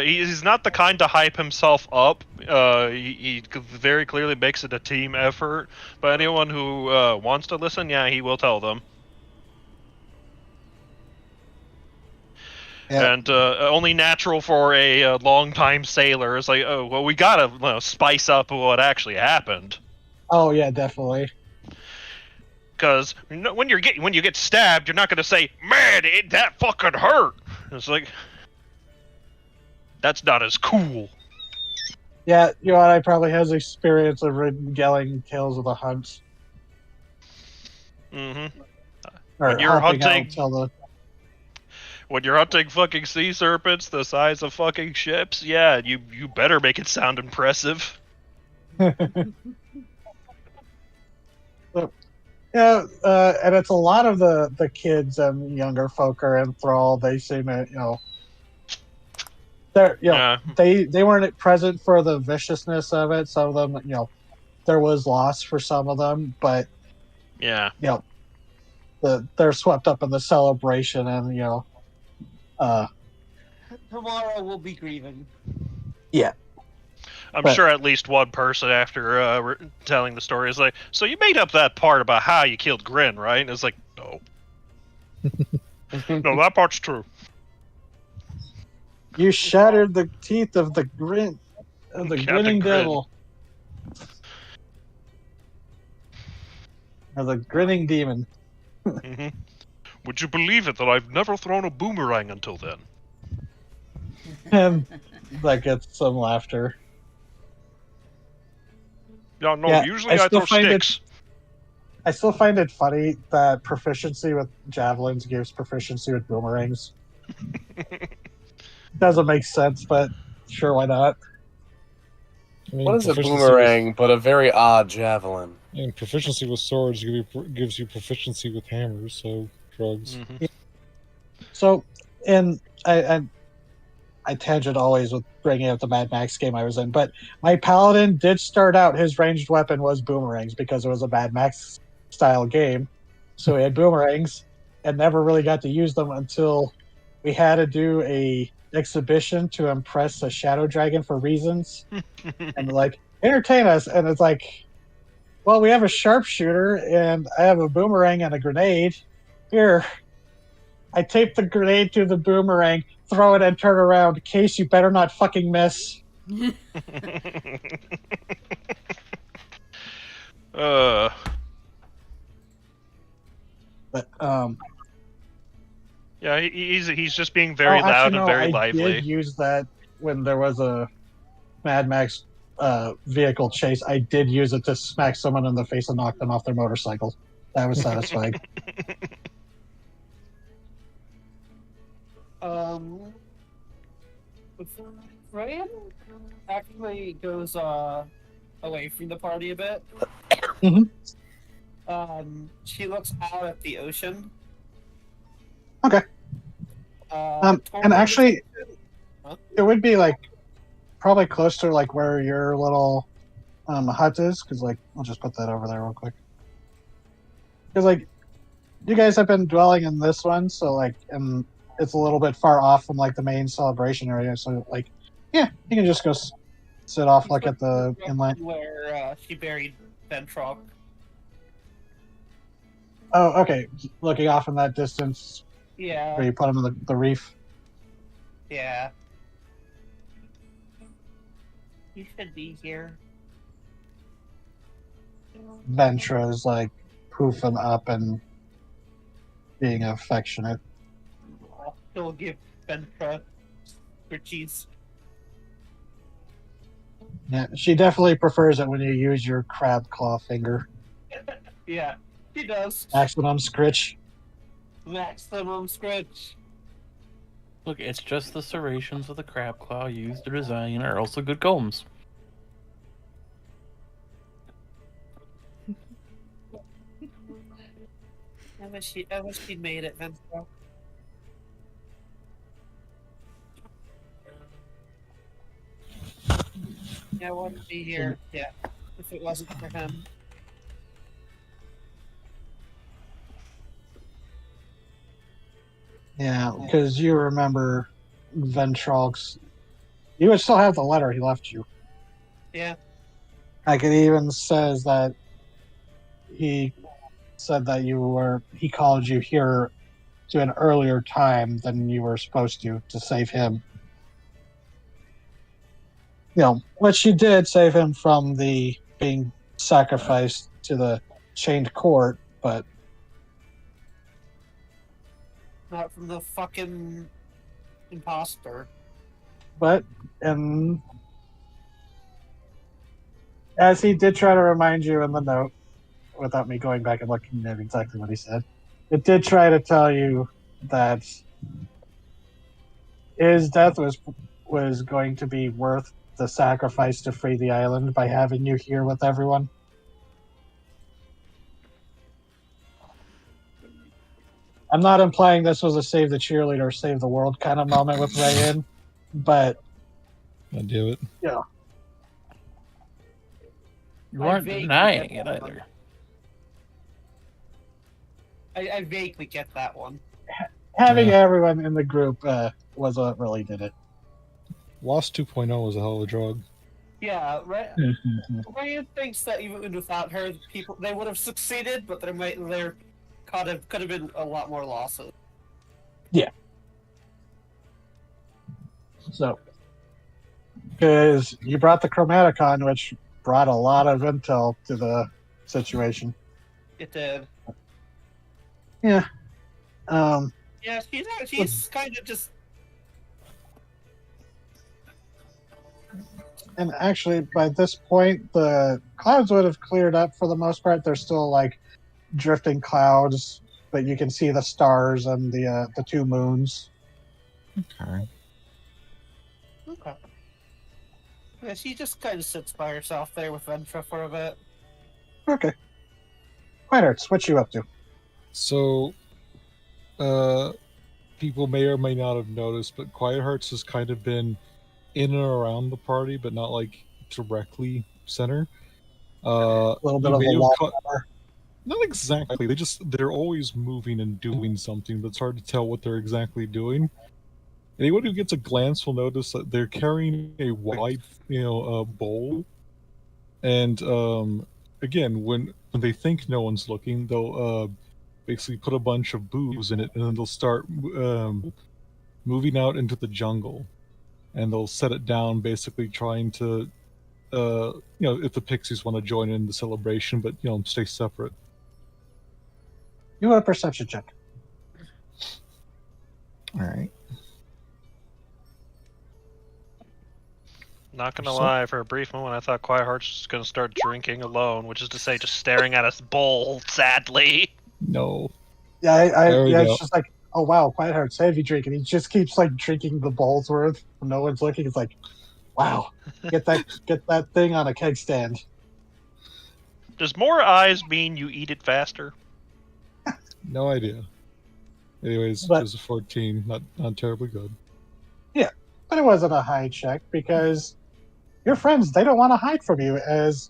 he's not the kind to hype himself up. He very clearly makes it a team effort. But anyone who wants to listen, yeah, he will tell them. Yeah. And only natural for a long-time sailor is like, oh, well, we gotta spice up what actually happened. Oh yeah, definitely. Because when you get stabbed, you're not gonna say, "Man, that fucking hurt." It's like that's not as cool. Yeah, you know what? I probably has experience of regaling tales of the hunt. Mm-hmm. Or When you're helping hunting, out tell the. when you're hunting fucking sea serpents the size of fucking ships, yeah, you better make it sound impressive. Yeah, and it's a lot of the kids and younger folk are enthralled. They seem to, they're Yeah. they weren't present for the viciousness of it. Some of them, there was loss for some of them, but Yeah. they're swept up in the celebration, and tomorrow we'll be grieving. yeah. I'm But- sure at least one person after telling the story is like, so you made up that part about how you killed Grin, right? And it's like, no. No, that part's true. You shattered the teeth of the grinning Grin. devil. Or the grinning demon. Hmm. Would you believe it that I've never thrown a boomerang until then? And that gets some laughter. Yeah, no, Yeah, usually I I still throw find it- sticks. I still find it funny that proficiency with javelins gives proficiency with boomerangs. Doesn't make sense, but sure, why not? I mean, What is a proficiency boomerang but a very odd javelin? Proficiency with swords gives you proficiency with hammers, so drugs. Mhm. So, and I tangent always with bringing up the Mad Max game I was in, but my paladin did start out, his ranged weapon was boomerangs because it was a Mad Max style game. So he had boomerangs and never really got to use them until we had to do a exhibition to impress a shadow dragon for reasons and like entertain us. And it's like, well, we have a sharpshooter and I have a boomerang and a grenade. Here, I tape the grenade to the boomerang, throw it, and turn around. Case, you better not fucking miss. But Yeah, he's just being very loud actually, and no, very I lively. did use that when there was a Mad Max vehicle chase. I did use it to smack someone in the face and knock them off their motorcycle. That was satisfying. Ryan actually goes away from the party a bit. Mhm. She looks out at the ocean. Okay. And actually, Huh? it would be like probably close to like where your little hut is, because like I'll just put that over there real quick. Because like you guys have been dwelling in this one, so like, and it's a little bit far off from like the main celebration area. So like, yeah, you can just go sit off, look at the inlet. Where she buried Ventrock. Oh, okay. Looking off in that distance, Yeah. where you put him in the reef. Yeah. You should be here. Ventra's like poofing up and being affectionate. I'll still give Ventra her cheese. Yeah, she definitely prefers it when you use your crab claw finger. Yeah, she does. Maximum scritch. Maximum scratch. Look, it's just the serrations of the crab claw used to design are also good combs. I wish she made it, Ventra. Yeah, I wouldn't be here. Yeah, if it wasn't for him. Yeah, because you remember Ventralk's. You would still have the letter he left you. Yeah. Like it even says that he said that he called you here to an earlier time than you were supposed to save him. You know, which you did save him from the being sacrificed to the chained court, but Not from the fucking imposter. and as he did try to remind you in the note, without me going back and looking at exactly what he said, it did try to tell you that his death was going to be worth the sacrifice to free the island by having you here with everyone. I'm not implying this was a save the cheerleader, save the world kind of moment with Rayan, but I do it. yeah, You aren't vaguely denying get it that either. I vaguely get that one. having Yeah. everyone in the group was what really did it. Lost 2.0 was a hell of a drug. Yeah, right. Ryan thinks that even without her, they would have succeeded, but there could have been a lot more losses. So, because you brought the Chromaticon, which brought a lot of intel to the situation. It did. Yeah. Yeah, she's kind of just. And actually, by this point, the clouds would have cleared up for the most part. They're still like drifting clouds, but you can see the stars and the two moons. Okay. Okay. Yeah, she just kind of sits by herself there with Ventra for a bit. Okay. Quinarts, what you up to? So, people may or may not have noticed, but Quiet Hearts has kind of been in and around the party, but not like directly center. A little bit you of may a have wall. caught- Not exactly. They're always moving and doing something, but it's hard to tell what they're exactly doing. Anyone who gets a glance will notice that they're carrying a wide, bowl. And again, when they think no one's looking, they'll basically put a bunch of booze in it, and then they'll start moving out into the jungle, and they'll set it down, basically trying to, if the pixies want to join in the celebration, but stay separate. You have a perception check. All right. Not gonna lie, for a brief moment, I thought Quiet Hearts was gonna start drinking alone, which is to say, just staring at us bowl, sadly. No. Yeah, There we go. it's just like, oh wow, Quiet Hearts, heavy drink, and he just keeps like drinking the bowl's worth when no one's looking. It's like, wow, get that thing on a keg stand. Does more eyes mean you eat it faster? No idea. Anyways, But- it was a 14. Not terribly good. But it wasn't a high check because your friends, they don't want to hide from you. As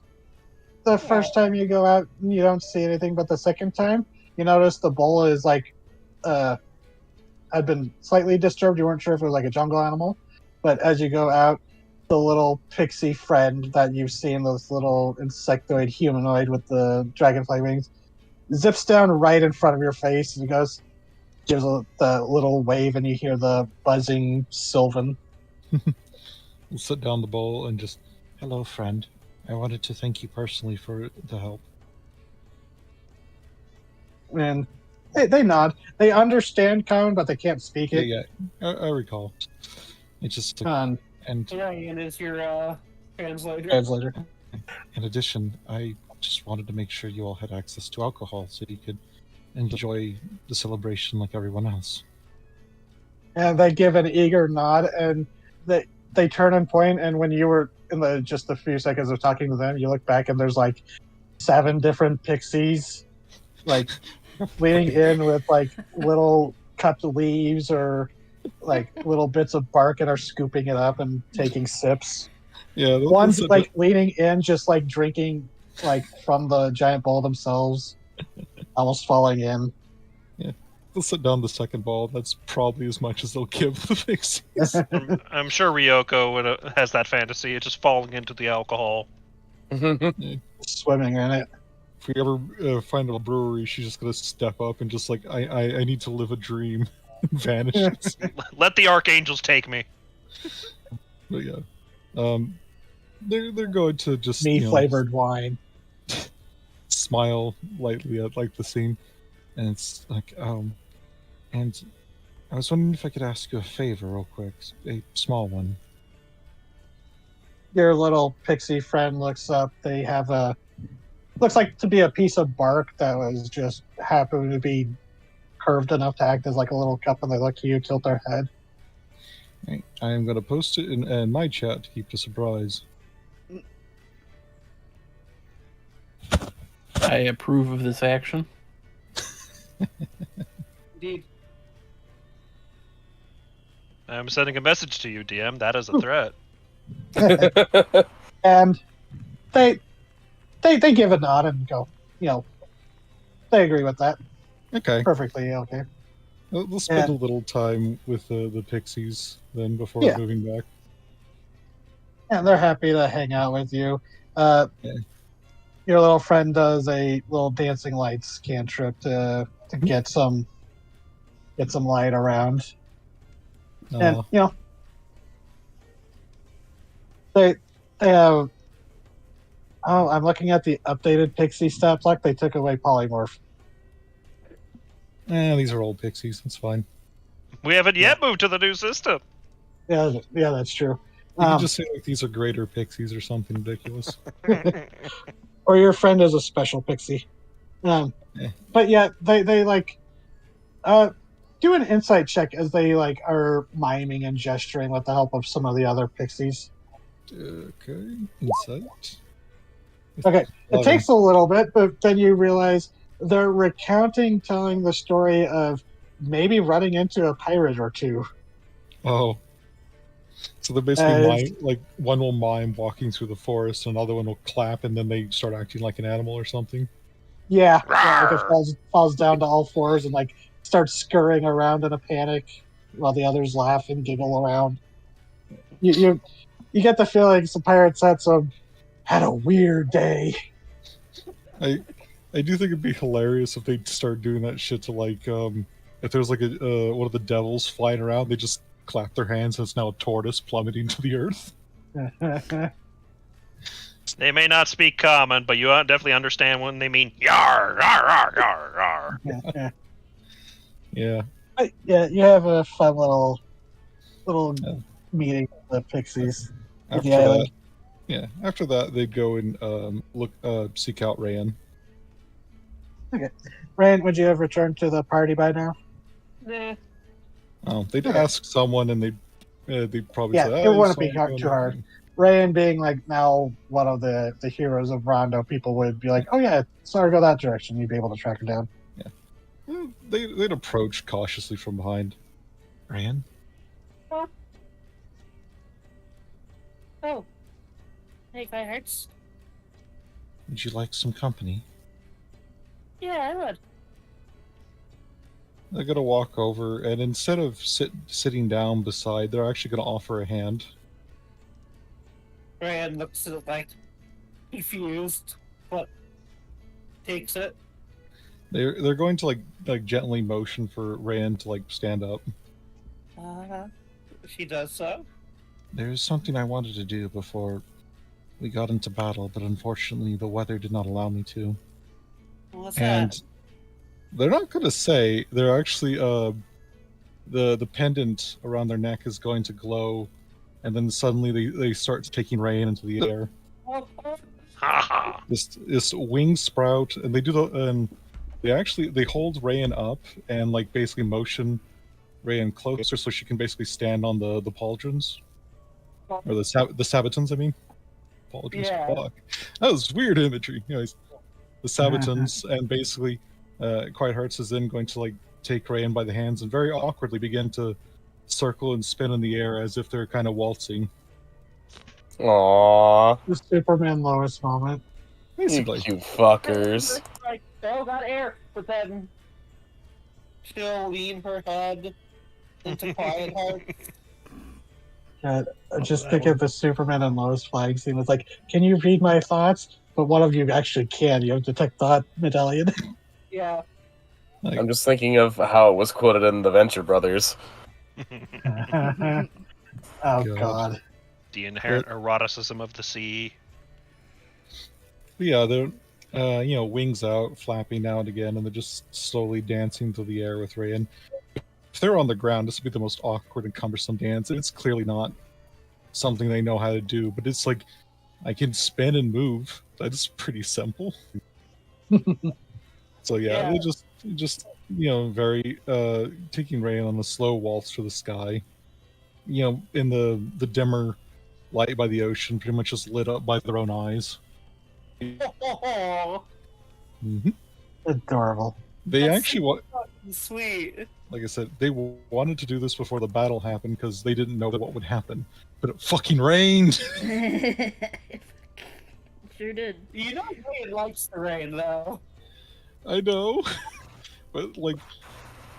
the first time you go out and you don't see anything, but the second time, you notice the bowl is like had been slightly disturbed. You weren't sure if it was like a jungle animal, but as you go out, the little pixie friend that you've seen, this little insectoid humanoid with the dragonfly wings, zips down right in front of your face and goes, gives the little wave, and you hear the buzzing Sylvan. We'll sit down the bowl and just, hello, friend. I wanted to thank you personally for the help. And they nod. They understand Common, but they can't speak it. Yeah, I recall. It's just, Um, and Ryan is your translator. translator. in addition, I just wanted to make sure you all had access to alcohol so you could enjoy the celebration like everyone else. And they give an eager nod, and they turn and point. And when you were in just a few seconds of talking to them, you look back and there's like 7 different pixies, like leaning in with like little cut leaves or like little bits of bark, and are scooping it up and taking sips. Yeah, One's like leaning in, just like drinking like from the giant bowl themselves, almost falling in. they'll sit down the second ball. That's probably as much as they'll give the pixies. I'm sure Ryoko has that fantasy. It's just falling into the alcohol. Swimming in it. If we ever find a brewery, she's just gonna step up and just like, I need to live a dream, and vanish. Let the archangels take me. But yeah, they're going to just Me flavored wine. smile lightly at like the scene, and it's like, and I was wondering if I could ask you a favor real quick, a small one. Your little pixie friend looks up. They have looks like to be a piece of bark that was just happened to be curved enough to act as like a little cup, and they look to you, tilt their head. Right. I am going to post it in my chat to keep the surprise. I approve of this action. Indeed. I'm sending a message to you, DM. That is a threat. And they give a nod and go, they agree with that. Okay. Perfectly okay. We'll spend Yeah. a little time with the pixies then before Yeah. moving back. And they're happy to hang out with you. Yeah. Your little friend does a little dancing lights cantrip to get some light around. And they have. Oh, I'm looking at the updated pixie stat block. They took away polymorph. These are old pixies. It's fine. We haven't yet moved to the new system. Yeah, that's true. You can just say like these are greater pixies or something ridiculous. Or your friend is a special pixie. But yeah, they like do an insight check as they like are miming and gesturing with the help of some of the other pixies. Okay, insight. Okay, it takes a little bit, but then you realize they're telling the story of maybe running into a pirate or two. Oh. So they're basically like one will mime walking through the forest, and another one will clap, and then they start acting like an animal or something. Yeah, like it falls down to all fours and like starts scurrying around in a panic while the others laugh and giggle around. You get the feeling some pirates had a weird day. I do think it'd be hilarious if they start doing that shit to like if there's like a one of the devils flying around, they just clap their hands and it's now a tortoise plummeting to the earth. They may not speak common, but you definitely understand when they mean yar, yar, yar, yar, yar. Yeah. Yeah, you have a fun little meeting with the pixies. After the island. After that, they'd go and seek out Rayan. Okay. Rand, would you have returned to the party by now? Nah. Oh, they'd ask someone, and they'd probably say, it wouldn't be sorry, too hard. Rand being like now one of the heroes of Rondo, people would be like, oh yeah, sorry, go that direction. You'd be able to track him down. Yeah. Well, they'd approach cautiously from behind. Rayan? Oh. Hey, firehearts. Would you like some company? Yeah, I would. They're gonna walk over, and instead of sitting down beside, they're actually gonna offer a hand. Rand looks at it like confused, but takes it. They're going to like gently motion for Rand to like stand up. She does so. There's something I wanted to do before we got into battle, but unfortunately the weather did not allow me to. What's And that? they're not going to say. They're actually the pendant around their neck is going to glow, and then suddenly they start taking Rain into the air. Haha. This wing sprout, and they do and they hold Rain up and like basically motion Rain closer so she can basically stand on the pauldrons or the sabatons. I mean, pauldrons. Yeah. Fuck. That was weird imagery. Anyways, the sabatons, and basically, Quiet Hearts is then going to like take Rain by the hands and very awkwardly begin to circle and spin in the air as if they're kind of waltzing. Aww. The Superman Lois moment. You Basically. cute fuckers. Like, oh, got air, but then she'll lean her head into Quiet Heart. God, I just think of the Superman and Lois flag scene. It's like, can you read my thoughts? But one of you actually can. You have Detect Thought medallion. Yeah. I'm just thinking of how it was quoted in the Venture Brothers. Oh, God. The inherent eroticism of the sea. Yeah, they're wings out, flapping now and again, and they're just slowly dancing through the air with Rain. If they're on the ground, this would be the most awkward and cumbersome dance. It's clearly not something they know how to do, but it's like I can spin and move. That's pretty simple. So yeah, Yeah. they just very taking Rain on a slow waltz through the sky. In the dimmer light by the ocean, pretty much just lit up by their own eyes. Oh, Mm-hmm. Adorable. They That's actually sweet. like I said, they wanted to do this before the battle happened because they didn't know what would happen. But it fucking rained. Sure did. You know, Rain likes the rain, though. I know, but like,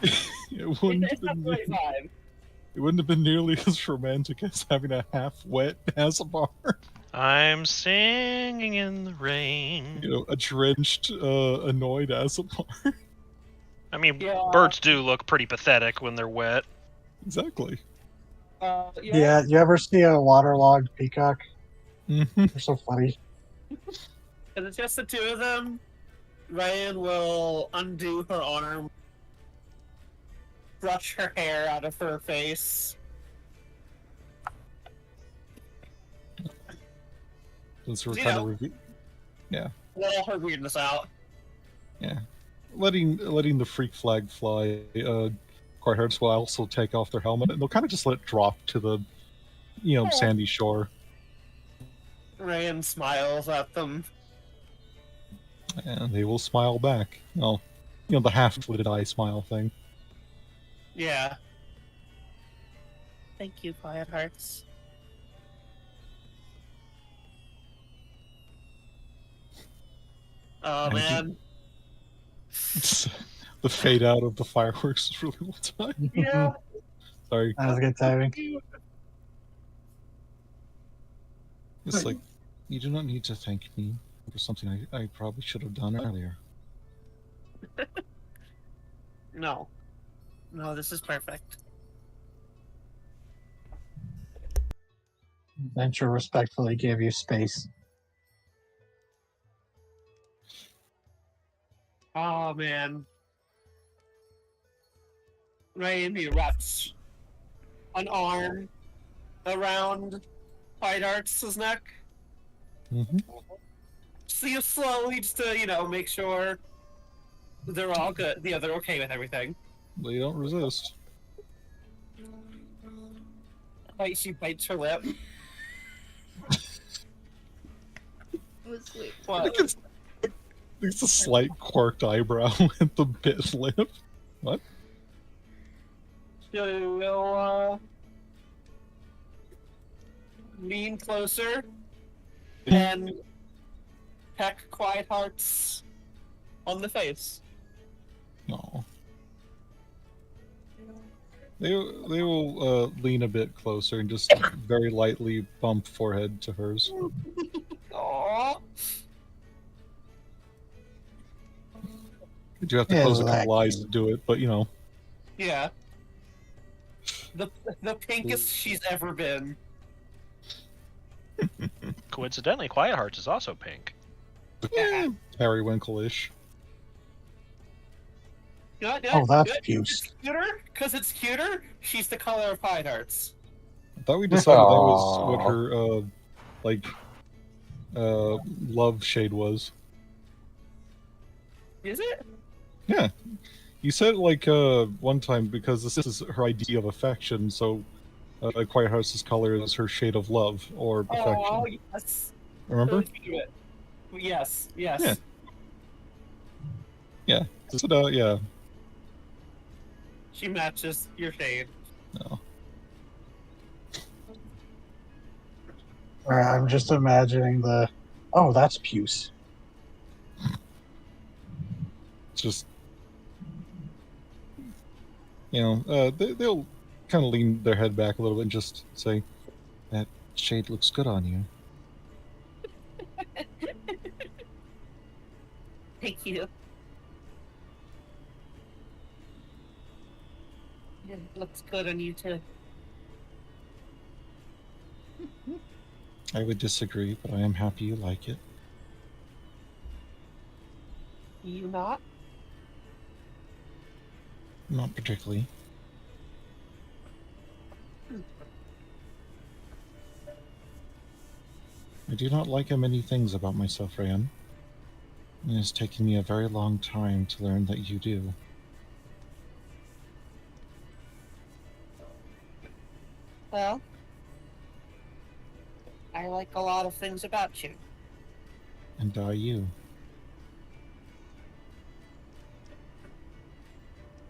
it wouldn't It's have been, definitely fine. it wouldn't have been nearly as romantic as having a half-wet Asimar. I'm singing in the rain. A drenched, annoyed Asimar. I mean, Yeah. birds do look pretty pathetic when they're wet. Exactly. Yeah, you ever see a waterlogged peacock? Mm-hmm. They're so funny. And it's just the two of them. Ryan will undo her arm, brush her hair out of her face. Since we're You kind know. of Let all her weirdness out. letting the freak flag fly, Quiet Hearts will also take off their helmet, and they'll kind of just let it drop to the, sandy shore. Ryan smiles at them. And they will smile back. Well, the half-slitted eye smile thing. Yeah. Thank you, Quiet Hearts. Oh, Thank you. man. The fade out of the fireworks is really well timed. Yeah. Sorry. That was good timing. It's like, you do not need to thank me for something I probably should have done earlier. No. No, this is perfect. Venture respectfully gave you space. Oh, man. Ryan, he wraps an arm around Quiet Hearts' neck. Mm-hmm. So you slowly just to, make sure they're all good. Yeah, they're okay with everything. They don't resist. She bites her lip. Sweet. I think it's a slight quirked eyebrow with the bit lip. What? She will lean closer and peck Quiet Hearts on the face. No. They will lean a bit closer and just very lightly bump forehead to hers. Aww. You do have to close a couple eyes to do it, but you know. Yeah. The pinkest she's ever been. Coincidentally, Quiet Hearts is also pink. Periwinkle-ish. Oh, that's puce. It's cuter because it's cuter. She's the color of Quiet Hearts. I thought we decided that was Aw. what her love shade was. Is it? Yeah. You said like one time because this is her idea of affection, so Quiet House's color is her shade of love or affection. Oh yes. Remember? Yes. Yeah. Yeah. So, yeah. She matches your shade. No. I'm just imagining the. Oh, that's puce. It's just, they'll kind of lean their head back a little bit and just say, "That shade looks good on you." Thank you. It looks good on you too. I would disagree, but I am happy you like it. You not? Not particularly. I do not like many things about myself, Rayan. It has taken me a very long time to learn that you do. Well, I like a lot of things about you. And you.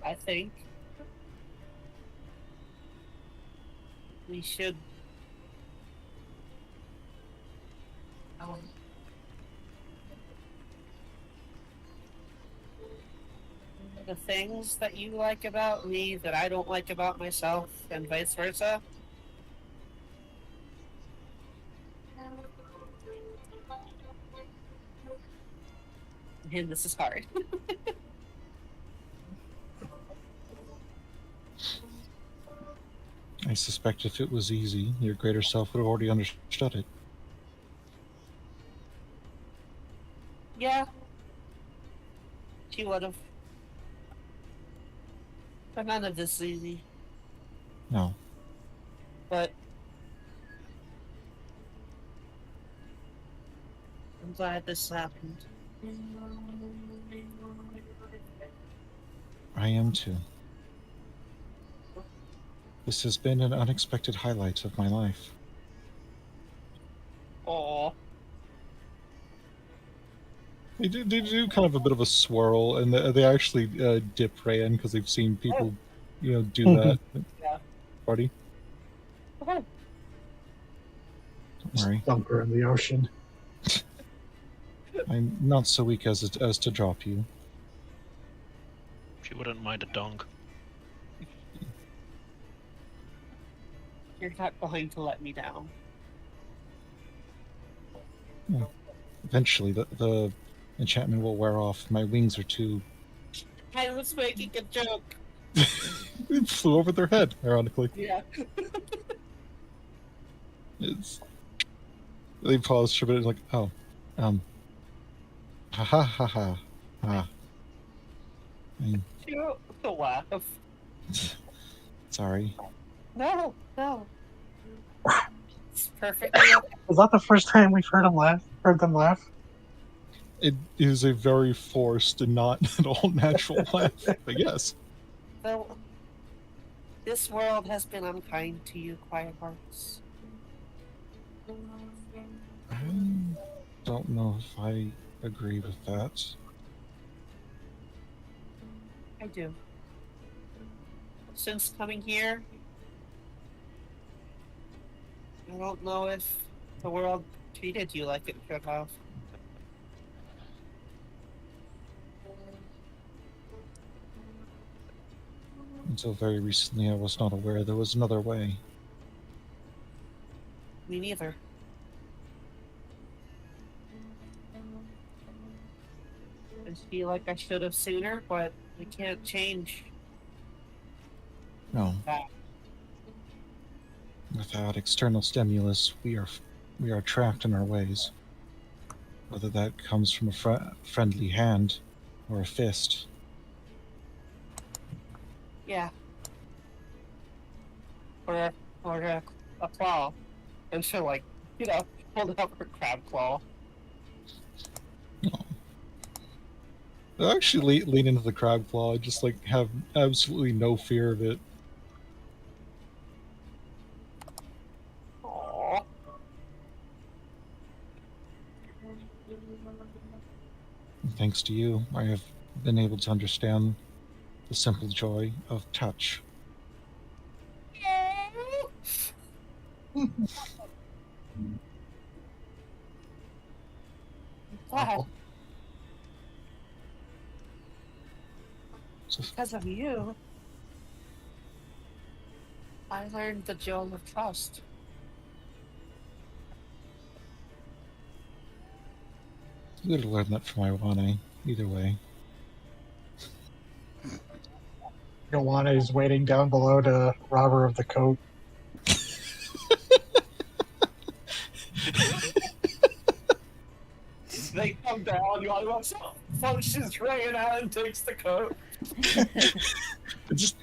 I think we should the things that you like about me that I don't like about myself, and vice versa. And this is hard. I suspect if it was easy, your greater self would have already understood it. Yeah. She would have. But none of this is easy. No. But I'm glad this happened. I am too. This has been an unexpected highlight of my life. Aww. They do kind of a bit of a swirl, and they actually dip Rayan because they've seen people, do that. Yeah. Party. Okay. Don't worry. Dump her in the ocean. I'm not so weak as to drop you. She wouldn't mind a dong. You're not going to let me down. Eventually, the enchantment will wear off. My wings are too... I was making a joke. It flew over their head, ironically. Yeah. They paused for a bit, like, oh, ha ha ha ha. I mean, You don't laugh. sorry. No. It's perfectly okay. Is that the first time we've heard them laugh? It is a very forced and not at all natural laugh, but yes. Though this world has been unkind to you, Quiet Hearts. I don't know if I agree with that. I do. Since coming here, I don't know if the world treated you like it should have. Until very recently, I was not aware there was another way. Me neither. I feel like I should have seen her, but I can't change No, that. without external stimulus, we are trapped in our ways. Whether that comes from a friendly hand or a fist. Yeah. Or a claw. And she'll, like, hold up her crab claw. I actually lean into the crab claw. I just like have absolutely no fear of it. Aww. And thanks to you, I have been able to understand the simple joy of touch. Wow. So, Because of you, I learned the joy of trust. you would have learned that from Iwane. Either way. Joanna is waiting down below to rob her of the coat. They come down, you all functions ringing out and takes the coat. Just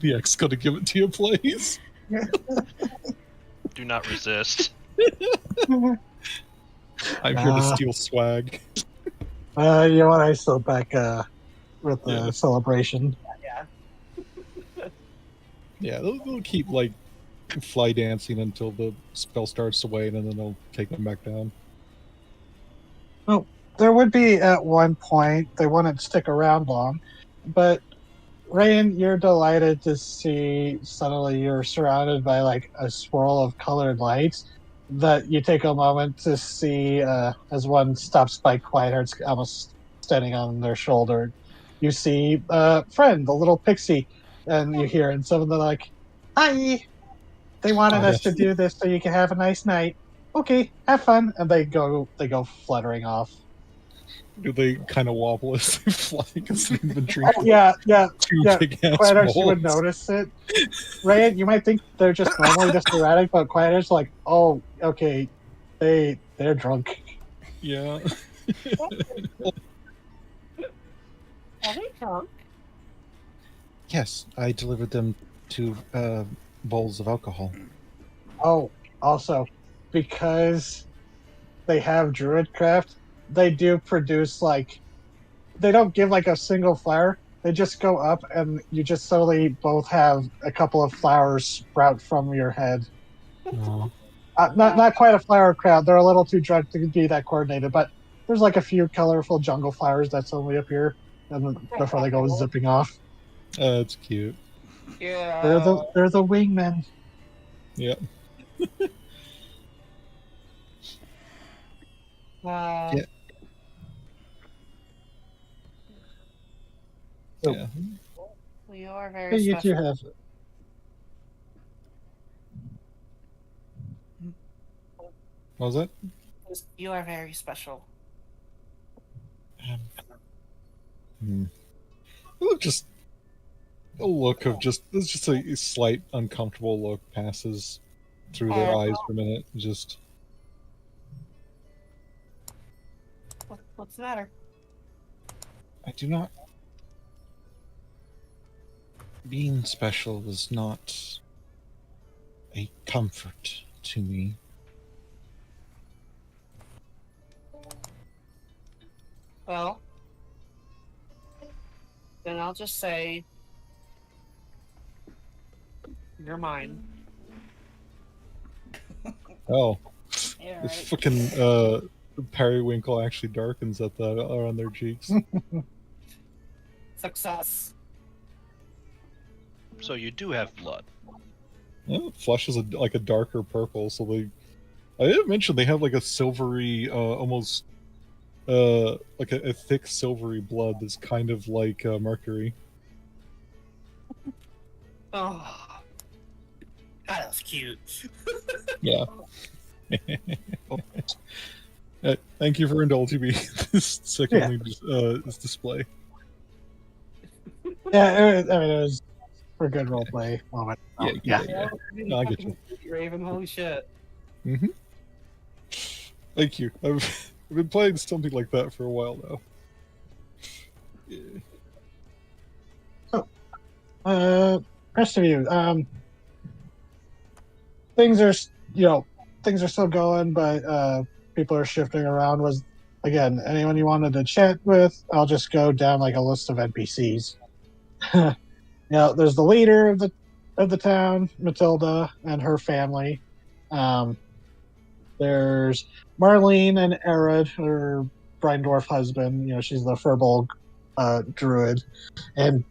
the ex gotta give it to you, please. Do not resist. I'm here to steal swag. Joanna is still back with the Yeah. celebration. Yeah. Yeah, they'll keep like fly dancing until the spell starts to wane, and then they'll take them back down. Well, there would be at one point, they wouldn't stick around long, but Rain, you're delighted to see suddenly you're surrounded by like a swirl of colored lights that you take a moment to see as one stops by Quiet Hearts almost standing on their shoulder. You see friend, the little pixie, and you hear and some of them like, "Hi, they wanted us to do this so you can have a nice night. Okay, have fun." And they go fluttering off. Do they kind of wobble as they fly because they've been drinking Yeah, two yeah. big ass Quiet Hearts, you would bowls? notice it. Ryan, you might think they're just normally just erratic, but Quiet Hearts like, oh, okay, they're drunk. Yeah. Are they drunk? Yes, I delivered them to bowls of alcohol. Oh, also, because they have Druidcraft, they do produce like they don't give like a single flower. They just go up, and you just suddenly both have a couple of flowers sprout from your head. Oh. Not quite a flower crowd. They're a little too drunk to be that coordinated, but there's like a few colorful jungle flowers that suddenly appear, and then before they go zipping off. That's cute. Yeah. They're the wingmen. Yeah. Yeah. So, Yeah. We are hey, very you two special. have What was that? You are very special. Just a look of there's just a slight uncomfortable look passes through their eyes for a minute. Just What's the matter? I do not. Being special is not a comfort to me. Well, then I'll just say you're mine. Oh, Yeah, the right. fucking periwinkle actually darkens at the around their cheeks. Success. So you do have blood. Yeah, it flushes like a darker purple, so I didn't mention they have like a silvery, almost like a thick silvery blood that's kind of like mercury. Oh, God, that was cute. Yeah. Thank you for indulging me. This this display. Yeah, I mean, it was for a good roleplay moment. So, Yeah. yeah. No, I get you. Raven, holy shit. Mm-hmm. Thank you. I've been playing something like that for a while now. Yeah. Rest of you, things are, things are still going, but people are shifting around. Was again, anyone you wanted to chat with? I'll just go down like a list of NPCs. There's the leader of the town, Matilda, and her family. Um, there's Marlene and Arid, her Brindorf husband. She's the Furbolg druid, and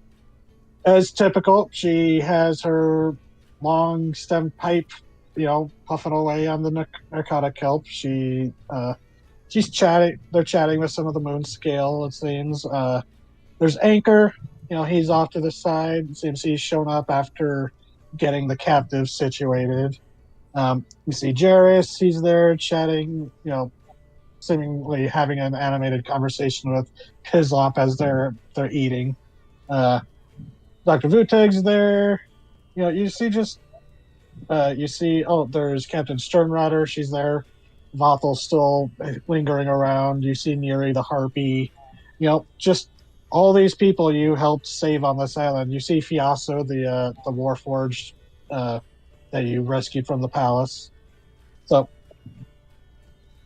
as typical, she has her long stem pipe, puffing away on the narcotic kelp. She's chatting. They're chatting with some of the moon scale. It seems. There's Anchor. He's off to the side. It seems he's shown up after getting the captive situated. You see Jarrus. He's there chatting. Seemingly having an animated conversation with Hislop as they're eating. Dr. Vuteg's there. You see there's Captain Sternrotter. She's there. Vothel's still lingering around. You see Neri the Harpy. Just all these people you helped save on this island. You see Fiaso, the Warforged that you rescued from the palace. So,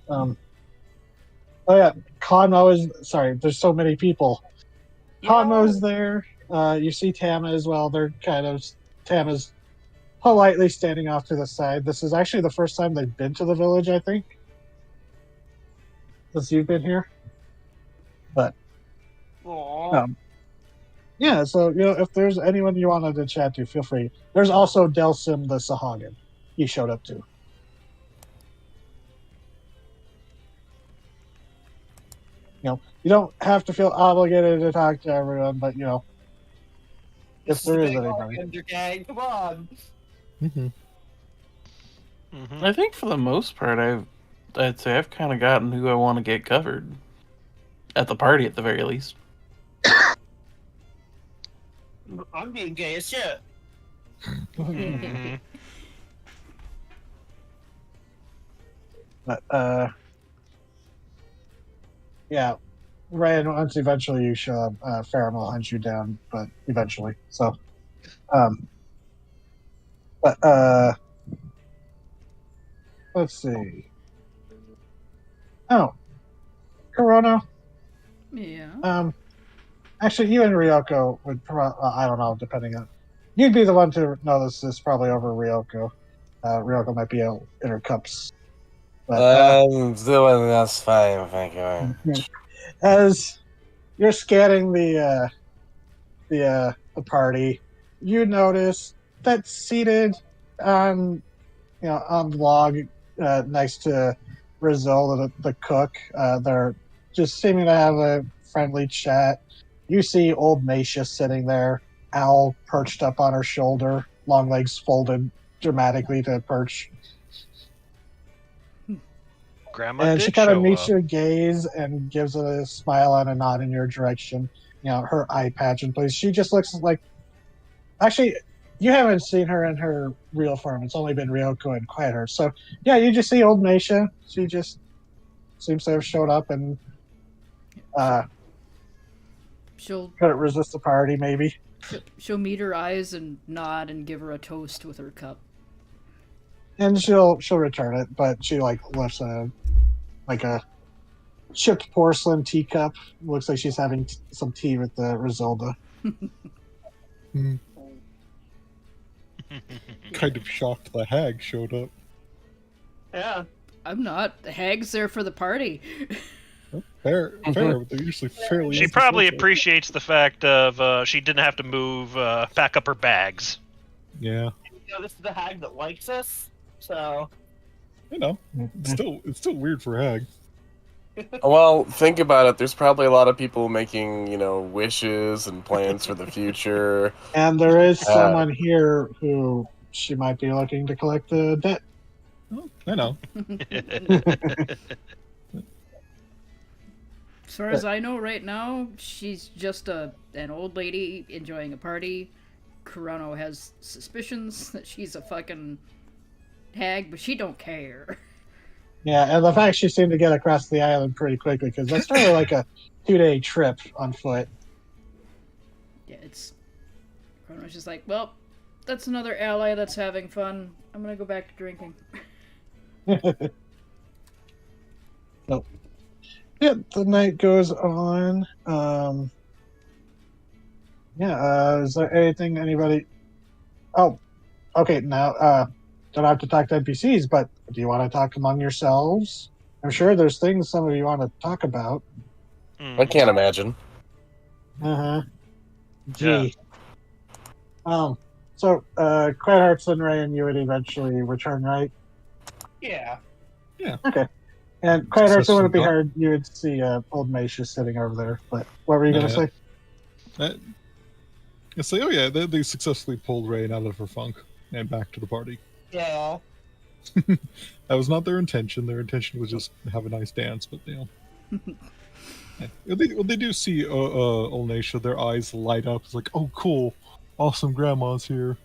oh yeah, Conmo is sorry. There's so many people. Conmo's there. You see Tama as well. Tama's politely standing off to the side. This is actually the first time they've been to the village, I think, since you've been here. But yeah, so if there's anyone you wanted to chat to, feel free. There's also Delsim the Sahagin. He showed up too. You don't have to feel obligated to talk to everyone, but if there is anybody. Gang, come on. Mm-hmm. I think for the most part, I'd say I've kind of gotten who I want to get covered at the party, at the very least. I'm being gay as shit. But yeah, Ryan. Once eventually you show up, Farum will hunt you down, but eventually. So, but let's see. Oh, Corona. Yeah. Actually, you and Ryoko would I don't know, depending on. You'd be the one to notice this probably over Ryoko. Ryoko might be in her cups. But, I'm doing that's fine, thank you. As you're scanning the party, you notice that seated on the log next to Rizzo, the cook, they're just seeming to have a friendly chat. You see old Macia sitting there, Owl perched up on her shoulder, long legs folded dramatically to perch. Grandma And did she kind of show meets up. your gaze and gives a smile and a nod in your direction. Her eye patch in place. She just looks like. Actually, you haven't seen her in her real form. It's only been Ryoko and Quieter. So, yeah, you just see old Macia. She just seems to have showed up and She'll couldn't resist the party, maybe. she'll meet her eyes and nod and give her a toast with her cup. And she'll return it, but she lifts a chipped porcelain teacup. Looks like she's having some tea with the Risolda. Kind of shocked the hag showed up. Yeah. I'm not. The hag's there for the party. Fair. They're usually fairly. She probably antisocial. appreciates the fact of she didn't have to move, pack up her bags. Yeah. This is the hag that likes us, so. It's still weird for hag. Well, think about it. There's probably a lot of people making, wishes and plans for the future. And there is someone here who she might be looking to collect the debt. Oh, I know. As far as I know right now, she's just an old lady enjoying a party. Kurono has suspicions that she's a fucking hag, but she don't care. Yeah, and the fact she seemed to get across the island pretty quickly, because that's probably like a 2-day trip on foot. Yeah, it's... Kurono's just like, well, that's another ally that's having fun. I'm gonna go back to drinking. Nope. Yeah, the night goes on. Is there anything anybody... Oh, okay, now, don't have to talk to NPCs, but do you want to talk among yourselves? I'm sure there's things some of you want to talk about. I can't imagine. Uh-huh. Gee. So, Quiet Hearts and Ray and you would eventually return, right? Yeah. Okay. And Quiet Hearts, it wouldn't be Successful hard. You would see old Maisha sitting over there. But what were you going to say? It's like, oh yeah, they successfully pulled Rain out of her funk and back to the party. Yeah. That was not their intention. Their intention was just have a nice dance, but yeah. When they do see old Naisha, their eyes light up. It's like, oh, cool, awesome, grandma's here.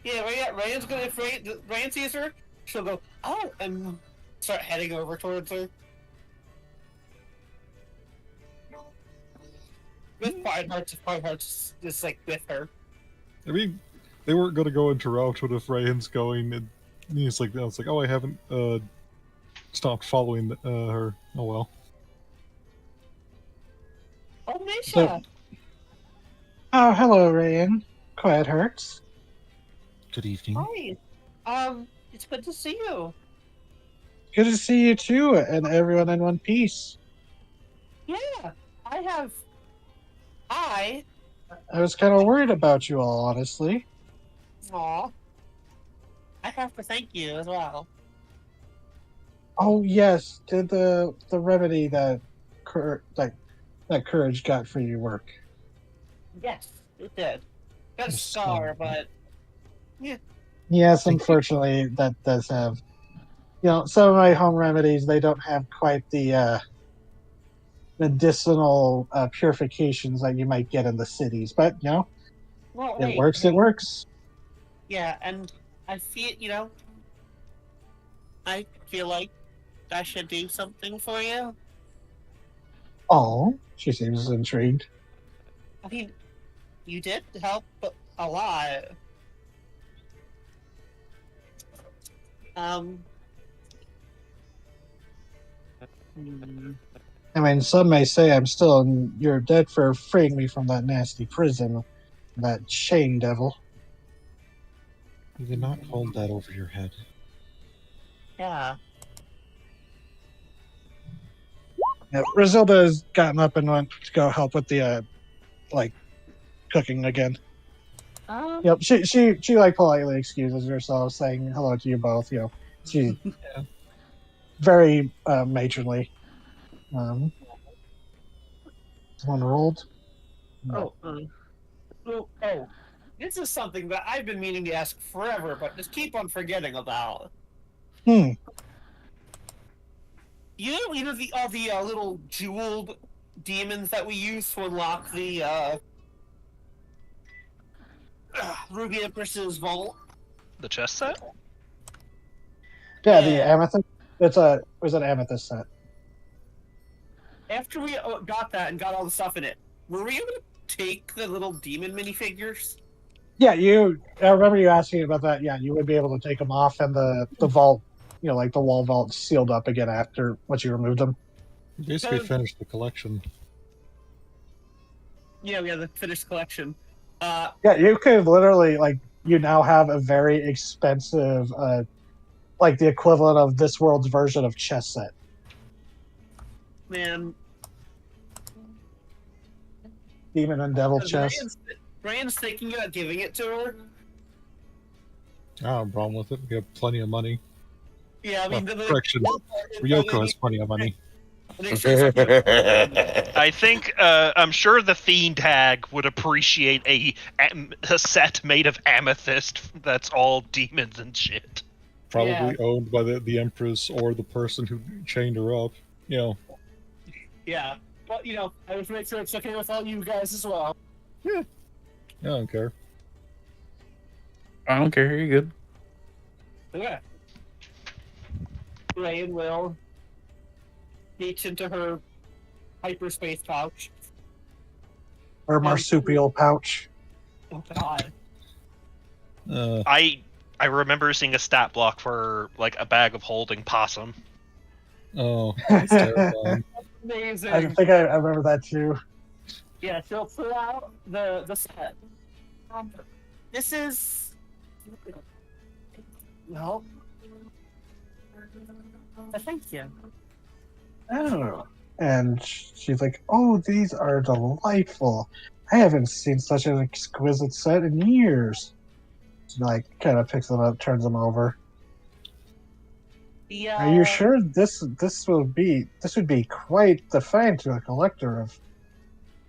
Yeah, Rayan's gonna, if Rayan sees her, she'll go, oh, and start heading over towards her. With Quiet Hearts just like with her. I mean, they weren't going to go into route if Rayan's going, and he's like, it's like, oh, I haven't stopped following her. Oh well. Oh, Nisha! So- Oh, hello, Rayan. Quiet Hearts. Good evening. Hi. It's good to see you. Good to see you too, and everyone in one piece. Yeah, I was kind of worried about you all, honestly. Aw. I have to thank you as well. Oh yes, did the remedy that courage got for you work? Yes, it did. Got a Yes, scar, but Yes, unfortunately, that does have. Some of my home remedies, they don't have quite the medicinal purifications that you might get in the cities, but well, it works. It works. Yeah, and I feel, I feel like I should do something for you. Oh, she seems intrigued. I mean, you did help a lot. I mean, some may say I'm still in your debt for freeing me from that nasty prison, that chain devil. You did not hold that over your head. Yeah. Yeah, Rosilda has gotten up and went to go help with the cooking again. Yep, she politely excuses herself, saying hello to you both. She's very matronly. One rolled. Oh, this is something that I've been meaning to ask forever, but just keep on forgetting about. You know the little jeweled demons that we use to unlock the Ruby Empress's vault? The chess set? Yeah, the amethyst. It was an amethyst set. After we got that and got all the stuff in it, were we able to take the little demon minifigures? Yeah, I remember you asking about that. Yeah, you would be able to take them off, and the vault, like the wall vault, sealed up again after once you removed them. You basically finished the collection. Yeah, we have the finished collection. Yeah, you could literally you now have a very expensive, the equivalent of this world's version of chess set. Man, Demon and devil chess. Brian's thinking about giving it to her. I don't have a problem with it. We have plenty of money. Yeah, I mean, Correction. Ryoko has plenty of money. Make sure it's a I think I'm sure the Fiend Hag would appreciate a set made of amethyst that's all demons and shit. Probably owned by the Empress or the person who chained her up. You know. Yeah. But, I would make sure it's okay with all you guys as well. I don't care. I don't care. You're good. Yeah. Rain will reach into her hyperspace pouch. Or marsupial pouch. Oh, God. I remember seeing a stat block for like a bag of holding possum. Oh, that's terrifying. Amazing. I think I remember that too. Yeah, she'll pull out the set. This is... No. Thank you. Oh. And she's like, "Oh, these are delightful. I haven't seen such an exquisite set in years." She kind of picks them up, turns them over. Yeah. Are you sure this would be quite the find to a collector of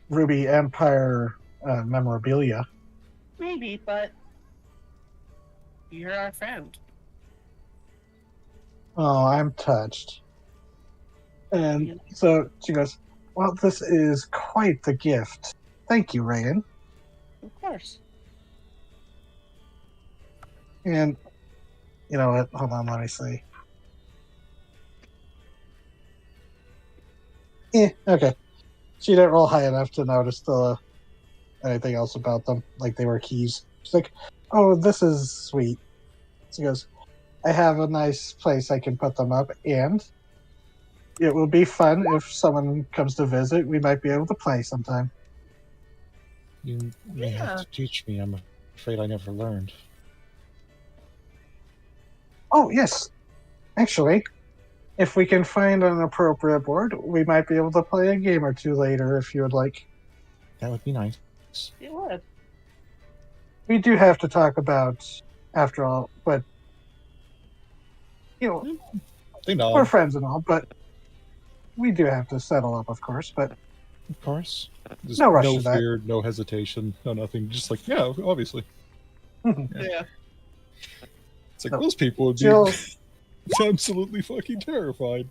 Ruby Empire memorabilia? Maybe, but you're our friend. Oh, I'm touched. And so she goes, "Well, this is quite the gift. Thank you, Rayan." Of course. And you know what? Hold on, let me see. Okay. She didn't roll high enough to notice anything else about them, like they were keys. She's like, "Oh, this is sweet." She goes, "I have a nice place I can put them up, and it will be fun if someone comes to visit. We might be able to play sometime." You may have to teach me. I'm afraid I never learned. Oh, yes. Actually, if we can find an appropriate board, we might be able to play a game or two later if you would like. That would be nice. It would. We do have to talk about, after all, but, They know. we're friends and all, but we do have to settle up, of course, but... Of course. There's No rush no to that. fear, no hesitation, no nothing. Just like, yeah, obviously. Yeah. It's like, those people would be Jill... absolutely fucking terrified.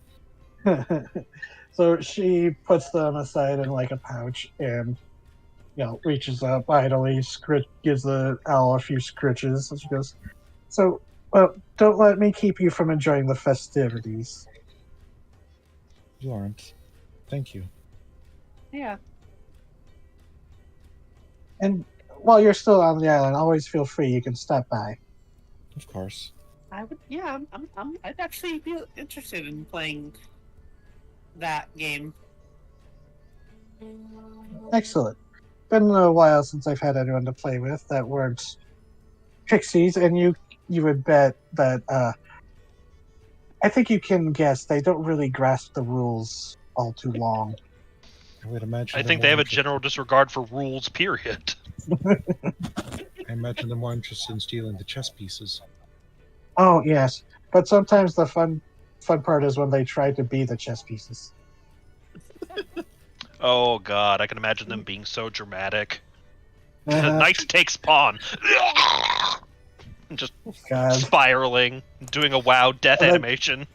So she puts them aside in a pouch and reaches up idly, gives the owl a few scritches, and she goes, "So, well, don't let me keep you from enjoying the festivities." You aren't. Thank you. Yeah. And while you're still on the island, always feel free. You can stop by. Of course. I would. Yeah, I'd actually be interested in playing that game. Excellent. Been a while since I've had anyone to play with that weren't pixies, and you would bet that I think you can guess they don't really grasp the rules all too long. I would imagine. I think they have a general disregard for rules, period. I imagine they're more interested in stealing the chess pieces. Oh yes, but sometimes the fun part is when they try to be the chess pieces. Oh god, I can imagine them being so dramatic. Knight takes pawn. Just spiraling, doing a WoW death animation.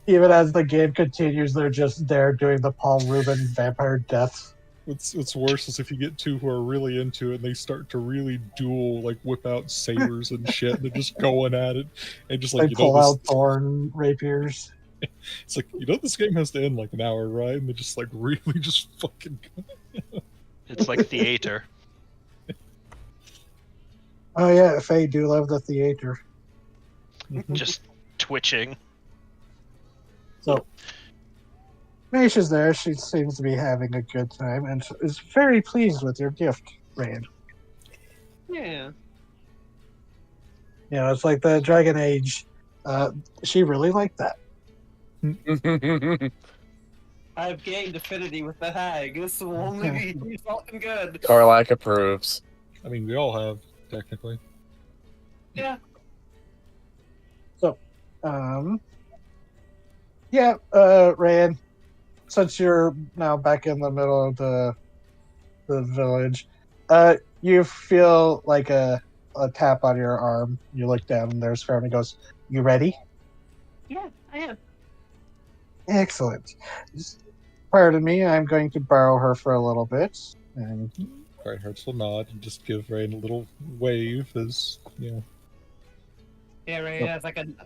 Even as the game continues, they're just there doing the Paul Rubin vampire death. What's worse is if you get two who are really into it and they start to really duel, whip out sabers and shit, and they're just going at it, and just they pull out thorn rapiers. It's like, this game has to end an hour, right? And they're just really just fucking. It's like theater. Oh yeah, Faye do love the theater. Just twitching. So, Maisha's there. She seems to be having a good time and is very pleased with your gift, Rand. Yeah. It's like the Dragon Age. She really liked that. I've gained affinity with the hag. This will only be resulting good. Carlac approves. I mean, we all have, technically. Yeah. So, Rand, since you're now back in the middle of the village, you feel like a tap on your arm. You look down, and there's Fern. He goes, "You ready?" Yeah, I am. Excellent. Pardon me, I'm going to borrow her for a little bit. And Reinhardt will nod and just give Rain a little wave as, you know. Yeah, Ray has like an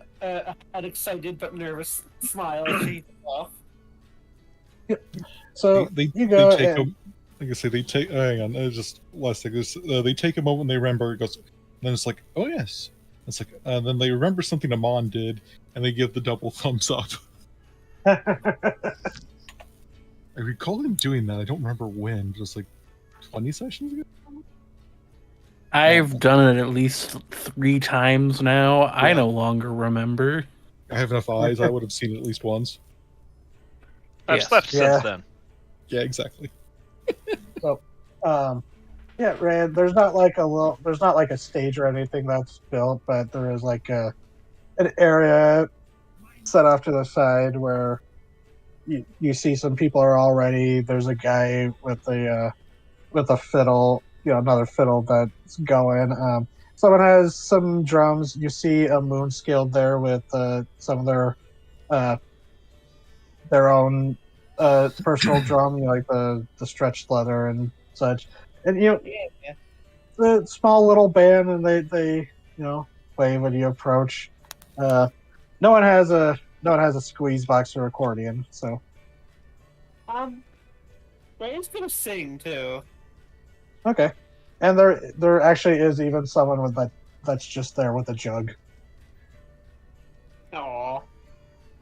excited but nervous smile as she off. so They you go. take a, like I say, they take. Hang on, just last thing. They take a moment. They remember. It goes. Then it's like, oh yes. It's like. Then they remember something Amon did, and they give the double thumbs up. I recall him doing that. I don't remember when. Just like 20 sessions ago. I've done it at least 3 times now. I no longer remember. I have enough eyes. I would have seen it at least once. I've Yes. slept Yeah. since then. Yeah, exactly. So, yeah, Rand. There's not like a stage or anything that's built, but there is like an area set off to the side where you see some people are already. There's a guy with a fiddle, another fiddle that's going. Someone has some drums. You see a moon skilled there with some of their own personal drum, like the stretched leather and such. And the small little band, and they wave when you approach. No one has a squeeze box or accordion, so Ray's gonna sing too. okay. And there actually is even someone with that's just there with a jug. Aww.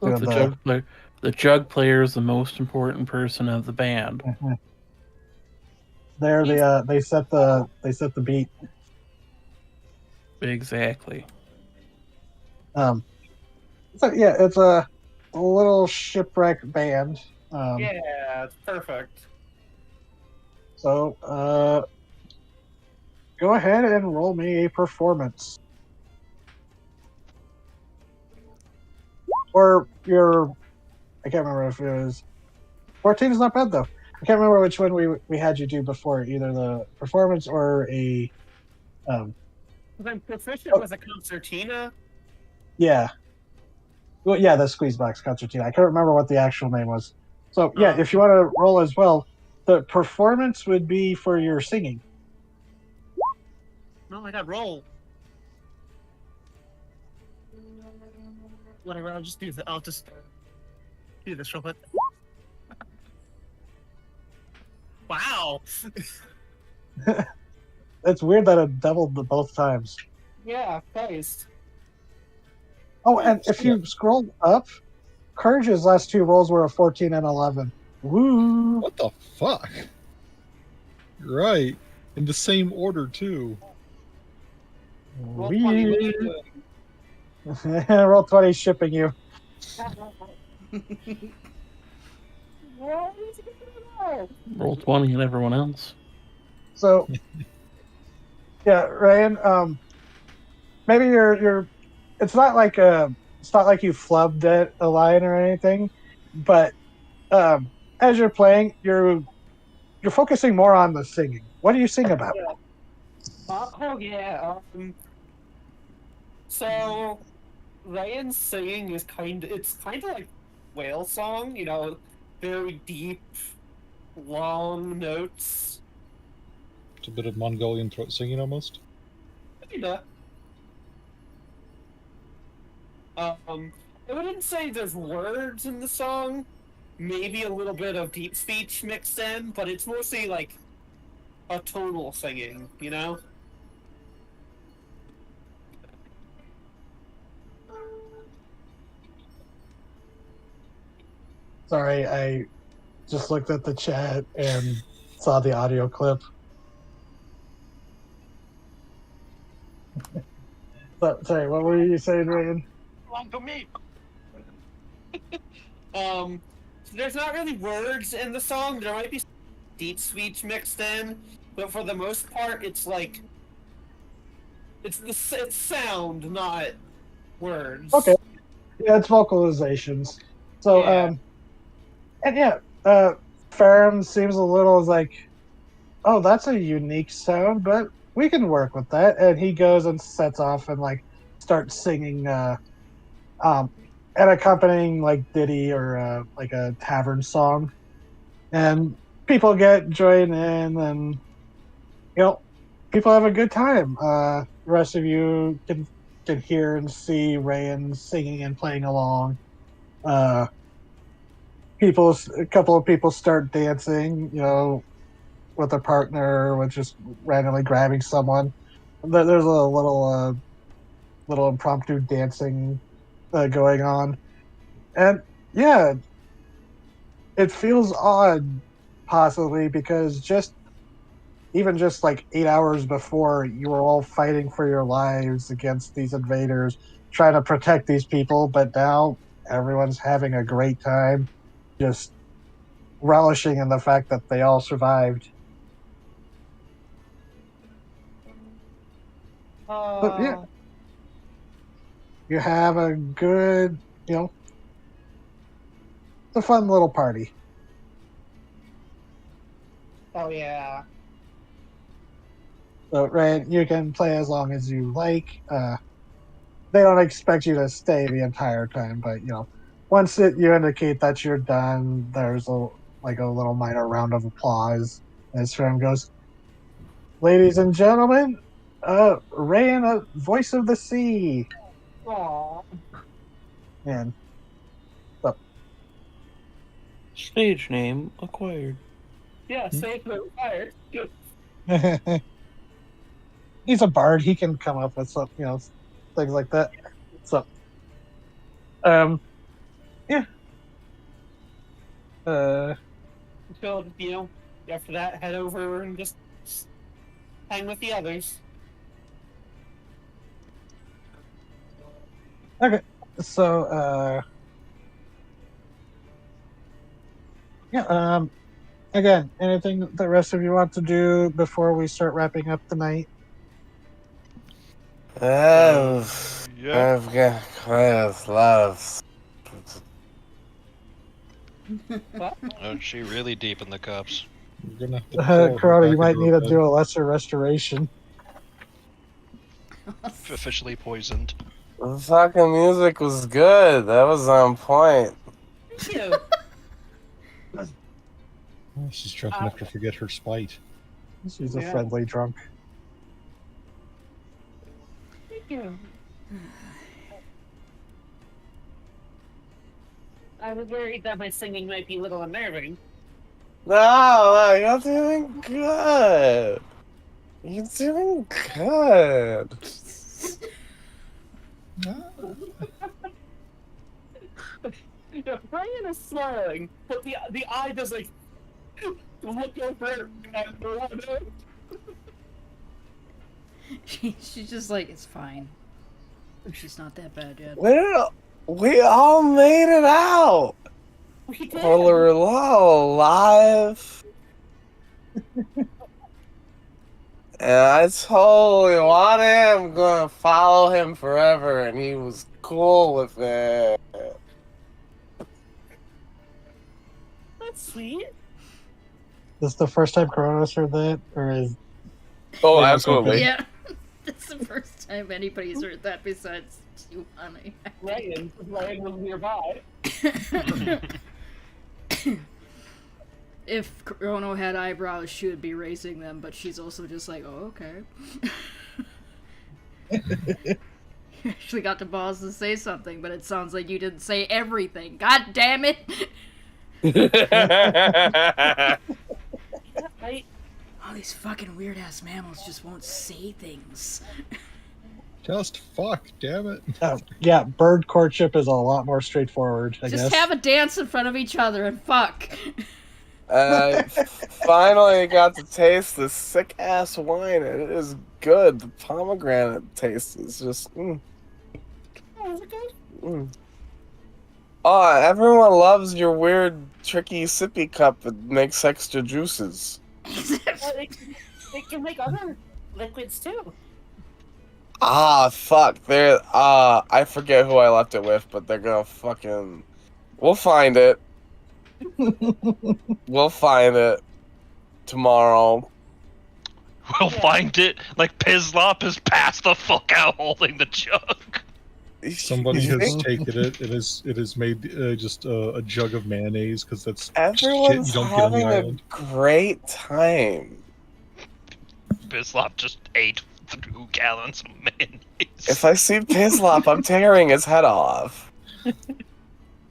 Look, the jug player is the most important person of the band. There they set the beat. Exactly. So yeah, it's a little shipwreck band. Yeah, it's perfect. So go ahead and roll me a performance. Or I can't remember if it was 14 is not bad though. I can't remember which one we had you do before, either the performance or a I'm proficient with a concertina. yeah. Well, yeah, the squeeze box concertina. I can't remember what the actual name was. So yeah, if you want to roll as well, the performance would be for your singing. No, I got roll. Whatever, I'll just do this real quick. Wow. It's weird that it doubled both times. Yeah, Christ. Oh, and if you scroll up, Courage's last 2 rolls were a 14 and 11. Woo! What the fuck? Right. In the same order, too. Roll 20, what are you doing? Roll 20 shipping you. Roll 20 and everyone else. So, yeah, Ryan. Maybe you're. It's not like you flubbed it a line or anything, but as you're playing, you're focusing more on the singing. What do you sing about? So Ryan's singing is kind of like whale song, very deep, long notes. It's a bit of Mongolian throat singing almost. Kinda. I wouldn't say there's words in the song. Maybe a little bit of deep speech mixed in, but it's mostly like a tonal singing, Sorry, I just looked at the chat and saw the audio clip. Sorry, what were you saying, Ryan? Belong to me. There's not really words in the song. There might be deep speech mixed in, but for the most part, it's like it's sound, not words. Okay. Yeah, it's vocalizations. So, Yeah. and yeah, Ferrum seems a little like, oh, that's a unique sound, but we can work with that. And he goes and sets off and like starts singing, um, and accompanying like ditty or like a tavern song, and people get join in, and people have a good time. The rest of you can hear and see Rayan singing and playing along. Uh, a couple of people start dancing, with a partner, with just randomly grabbing someone. There's a little impromptu dancing going on, and yeah, it feels odd, possibly because just like 8 hours before, you were all fighting for your lives against these invaders, trying to protect these people, but now everyone's having a great time, just relishing in the fact that they all survived. But yeah, you have a good, it's a fun little party. Oh yeah. So, Rand, you can play as long as you like. They don't expect you to stay the entire time, but once you indicate that you're done, there's a little minor round of applause as Fram goes, "Ladies and gentlemen, Rayan, voice of the sea," Aww. and Stage name acquired. Yeah, safe but fired. Good. he's a bard. He can come up with some, things like that. So, yeah. So, after that, head over and just hang with the others. Okay. So, yeah. Again, anything the rest of you want to do before we start wrapping up the night? Yeah. I've got quite a lot of. What? Oh, she really deep in the cups. You're gonna have to pull her Corona, you back might into need her to bed. do a lesser restoration. Officially poisoned. The fucking music was good. That was on point. Thank you. Oh, she's drunk enough to forget her spite. She's a Yeah. friendly drunk. Thank you. I was worried that my singing might be a little unnerving. No, you're doing good. You're doing good. Brian is smiling, but the eye does like look over at Miranda. She's just like, it's fine. She's not that bad yet. We all made it out. We did. We're all alive. And I totally want him. I'm gonna follow him forever, and he was cool with it. That's sweet. This is the first time Corona's heard that, or is Oh, Yeah, absolutely. Yeah, that's the first time anybody's heard that besides you, honey. Ryan was nearby. If Chrono had eyebrows, she would be raising them, but she's also just like, oh, okay. You actually got the balls to say something, but it sounds like you didn't say everything. God damn it! All these fucking weird ass mammals just won't say things. Just fuck, damn it. yeah, bird courtship is a lot more straightforward, I Just guess. have a dance in front of each other and fuck. I finally got to taste this sick ass wine, and it is good. The pomegranate taste is just. Oh, is it good? Oh, everyone loves your weird, tricky sippy cup that makes extra juices. Well, they can make other liquids too. Ah, fuck. I forget who I left it with, but they're gonna fucking. We'll find it. We'll find it tomorrow. We'll find it like Pizlop has passed the fuck out holding the jug. Somebody You has think taken it. It is made just a jug of mayonnaise because that's shit everyone's you don't get on the having a island. great time. Pizlop just ate 2 gallons of mayonnaise. If I see Pizlop, I'm tearing his head off.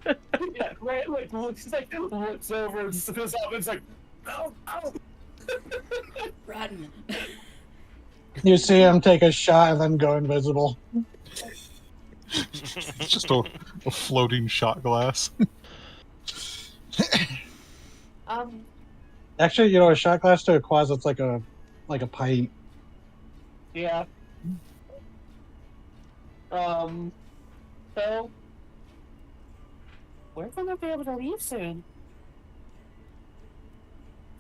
Yeah, right. Like looks over and spits out. It's like, oh. Rotten. You see him take a shot and then go invisible. It's just a floating shot glass. Actually, a shot glass to a closet's like a pint. Yeah. So we're gonna be able to leave soon.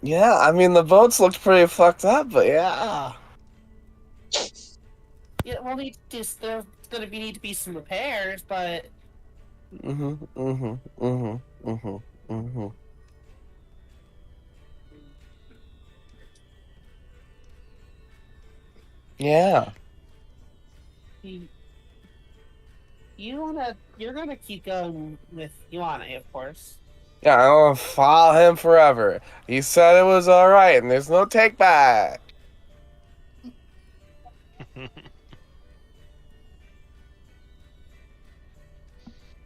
Yeah, I mean, the boats looked pretty fucked up, but yeah. Yeah, we'll need there's gonna need to be some repairs, but Yeah. you're gonna keep going with Ioane, of course. Yeah, I'm gonna follow him forever. He said it was alright, and there's no take back.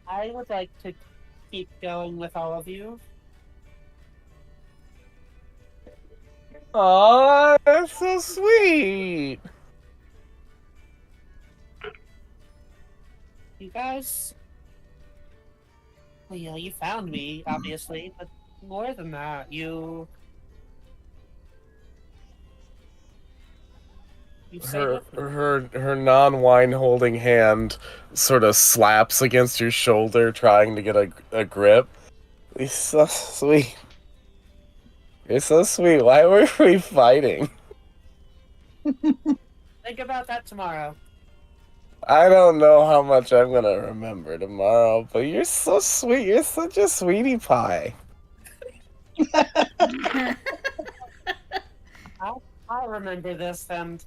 I would like to keep going with all of you. Aw, that's so sweet. You guys, well, yeah, you found me, obviously, but more than that, you saved Her non-wine holding hand sort of slaps against your shoulder, trying to get a grip. He's so sweet. You're so sweet. Why were we fighting? Think about that tomorrow. I don't know how much I'm gonna remember tomorrow, but you're so sweet. You're such a sweetie pie. I'll remember this, and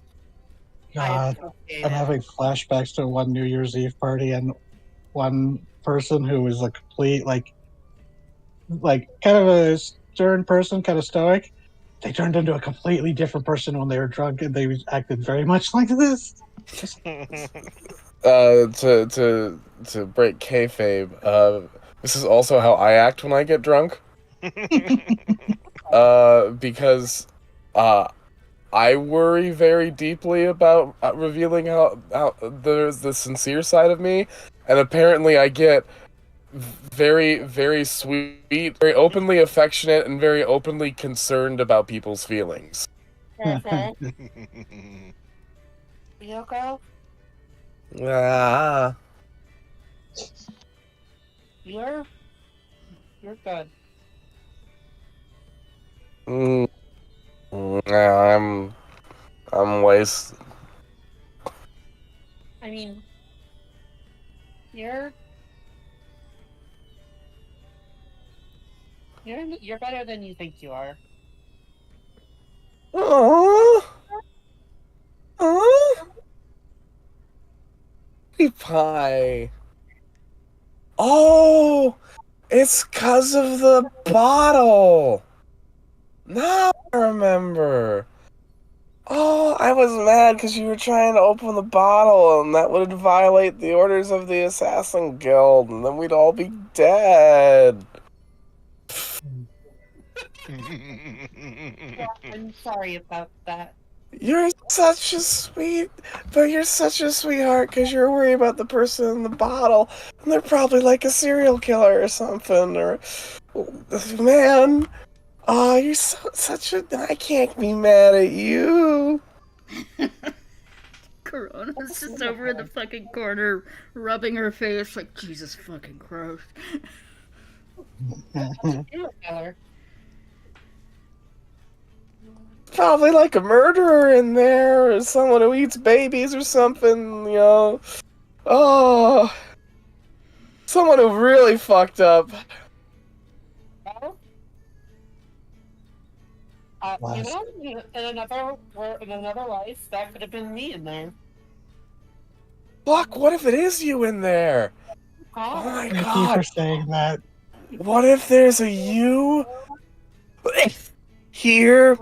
God, I'm having flashbacks to one New Year's Eve party and one person who was a complete like kind of a stern person, kind of stoic. They turned into a completely different person when they were drunk, and they acted very much like this. To break kayfabe, this is also how I act when I get drunk. Because I worry very deeply about revealing how there's the sincere side of me, and apparently I get very, very sweet, very openly affectionate, and very openly concerned about people's feelings. Yoko, Ah. you're good. I'm wasted. I mean, you're better than you think you are. Aww. Aww. Sweet pie. Oh, it's 'cause of the bottle. Now I remember. Oh, I was mad because you were trying to open the bottle, and that would violate the orders of the Assassin Guild, and then we'd all be dead. Yeah, I'm sorry about that. You're such a sweetheart because you're worried about the person in the bottle, and they're probably like a serial killer or something, or... Man, oh, you're such a... I can't be mad at you. Corona's just over in the fucking corner, rubbing her face like, Jesus fucking Christ. Serial killer. Probably like a murderer in there, or someone who eats babies or something, you know. Oh, someone who really fucked up. Oh? You know, in another life, that could have been me in there. Fuck, what if it is you in there? Oh my Thank you god. for saying that. What if there's a you here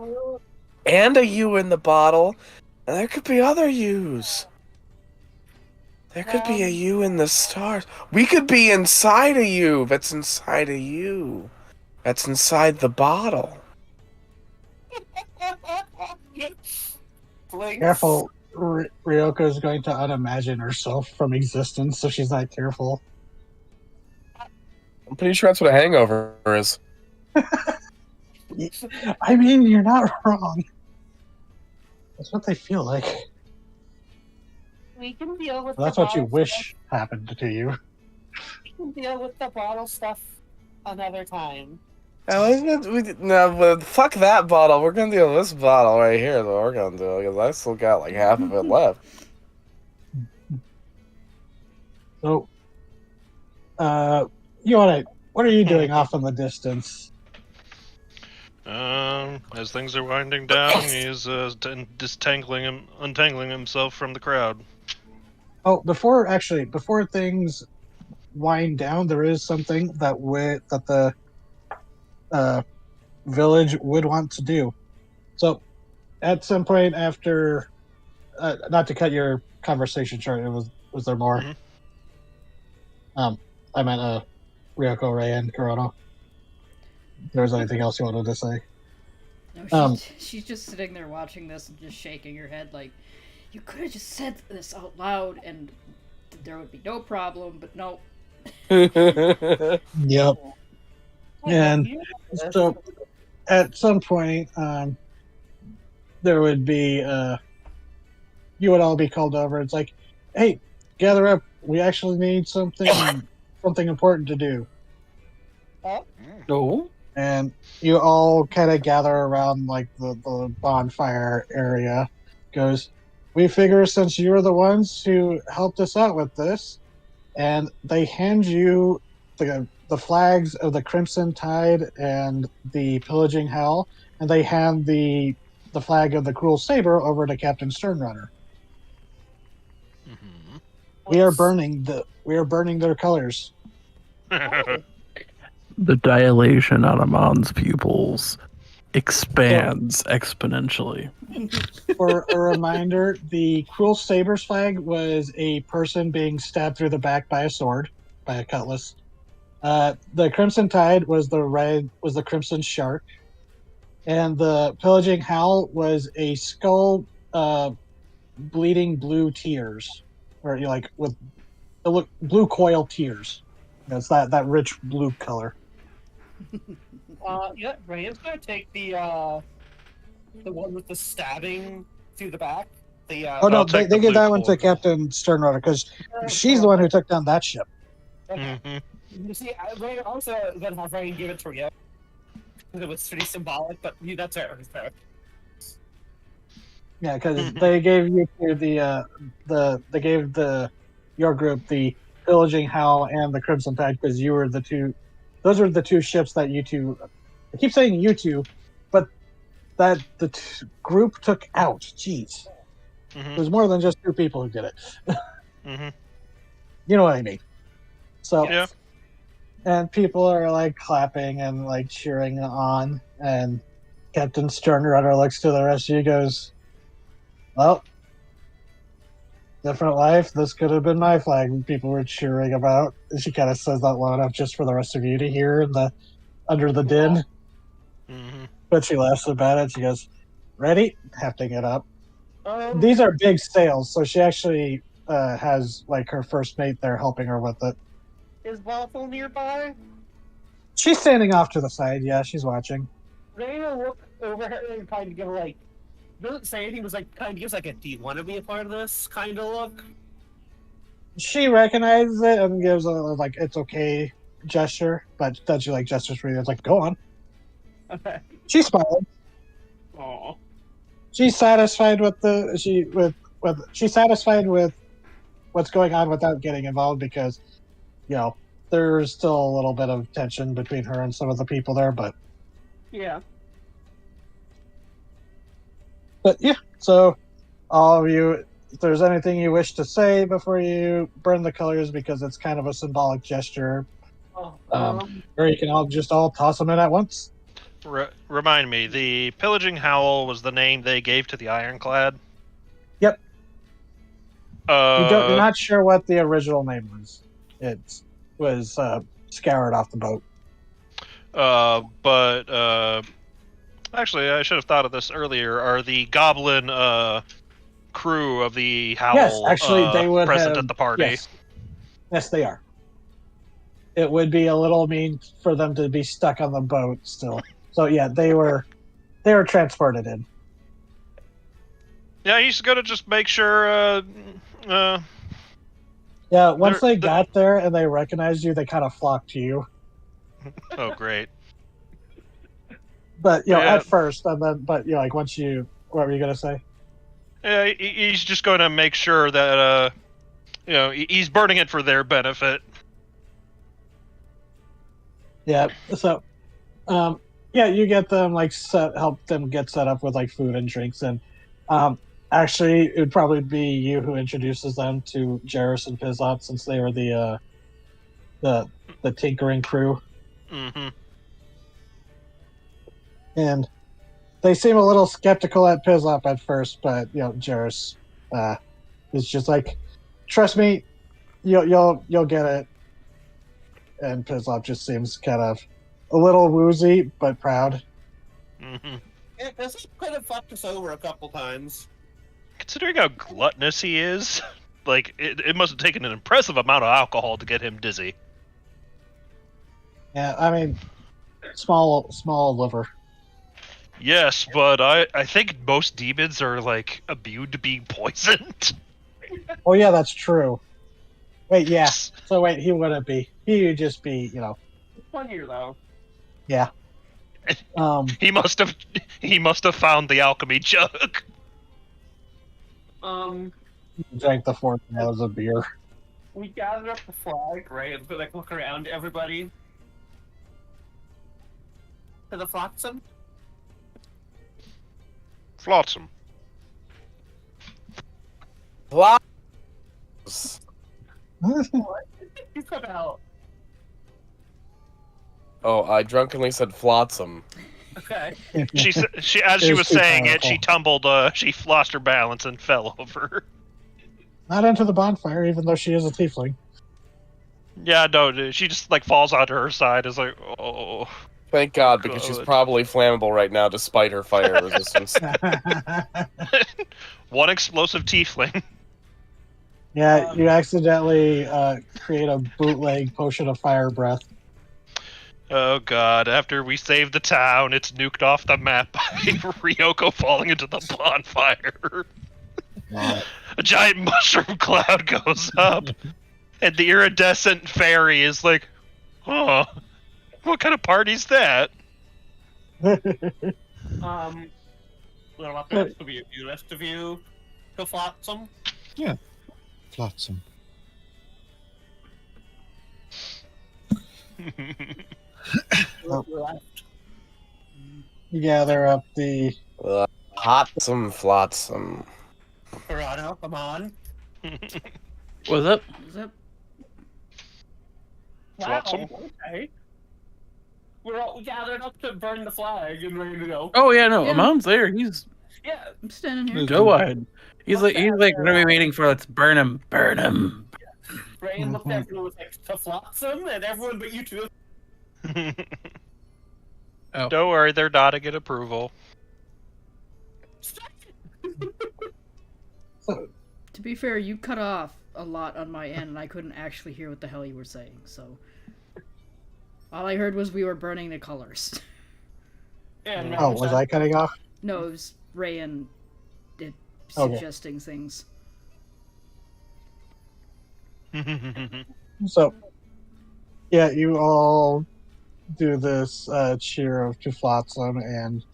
and a you in the bottle? And there could be other yous. There could be a you in the stars. We could be inside a you that's inside a you. That's inside the bottle. Careful, Ryoko's going to unimagine herself from existence if she's not careful. I'm pretty sure that's what a hangover is. I mean, you're not wrong. That's what they feel like. We can deal with That's the what you bottle wish happened to you. stuff. We can deal with the bottle stuff another time. No, but fuck that bottle. We're gonna deal with this bottle right here. That we're gonna do because I still got like half of it left. So, what are you doing off in the distance? As things are winding down, he's untangling himself from the crowd. Oh, before things wind down, there is something that the village would want to do. So, at some point after, not to cut your conversation short, was there more? Mhm. I meant Ryoko, Ray, and Kurono. If there was anything else you wanted to say? No, she's just sitting there watching this and just shaking her head like, you could have just said this out loud and there would be no problem, but no. Yep. And so, at some point, there would be you would all be called over. It's like, hey, gather up. We actually need something important to do. No. And you all kind of gather around like the bonfire area. Goes, we figure since you're the ones who helped us out with this, and they hand you the flags of the Crimson Tide and the Pillaging Hell, and they hand the flag of the Cruel Saber over to Captain Sternrunner. Mhm. We are burning their colors. The dilation on Amon's pupils expands exponentially. For a reminder, the Cruel Saber's flag was a person being stabbed through the back by a sword, by a cutlass. The Crimson Tide was the Crimson Shark, and the Pillaging Howl was a skull, bleeding blue tears, or with blue coil tears. It's that rich blue color. Yeah, Ryan's gonna take the one with the stabbing through the back. Oh no, I'll they take the gave that blue one to coil. Captain Sternrunner because she's the one who took down that ship. Okay. Mhm. You see, Ryan also gonna have Ryan give it to Ryo. It was pretty symbolic, but that's fair. It's fair. Yeah, because they gave you they gave your group the Pillaging Howl and the Crimson Tide because you were the two. Those were the two ships that you two. I keep saying you two, but that the group took out. Jeez, Mhm. there's more than just two people who did it. Mhm. You know what I mean? So, Yeah. and people are like clapping and like cheering on, and Captain Sternrunner looks to the rest of you, goes, "Well, different life. This could have been my flag." People were cheering about. And she kind of says that loud enough just for the rest of you to hear under the din. Mhm. But she laughs about it. She goes, "Ready?" Hefting it up. Um, These are big sails, so she actually has like her first mate there helping her with it. is Waffle nearby? She's standing off to the side. Yeah, she's watching. Ryan will look over her and kind of give like, doesn't say anything, but like kind of gives like a "Do you want to be a part of this?" kind of look. She recognizes it and gives a like it's okay gesture, but then she like gestures for you. It's like, go on. Okay. She's smiling. Aw. She's satisfied with she's satisfied with what's going on without getting involved because, there's still a little bit of tension between her and some of the people there, but Yeah. But yeah, so all of you, if there's anything you wish to say before you burn the colors, because it's kind of a symbolic gesture, or you can all toss them in at once. Remind me, the Pillaging Howl was the name they gave to the Ironclad? Yep. You're Uh, not sure what the original name was. It was scoured off the boat. Actually, I should have thought of this earlier. Are the Goblin crew of the Howl Yes, actually, they would present have, at the party? Yes, they are. It would be a little mean for them to be stuck on the boat still. So yeah, they were transported in. Yeah, he's gonna just make sure. Yeah, once They're- they got there and they recognized you, they kind of flocked to you. Oh, great. But Yeah. at first, and then, but like once you, what were you gonna say? Yeah, he's just going to make sure that he's burning it for their benefit. Yeah. So, you get them help them get set up with like food and drinks, and actually, it would probably be you who introduces them to Jarrus and Pizlop, since they were the tinkering crew. Mm-hmm. And they seem a little skeptical at Pizlop at first, but Jarrus is just like, trust me, you'll get it. And Pizlop just seems kind of a little woozy but proud. Mm-hmm. Yeah, this could have fucked us over a couple times. Considering how gluttonous he is, like it must have taken an impressive amount of alcohol to get him dizzy. Yeah, I mean, small liver. Yes, but I think most demons are like immune to being poisoned. Oh yeah, that's true. Wait, yeah. So wait, he wouldn't be. He would just be, 1 year though. Yeah. He must have found the alchemy jug. Drank the 4 gallons of beer. We gathered up the flag, right? And like look around everybody. To the flotsam. Flotsam. You cut out. Oh, I drunkenly said flotsam. Okay. She as It she was was too saying it, powerful. she tumbled. She lost her balance and fell over. Not into the bonfire, even though she is a tiefling. Yeah, no, she just like falls onto her side. Is like, oh. Thank God, because she's Good. probably flammable right now despite her fire resistance. One explosive tiefling. Yeah, you accidentally create a bootleg potion of fire breath. Oh god, after we save the town, it's nuked off the map by Ryoko falling into the bonfire. Wow. A giant mushroom cloud goes up, and the iridescent fairy is like, oh, what kind of party's that? What about the rest of you? The rest of you to flotsam? Flotsam. Left. You gather up the. Hotsome flotsam. Verano, come on. What's up? What's up? Flotsam? Wow, okay. We're all gathered up to burn the flag and ready to go. Oh yeah, no, Yeah. Amon's there. He's Yeah, I'm standing here. go ahead. He's like gonna be waiting for let's burn him, burn him. Brine looked at everyone with like to flotsam, and everyone but you two. Oh. Don't worry, they're nodding in approval. To be fair, you cut off a lot on my end, and I couldn't actually hear what the hell you were saying. So all I heard was we were burning the colors. And Oh, was I cutting off? No, it was Ray and it Okay. suggesting things. So, yeah, you all do this cheer of Flotsam, and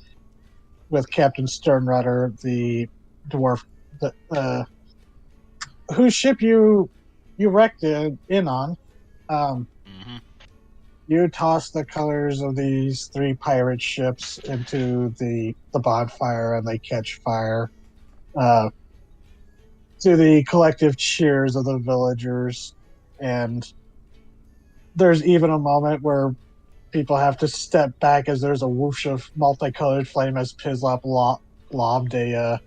with Captain Sternrudder, the dwarf, whose ship you wrecked in on. Mhm. You toss the colors of these 3 pirate ships into the bonfire, and they catch fire. Uh, to the collective cheers of the villagers, and there's even a moment where people have to step back as there's a whoosh of multicolored flame as Pislop lobbed a,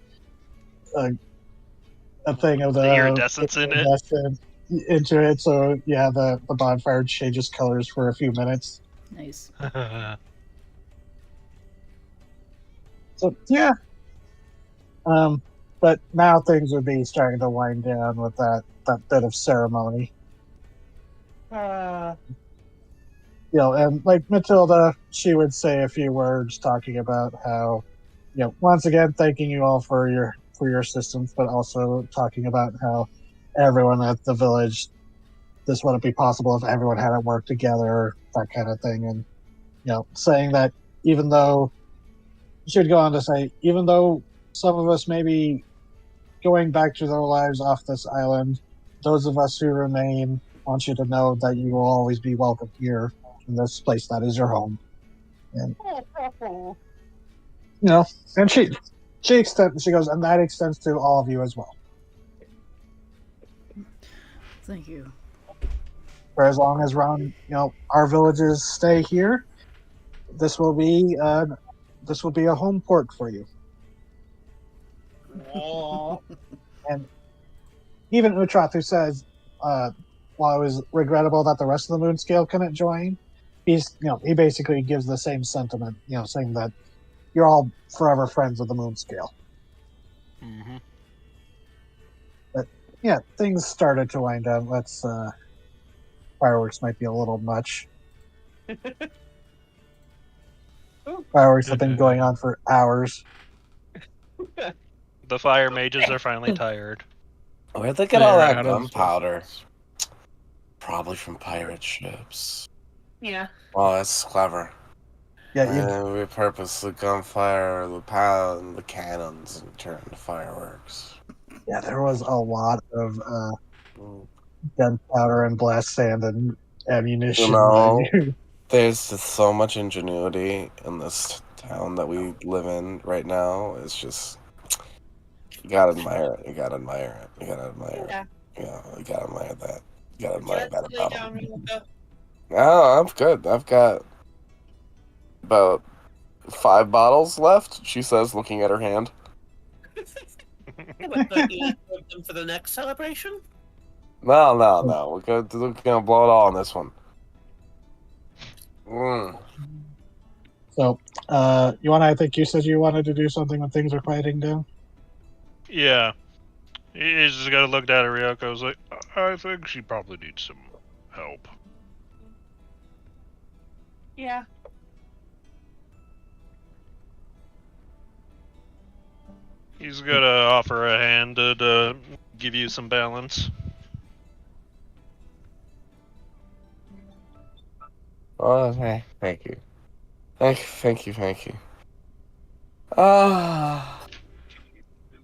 a thing of The the iridescence in it. iridescent into it. So yeah, the bonfire changes colors for a few minutes. Nice. So yeah, but now things would be starting to wind down with that bit of ceremony. And like Matilda, she would say a few words talking about how, once again, thanking you all for your assistance, but also talking about how everyone at the village, this wouldn't be possible if everyone hadn't worked together, that kind of thing. And, saying that even though, she would go on to say, even though some of us may be going back to their lives off this island, those of us who remain want you to know that you will always be welcome here in this place that is your home. And and she goes, and that extends to all of you as well. Thank you. For as long as our villages stay here, this will be a home port for you. And even Utratu says, while it was regrettable that the rest of the moon scale couldn't join, he basically gives the same sentiment, saying that you're all forever friends of the moon scale. Mm-hmm. But yeah, things started to wind down. Fireworks might be a little much. Fireworks have been going on for hours. The fire mages are finally tired. Where'd they get all They're that out of gunpowder? Probably from pirate ships. Yeah. Oh, that's clever. Yeah, We repurpose the gunfire, the cannons, and turn into fireworks. yeah, there was a lot of gunpowder and blast sand and ammunition. There's just so much ingenuity in this town that we live in right now. It's just, you gotta admire it. You gotta admire it. You gotta admire it. Yeah, you gotta admire that. You gotta admire that about them. No, I'm good. I've got about 5 bottles left, she says, looking at her hand. But don't you save them for the next celebration? No. We're gonna blow it all on this one. So, I think you said you wanted to do something when things are quieting down? Yeah. He's just gotta look at Ryoko. Was like, I think she probably needs some help. Yeah. He's gonna offer a hand to give you some balance. Oh, okay. Thank you. Thank you.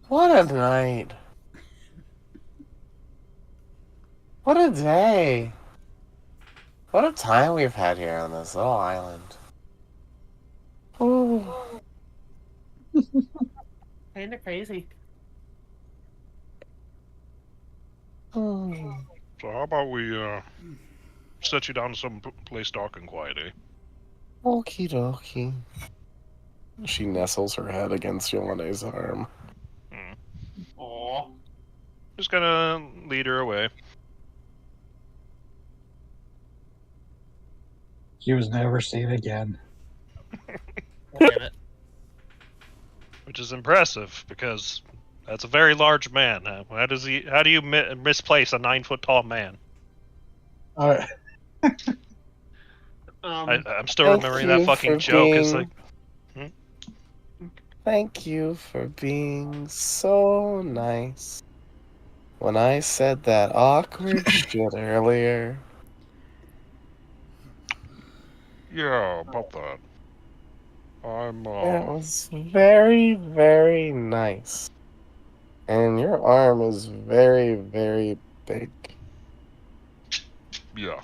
What a night. What a day. What a time we've had here on this little island. Ooh. Kinda crazy. So how about we set you down to some place dark and quiet, eh? Okie dokie. She nestles her head against Yone's arm. Aww. Just gonna lead her away. He was never seen again. Damn it. Which is impressive, because that's a very large man. How do you misplace a 9-foot tall man? All right. I'm still remembering that fucking joke. It's like, Thank you for being so nice. When I said that awkward shit earlier. yeah, about that. I'm It was very, very nice. And your arm is very, very big. yeah.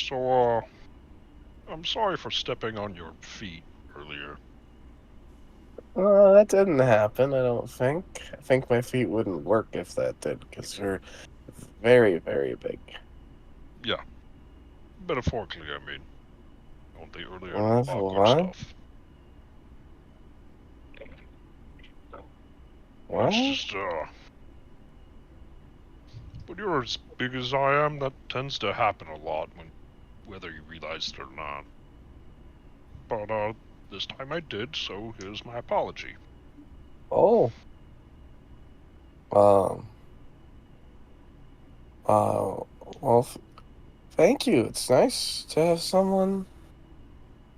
So, I'm sorry for stepping on your feet earlier. That didn't happen, I don't think. I think my feet wouldn't work if that did, because you're very, very big. Yeah. Metaphorically, I mean. On the earlier awkward What? stuff. What? It's just, when you're as big as I am, that tends to happen a lot, whether you realize it or not. But, this time I did, so here's my apology. Oh. Well, thank you. It's nice to have someone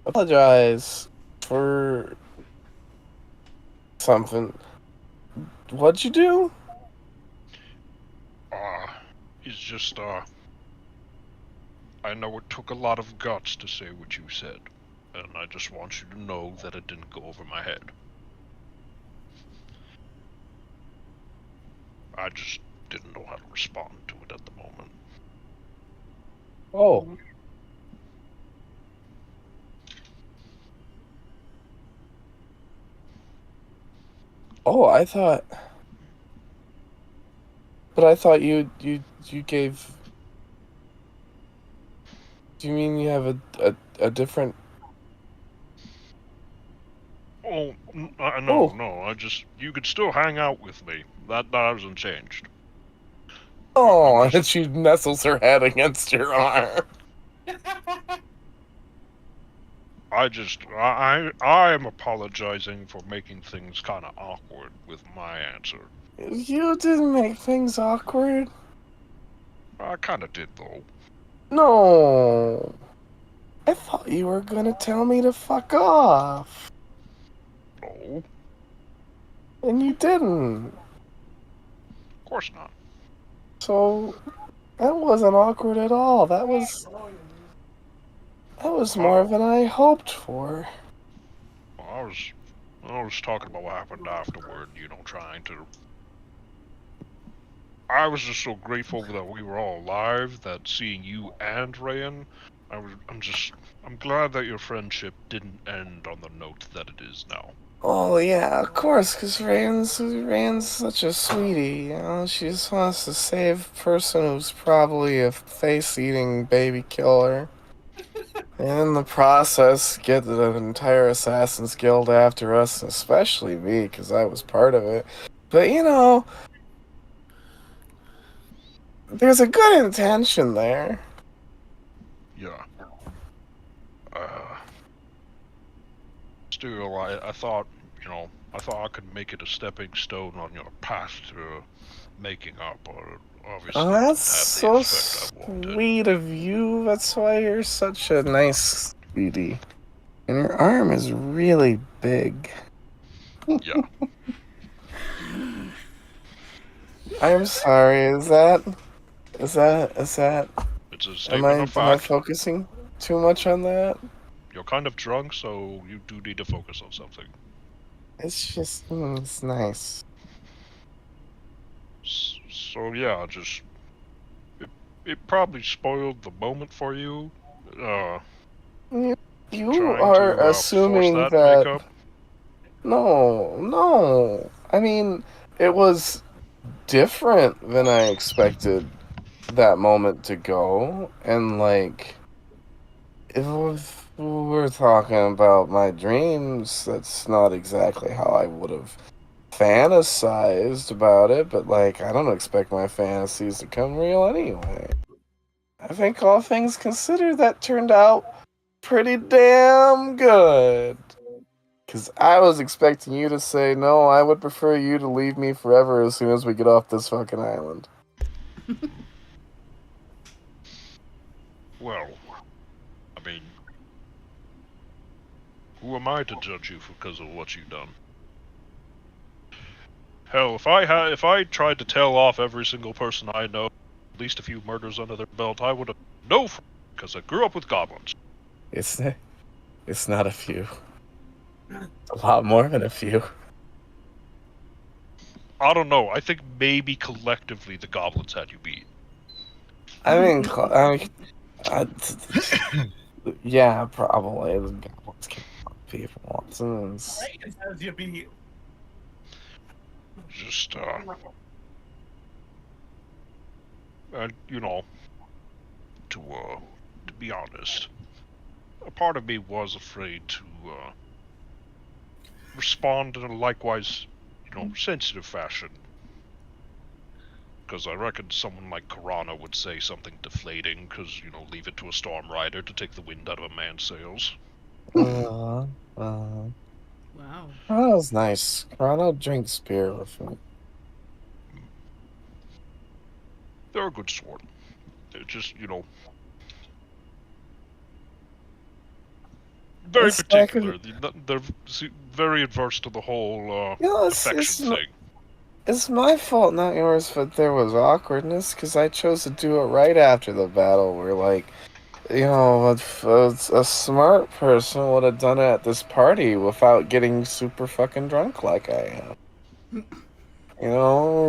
apologize for something. What'd you do? It's just, I know it took a lot of guts to say what you said, and I just want you to know that it didn't go over my head. I just didn't know how to respond to it at the moment. Oh. Oh, I thought... But I thought you gave... Do you mean you have a different... Oh, no, Oh. no, you could still hang out with me. That hasn't changed. Oh, and she nestles her head against your arm. I'm apologizing for making things kind of awkward with my answer. You didn't make things awkward. I kind of did, though. No. I thought you were gonna tell me to fuck off. No. And you didn't. Of course not. So, that wasn't awkward at all. That was more than I hoped for. Well, I was talking about what happened afterward, trying to... I was just so grateful that we were all alive, that seeing you and Rayan, I'm glad that your friendship didn't end on the note that it is now. Oh, yeah, of course, because Rayan's such a sweetie, she just wants to save a person who's probably a face-eating baby killer. And in the process, get the entire Assassin's Guild after us, especially me, because I was part of it. But, there's a good intention there. Yeah. Still, I thought, I could make it a stepping stone on your path to making up, but obviously Oh, it didn't that's have the so effect I wanted. sweet of you. That's why you're such a nice sweetie. And your arm is really big. Yeah. I'm sorry, is that... It's a statement of Am I fact. focusing too much on that? You're kind of drunk, so you do need to focus on something. It's just, it's nice. So yeah, it probably spoiled the moment for you. You are assuming force that that... makeup. No. I mean, it was different than I expected that moment to go. And, if we're talking about my dreams, that's not exactly how I would have fantasized about it. But, I don't expect my fantasies to come real anyway. I think all things considered, that turned out pretty damn good. Because I was expecting you to say, no, I would prefer you to leave me forever as soon as we get off this fucking island. Well, I mean, who am I to judge you because of what you've done? Hell, if I tried to tell off every single person I know, at least a few murders under their belt, I would have because I grew up with goblins. It's not a few. It's a lot more than a few. I don't know. I think maybe collectively the goblins had you beat. I mean, Yeah, probably. The goblins kill people. It's- It says you be. Just, and you know, to be honest, a part of me was afraid to respond in a likewise, sensitive fashion. Because I reckon someone like Karana would say something deflating, because, leave it to a storm rider to take the wind out of a man's sails. Uh, Wow. that was nice. Toronto drinks beer with me. They're a good sort. They're just, very It's like particular. They're very adverse to the whole affection thing. It's my fault, not yours, but there was awkwardness because I chose to do it right after the battle. Where, like, a smart person would have done it at this party without getting super fucking drunk like I am.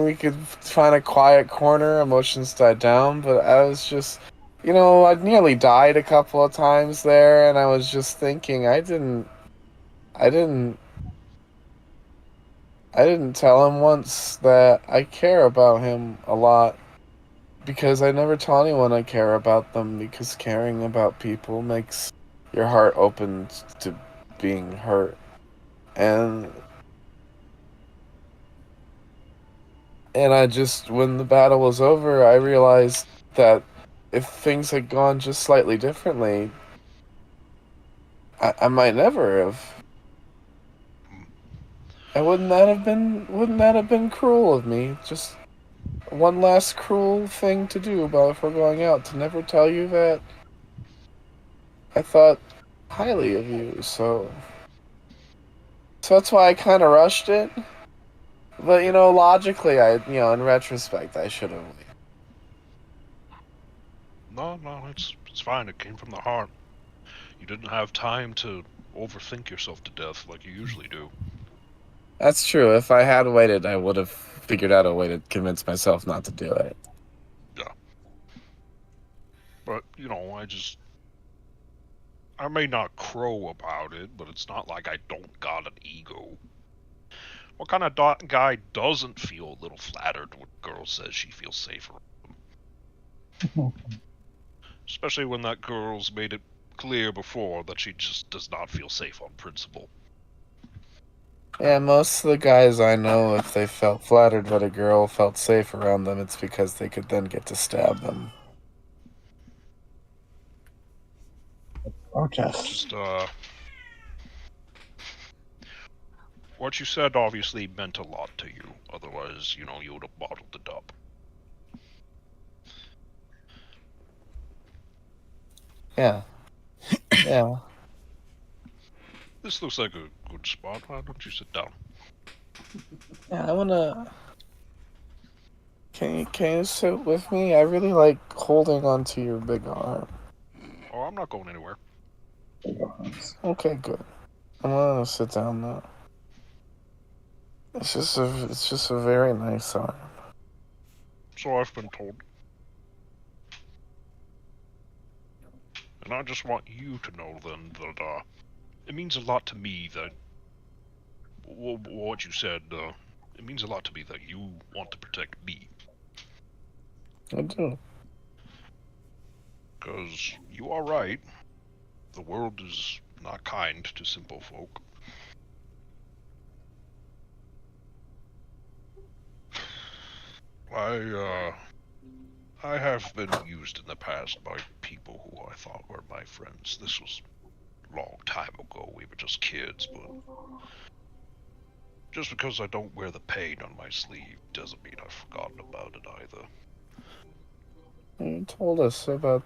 We could find a quiet corner, emotions died down, but I was just, I'd nearly died a couple of times there, and I was just thinking, I didn't tell him once that I care about him a lot, because I never tell anyone I care about them, because caring about people makes your heart open to being hurt. And I just, when the battle was over, I realized that if things had gone just slightly differently, I might never have. And wouldn't that have been cruel of me? Just one last cruel thing to do before going out, to never tell you that I thought highly of you, so that's why I kind of rushed it. But, logically, in retrospect, I should have. No, it's fine. It came from the heart. You didn't have time to overthink yourself to death like you usually do. That's true. If I had waited, I would have figured out a way to convince myself not to do it. Yeah. But, I may not crow about it, but it's not like I don't got an ego. What kind of guy doesn't feel a little flattered when a girl says she feels safe around him? Especially when that girl's made it clear before that she just does not feel safe on principle. Yeah, most of the guys I know, if they felt flattered that a girl felt safe around them, it's because they could then get to stab them. Okay. Just, what you said obviously meant a lot to you. Otherwise, you would have bottled it up. Yeah. Yeah. This looks like a good spot. Why don't you sit down? Yeah, I wanna... Can you sit with me? I really like holding onto your big arm. Oh, I'm not going anywhere. Okay, good. I'm gonna sit down now. It's just a very nice arm. So I've been told. And I just want you to know then that it means a lot to me that what you said. It means a lot to me that you want to protect me. I do. Because you are right. The world is not kind to simple folk. I have been used in the past by people who I thought were my friends. This was a long time ago. We were just kids, but just because I don't wear the pain on my sleeve doesn't mean I've forgotten about it either. You told us about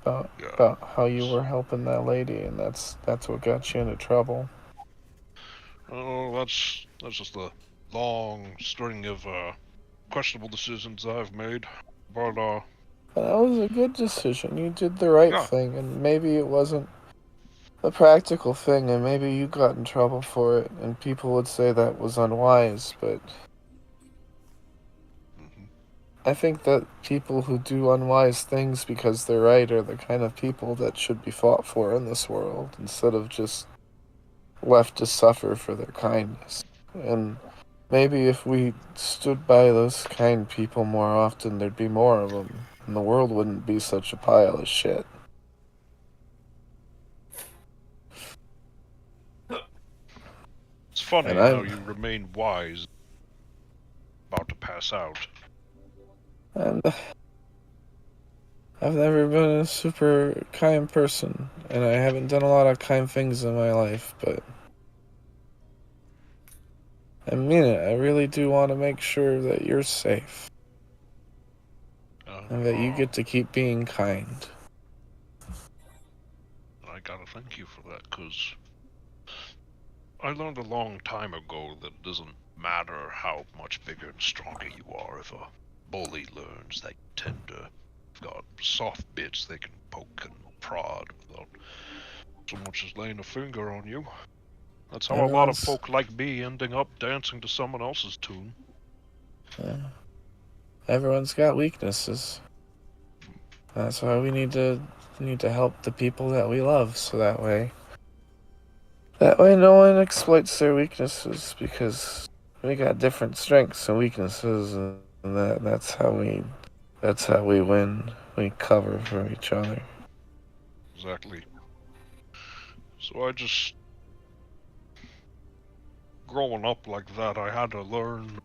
how you were helping that lady, and that's what got you into trouble. Oh, that's just a long string of questionable decisions I've made. But But that was a good decision. You did the right thing, and maybe it wasn't a practical thing, and maybe you got in trouble for it, and people would say that was unwise, but I think that people who do unwise things because they're right are the kind of people that should be fought for in this world, instead of just left to suffer for their kindness. And maybe if we stood by those kind people more often, there'd be more of them, and the world wouldn't be such a pile of shit. It's funny And how I'm- you remain wise. About to pass out. And I've never been a super kind person, and I haven't done a lot of kind things in my life, but I mean it. I really do want to make sure that you're safe, and that you get to keep being kind. I gotta thank you for that, because I learned a long time ago that it doesn't matter how much bigger and stronger you are. If a bully learns that you tend to got soft bits they can poke and prod without so much as laying a finger on you. That's how a lot of Everyone's- folk like me ending up dancing to someone else's tune. Everyone's got weaknesses. That's why we need to help the people that we love, so that way no one exploits their weaknesses, because we got different strengths and weaknesses, and that's how we win. We cover for each other. Exactly. So I just... Growing up like that, I had to learn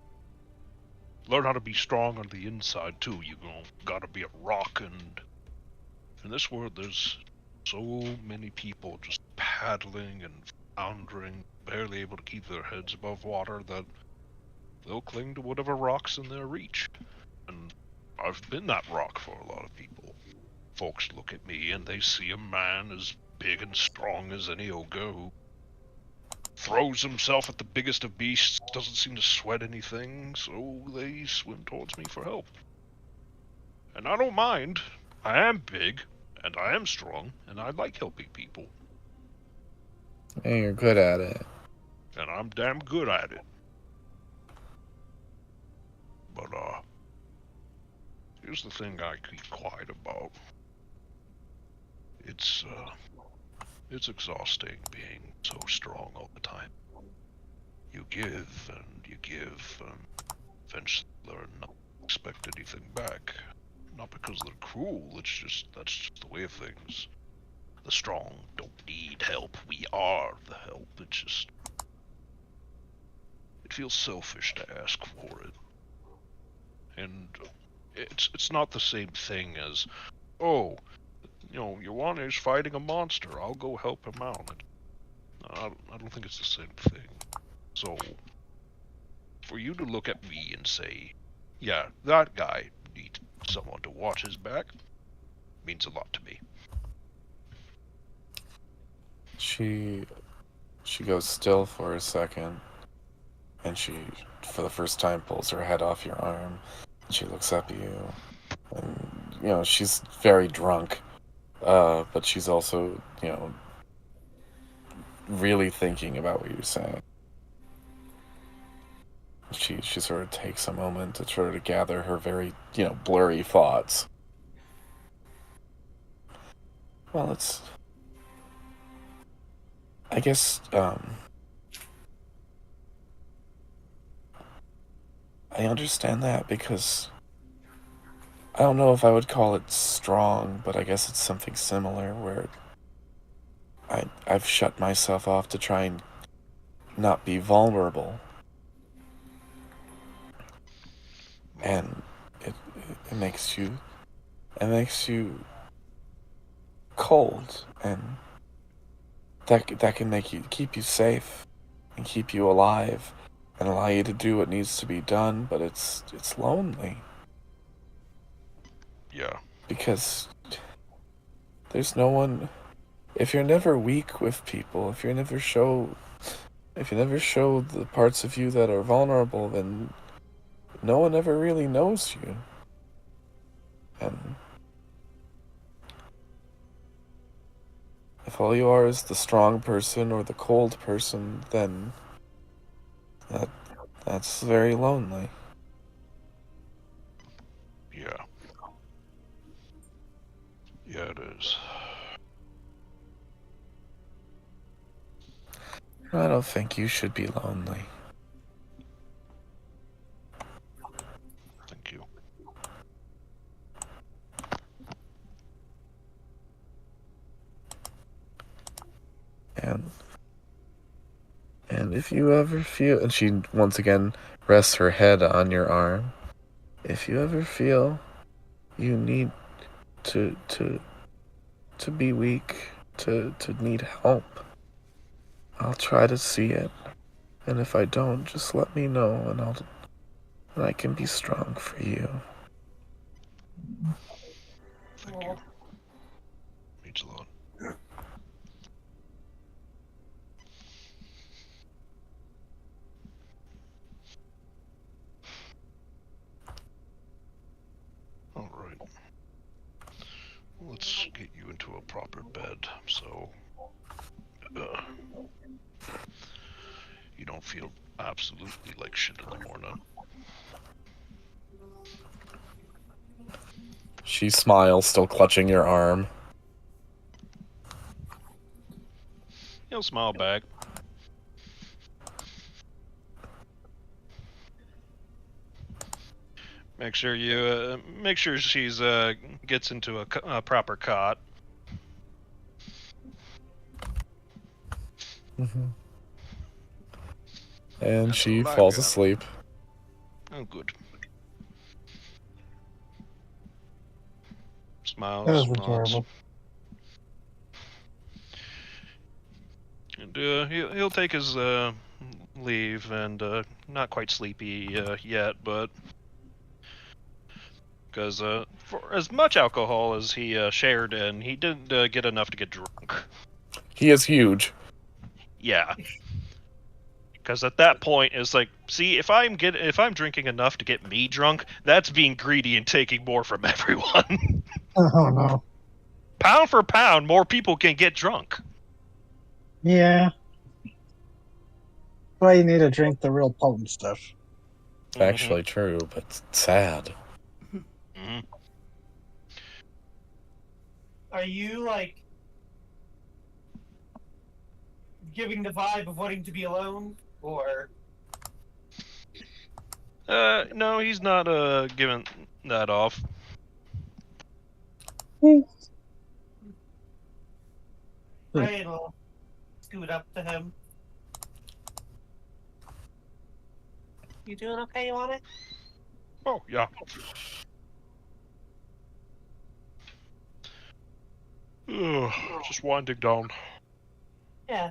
how to be strong on the inside too. You know, gotta be a rock, and in this world there's so many people just paddling and floundering, barely able to keep their heads above water, that they'll cling to whatever rock's in their reach. And I've been that rock for a lot of people. Folks look at me and they see a man as big and strong as any ogre who throws himself at the biggest of beasts, doesn't seem to sweat anything, so they swim towards me for help. And I don't mind. I am big, and I am strong, and I like helping people. And you're good at it. And I'm damn good at it. But, here's the thing I keep quiet about. It's exhausting being so strong all the time. You give, and eventually learn not to expect anything back. Not because they're cruel, that's just the way of things. The strong don't need help, we are the help. It feels selfish to ask for it. And it's not the same thing as, oh, you know, Yowane's fighting a monster, I'll go help him out. I don't think it's the same thing. So, for you to look at me and say, yeah, that guy needs someone to watch his back, means a lot to me. She goes still for a second, and she, for the first time, pulls her head off your arm. She looks up at you, and, you know, she's very drunk, but she's also, you know, really thinking about what you're saying. She sort of takes a moment to try to gather her very, you know, blurry thoughts. Well, I guess, I understand that, because I don't know if I would call it strong, but I guess it's something similar, where I've shut myself off to try and not be vulnerable. And it makes you cold, and that can keep you safe and keep you alive and allow you to do what needs to be done, but it's lonely. Yeah. Because there's no one. If you're never weak with people, if you never show the parts of you that are vulnerable, then no one ever really knows you. And if all you are is the strong person or the cold person, then that's very lonely. Yeah, it is. I don't think you should be lonely. Thank you. And if you ever feel, and she once again rests her head on your arm, if you ever feel you need to be weak, to need help, I'll try to see it. And if I don't, just let me know, and I can be strong for you. Thank you. Means a lot. Alright. Let's get you into a proper bed, so you don't feel absolutely like shit in the morning. She smiles, still clutching your arm. He'll smile back. Make sure she's gets into a proper cot. Mm-hmm. And That's she what I falls got. asleep. Oh, good. That Smiles, was nods. enjoyable. And he'll take his leave, and not quite sleepy yet, but because for as much alcohol as he shared in, he didn't get enough to get drunk. He is huge. Yeah. Because at that point, it's like, see, if I'm drinking enough to get me drunk, that's being greedy and taking more from everyone. Oh no. Pound for pound, more people can get drunk. Yeah. Why you need to drink the real potent stuff. It's actually true, but sad. Mm-hmm. Are you like giving the vibe of wanting to be alone, or No, he's not giving that off. Brian will scoot up to him? You doing okay? You want it? Oh, yeah. Ugh, just winding down. Yeah.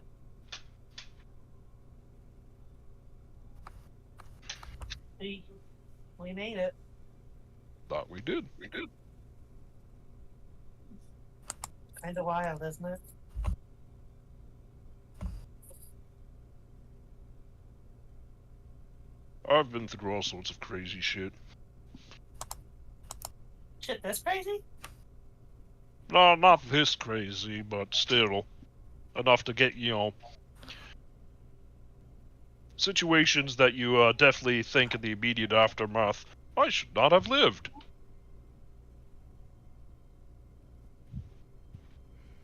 We made it. Thought we did. Kind of wild, isn't it? I've been through all sorts of crazy shit. Shit, that's crazy. No, not this crazy, but still enough to get, situations that you definitely think in the immediate aftermath, I should not have lived.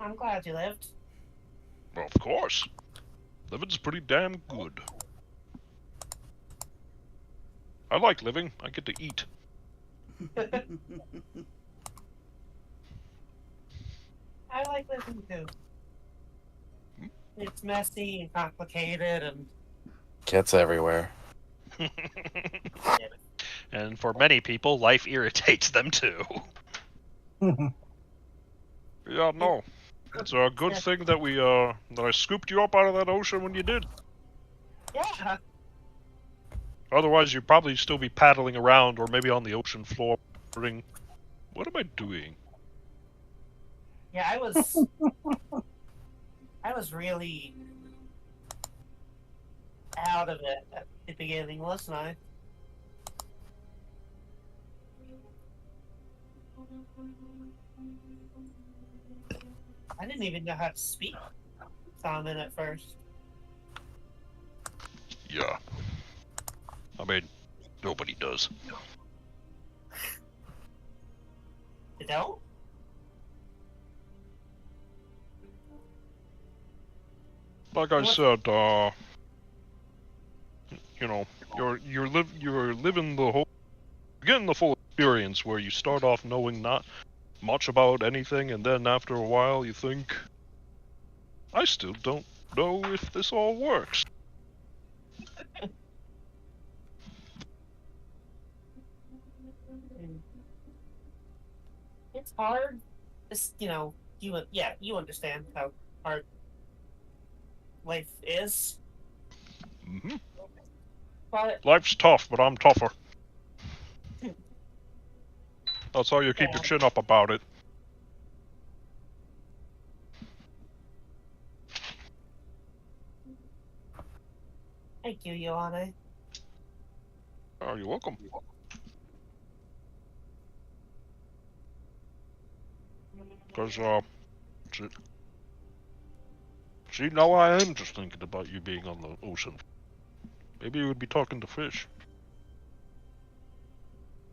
I'm glad you lived. Well, of course. Living's pretty damn good. I like living. I get to eat. I like living too. It's messy and complicated, and Gets everywhere. And for many people, life irritates them too. Yeah, no. It's a good thing that that I scooped you up out of that ocean when you did. yeah. Otherwise, you'd probably still be paddling around or maybe on the ocean floor. Wondering, what am I doing? Yeah, I was really out of it at the beginning, wasn't I? I didn't even know how to speak Simon at first. Yeah. I mean, nobody does. You don't? like I said, you know, you're living the whole, getting the full experience where you start off knowing not much about anything, and then after a while you think, I still don't know if this all works. It's hard. It's, you understand how hard life is. Hmm. But Life's tough, but I'm tougher. That's how you keep your chin up about it. thank you, Joanna. Oh, you're welcome. Because, see, now I am just thinking about you being on the ocean. Maybe you would be talking to fish.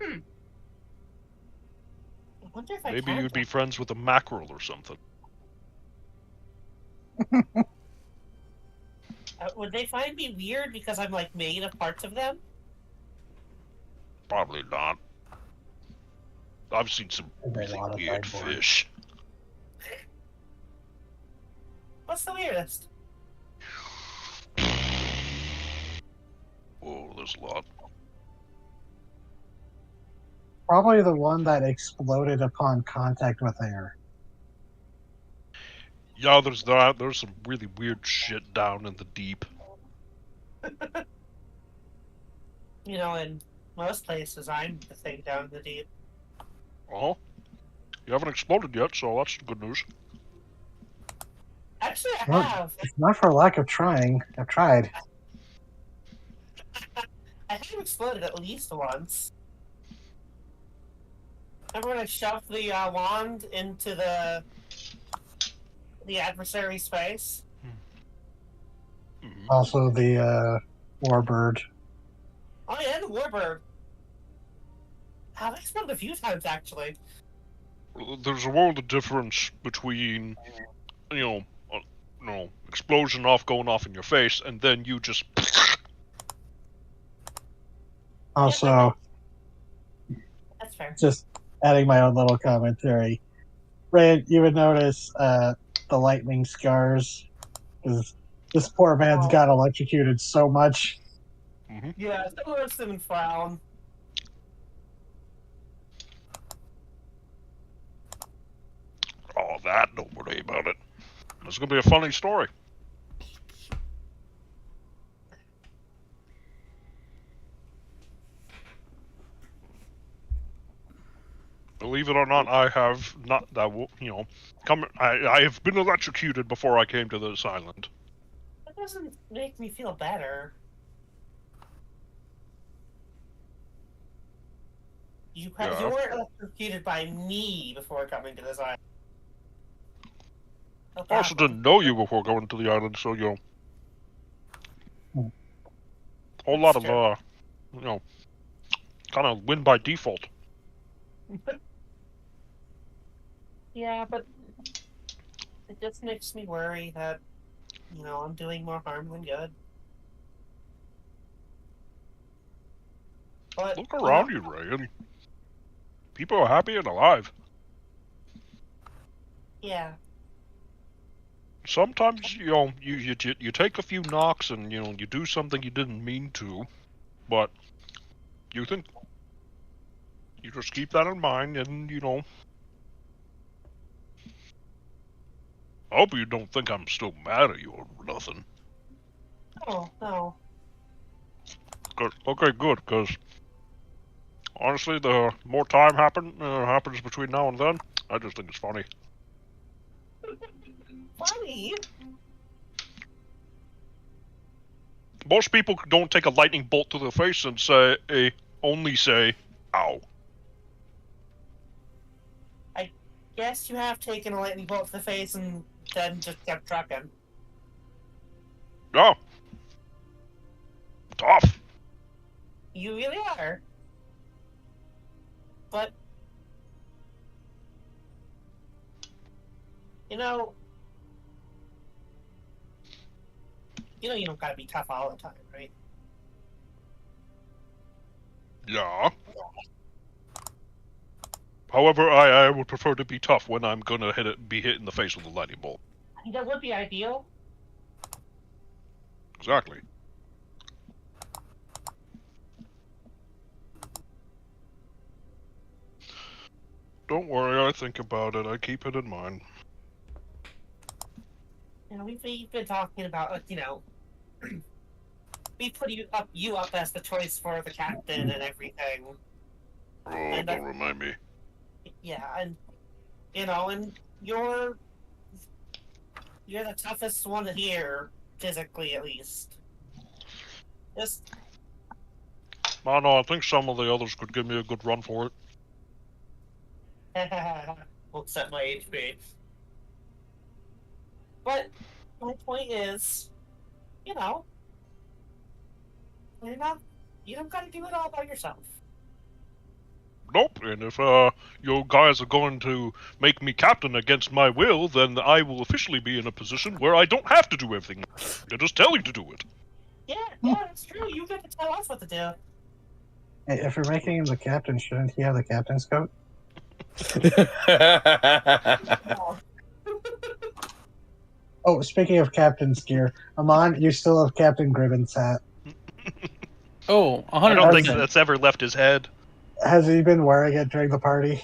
I wonder if I Maybe can. you'd be friends with a mackerel or something. Would they find me weird because I'm like made of parts of them? Probably not. I've seen some There's a really lot of weird sideboard. fish. What's the weirdest? Whoa, there's a lot. Probably the one that exploded upon contact with air. Yeah, there's that. There's some really weird shit down in the deep. In most places, I'm the thing down in the deep. Uh-huh. You haven't exploded yet, so that's good news. Actually, I Well, have. it's not for lack of trying. I've tried. I have exploded at least once. Remember when I shoved the wand into the adversary's face? Mhm. Also, the warbird. Oh yeah, the warbird. I've exploded a few times actually. There's a world of difference between, explosion going off in your face, and then you just. Also, That's fair. just adding my own little commentary. Ray, you would notice the lightning scars. 'Cause this poor man's got electrocuted so much. Mhm. Yeah, still lets them frown. Oh, that, don't worry about it. It's gonna be a funny story. Believe it or not, I have not I have been electrocuted before I came to this island. That doesn't make me feel better. You Yeah. were electrocuted by me before coming to this island. I also didn't know you before going to the island, so whole lot of kind of win by default. Yeah, but it just makes me worry that, I'm doing more harm than good. But Look around you, Ray, and people are happy and alive. Yeah. Sometimes, you take a few knocks and, you do something you didn't mean to, but you think, you just keep that in mind and, I hope you don't think I'm still mad at you or nothing. Oh, no. Good. Okay, good, because honestly, the more time happens between now and then, I just think it's funny. Funny? Most people don't take a lightning bolt to the face and only say, ow. Guess you have taken a lightning bolt to the face and then just kept trucking. Yeah. Tough. You really are. But, you don't gotta be tough all the time, right? Yeah. However, I would prefer to be tough when I'm gonna be hit in the face with a lightning bolt. I think that would be ideal. Exactly. Don't worry, I think about it. I keep it in mind. We've been talking about, we put you up as the choice for the captain and everything. Oh, And don't remind me. yeah, and and you're the toughest one here, physically at least. Just No, I think some of the others could give me a good run for it. won't set my HP. But my point is, you know, you don't gotta do it all by yourself. Nope, and if you guys are going to make me captain against my will, then I will officially be in a position where I don't have to do everything. I just tell you to do it. Yeah, that's true. You get to tell us what to do. Hey, if you're making him the captain, shouldn't he have the captain's coat? Oh, speaking of captain's gear, Amon, you still have Captain Gribben's hat. Oh, I don't think 100%. that's ever left his head. Has he been wearing it during the party?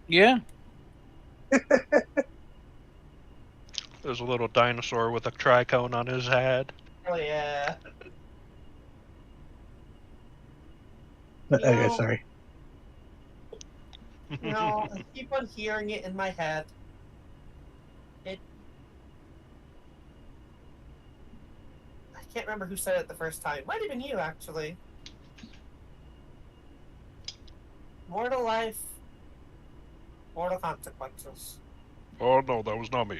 Yeah. There's a little dinosaur with a tricone on his head. Oh yeah. Okay, sorry. I keep on hearing it in my head. I can't remember who said it the first time. Might have been you, actually. Mortal life, mortal consequences. Oh no, that was not me.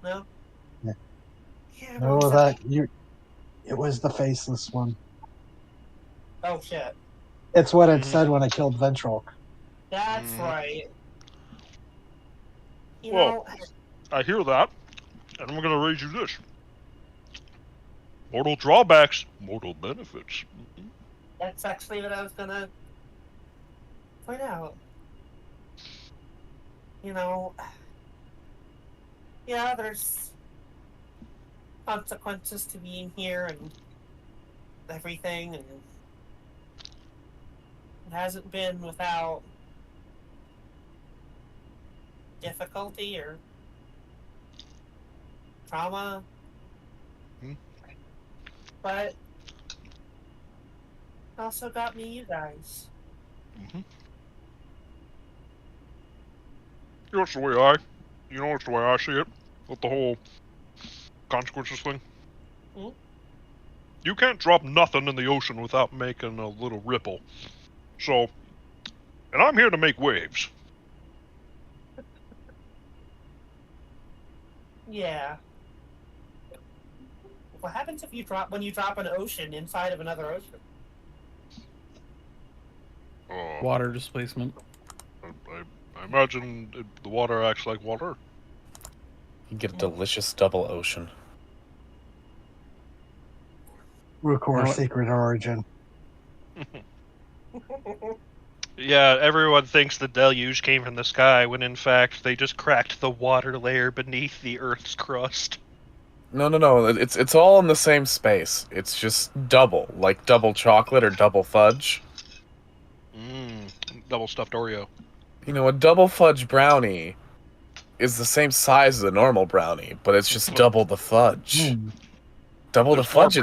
No? Yeah. Yeah, No, it was the faceless one. Oh, shit. It's what it said when I killed Ventral. That's right. Well, I hear that, and I'm gonna raise you this. Mortal drawbacks, mortal benefits. That's actually what I was gonna point out. Yeah, there's consequences to being here and everything, and it hasn't been without difficulty or trauma. But it also got me you guys. You know, it's the way I see it, with the whole consequences thing. Hmm? You can't drop nothing in the ocean without making a little ripple. So, and I'm here to make waves. Yeah. What happens if when you drop an ocean inside of another ocean? Water displacement. I imagine the water acts like water. You get a delicious double ocean. Rukor secret origin. Yeah, everyone thinks the deluge came from the sky, when in fact they just cracked the water layer beneath the Earth's crust. No. It's all in the same space. It's just double, like double chocolate or double fudge. Double stuffed Oreo. A double fudge brownie is the same size as a normal brownie, but it's just double the fudge. Double the fudge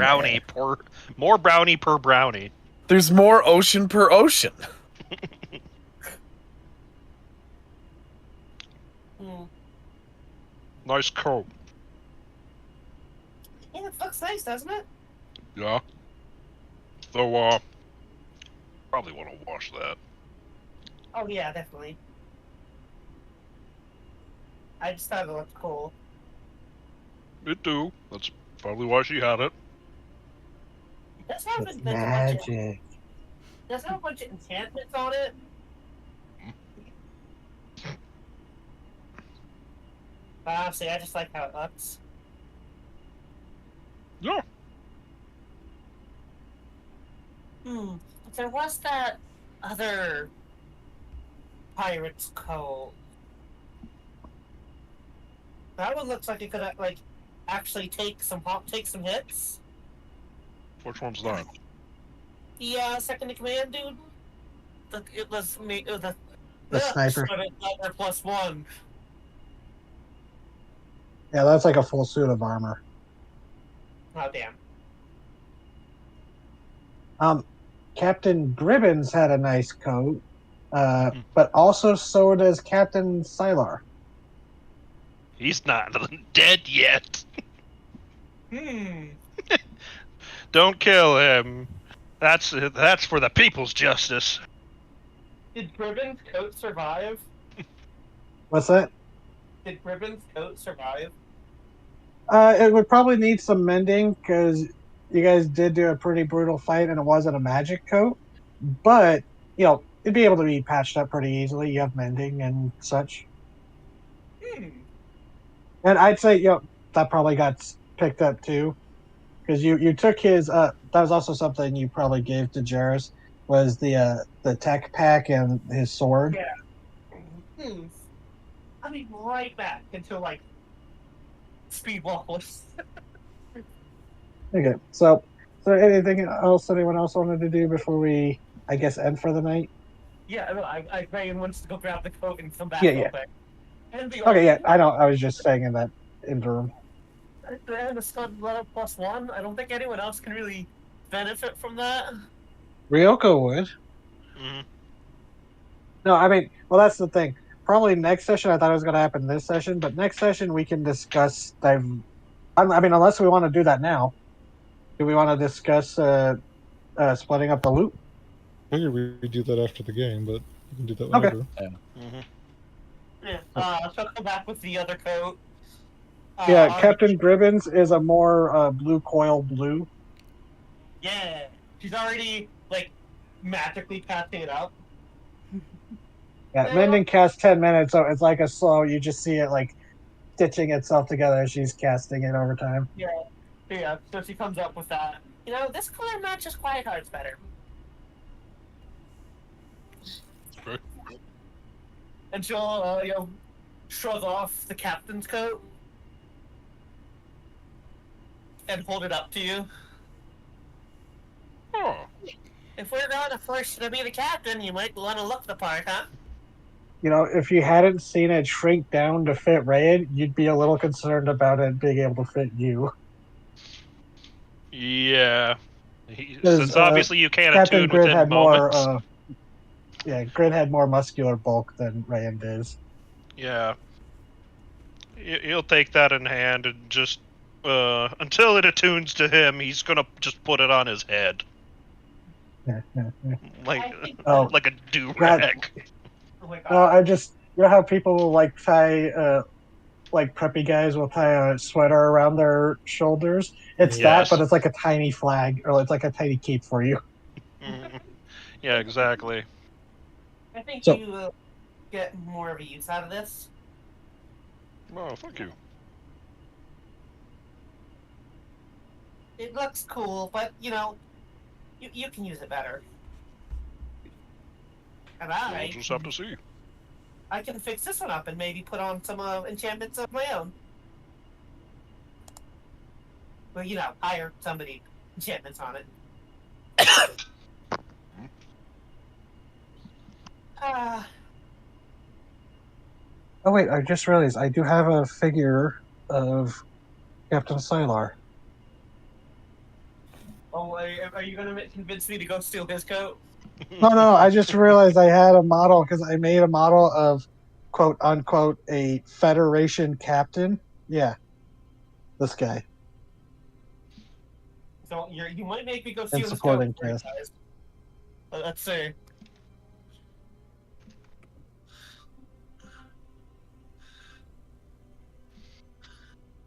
more brownie per brownie. There's more ocean per ocean. Nice coat. Yeah, it looks nice, doesn't it? Yeah. Though, probably want to wash that. Oh yeah, definitely. I just thought it looked cool. It do. That's probably why she had it. Does have It's magic. Does have a bunch of enchantments on it. Honestly, I just like how it looks. Yeah. But there was that other pirate's coat. That one looks like it could like actually take some hits. Which one's that? The second in command dude. It was me. It was The sniper. +1. Yeah, that's like a full suit of armor. Oh damn. Captain Gribbons had a nice coat, but also so does Captain Sylar. He's not dead yet. Don't kill him. That's for the people's justice. Did Gribbon's coat survive? What's that? Did Gribbon's coat survive? It would probably need some mending because you guys did do a pretty brutal fight and it wasn't a magic coat. But, it'd be able to be patched up pretty easily. You have mending and such. And I'd say, that probably got picked up too. Because you took his, that was also something you probably gave to Jairus, was the tech pack and his sword. Yeah. I mean, right back until, speed waffles. Okay, so anything else anyone else wanted to do before we, I guess, end for the night? Yeah, I Ryan wants to go grab the coat and come back Yeah, real yeah. quick. And Okay, yeah, I know. I was just saying in that interim. And the stud level +1. I don't think anyone else can really benefit from that. Ryoko would. Mm-hmm. No, I mean, well, that's the thing. Probably next session, I thought it was going to happen this session, but next session we can discuss. I mean, unless we want to do that now. Do we want to discuss splitting up the loot? I figured we do that after the game, but we can do that Okay. later. Yeah. So come back with the other coat. Yeah, Captain Gribbons is a more blue coil blue. Yeah, she's already magically patching it up. Yeah, mending casts 10 minutes, so it's like a slow. You just see it stitching itself together as she's casting it over time. Yeah. So she comes up with that. This color matches Quiet Hearts better. Okay. And she'll shrug off the captain's coat and hold it up to you. Oh. If we're gonna force you to be the captain, you might want to look the part, huh? If you hadn't seen it shrink down to fit Raid, you'd be a little concerned about it being able to fit you. Yeah. Since obviously you can't Captain attune Grid within had moments. Grid had more muscular bulk than Rand is. Yeah. He'll take that in hand and just until it attunes to him, he's gonna just put it on his head. Like a do-rag. I just, how people will tie, preppy guys will tie a sweater around their shoulders. It's that, but it's like a tiny flag, or it's like a tiny cape for you. Yeah, exactly. I think you will get more of a use out of this. Oh, thank you. It looks cool, but you can use it better. And We'll just have to see. I can fix this one up and maybe put on some enchantments of my own. Well, hire somebody enchantments on it. Oh wait, I just realized I do have a figure of Captain Sylar. Oh, are you gonna convince me to go steal his coat? No, I just realized I had a model because I made a model of quote unquote a Federation captain. Yeah, this guy. So you might make me go steal And his supporting coat. cast. Let's see.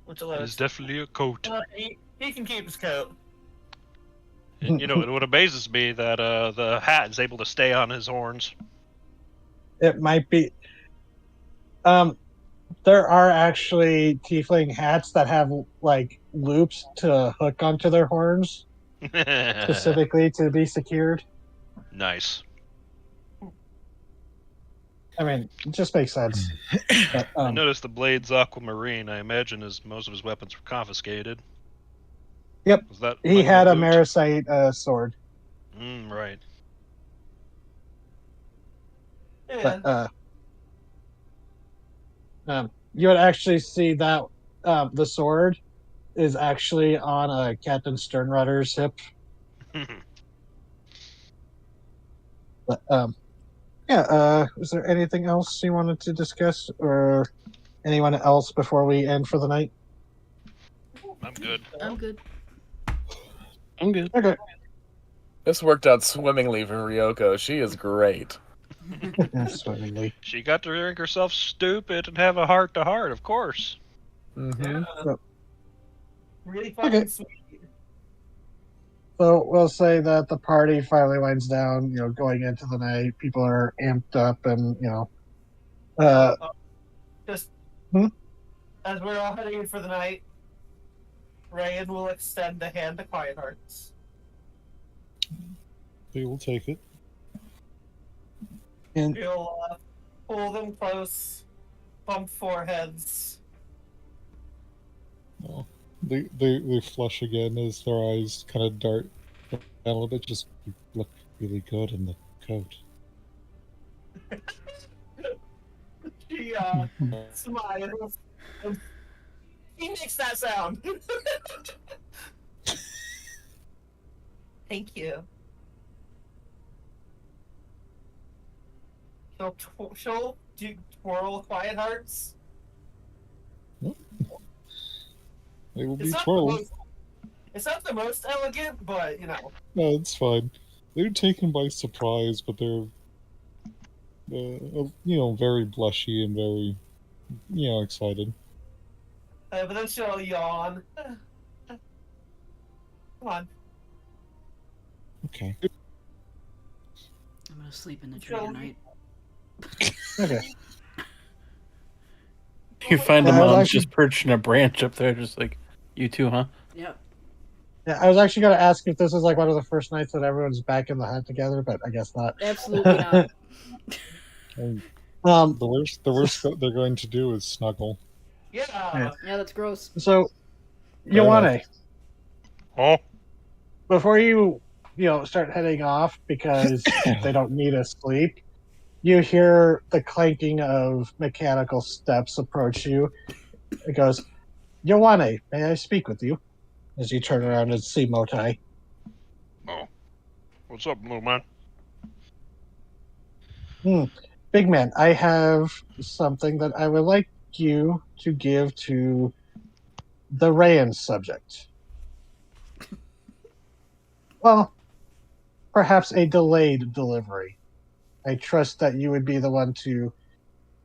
It's definitely a coat. He can keep his coat. What amazes me that the hat is able to stay on his horns. It might be. There are actually tiefling hats that have like loops to hook onto their horns, specifically to be secured. Nice. I mean, it just makes sense. But, I noticed the blade's aquamarine. I imagine most of his weapons were confiscated. Yep. Was that he why no had a loot? Marasite sword. Right. Yeah. But you would actually see that the sword is actually on Captain Sternrudder's hip. But yeah, is there anything else you wanted to discuss, or anyone else before we end for the night? I'm good. I'm good. I'm good. Okay. This worked out swimmingly for Ryoko. She is great. Swimmingly. She got to drink herself stupid and have a heart-to-heart, of course. Mm-hmm. Really fucking Okay. sweet. So we'll say that the party finally winds down. You know, going into the night, people are amped up, and Just Hmm? as we're all heading in for the night, Rayan will extend a hand to Quiet Hearts. They will take it. and He'll pull them close, bump foreheads. Oh, they flush again as their eyes kind of dart down a little bit. Just you look really good in the coat. She smiles. And he makes that sound. Thank you. She'll do twirl Quiet Hearts. They will be It's not, the twirled. most, it's not the most elegant, but you know. No, it's fine. They're taken by surprise, but they're, very blushy and very, excited. But then she'll yawn. Come on. Okay. I'm gonna sleep in the tree tonight. okay. You find Yeah, a I was mom actually- just perched in a branch up there, just like, you too, huh? Yep. Yeah, I was actually going to ask if this is like one of the first nights that everyone's back in the hut together, but I guess not. Absolutely not. And Um, the worst they're going to do is snuggle. Yeah. Yeah, that's gross. so, Fair Ioane, Oh, before you start heading off because they don't need a sleep, you hear the clanking of mechanical steps approach you. It goes, Ioane, may I speak with you? As you turn around and see Motai. what's up, little man? Big man, I have something that I would like you to give to the Rayan subject. Well, perhaps a delayed delivery. I trust that you would be the one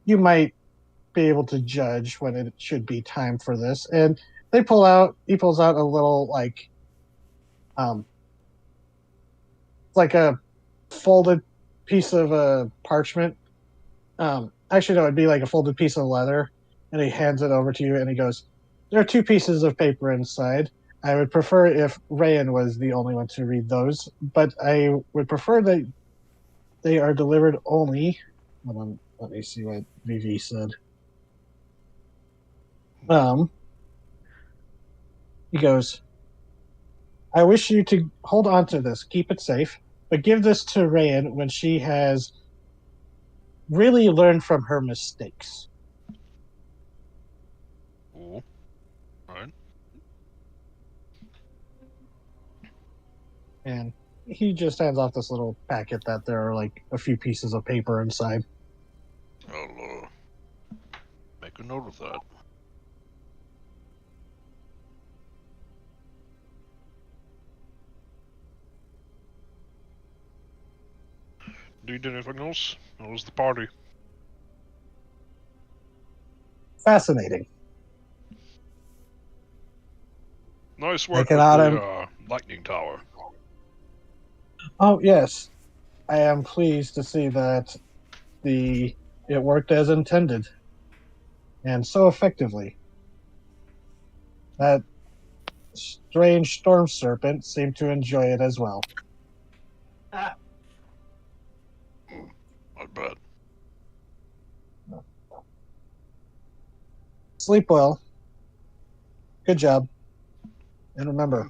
you might be able to judge when it should be time for this. And he pulls out a little, like a folded piece of parchment. Actually, no, it'd be like a folded piece of leather. And he hands it over to you and he goes, there are 2 pieces of paper inside. I would prefer if Rayan was the only one to read those, but I would prefer that they are delivered only. Hold on, let me see what VV said. He goes, I wish you to hold on to this, keep it safe, but give this to Rayan when she has really learned from her mistakes. Oh, alright. And he just hands off this little packet that there are like a few pieces of paper inside. I'll make a note of that. Need anything else? How was the party? Fascinating. Nice work with cannot the lightning tower. Oh yes, I am pleased to see that it worked as intended. and so effectively. That strange storm serpent seemed to enjoy it as well. I bet. Sleep well. Good job. And remember,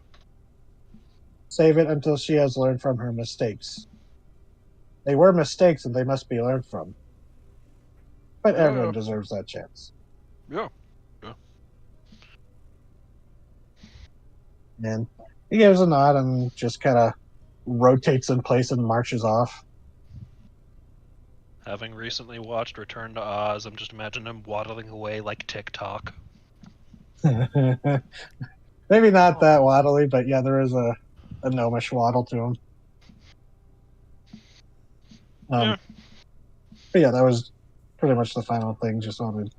save it until she has learned from her mistakes. They were mistakes and they must be learned from. But everyone deserves that chance. Yeah. And he gives a nod and just kind of rotates in place and marches off. Having recently watched Return to Oz, I'm just imagining him waddling away like TikTok. Maybe not that waddly, but yeah, there is a gnomish waddle to him. Yeah. But yeah, that was pretty much the final thing. Just wanted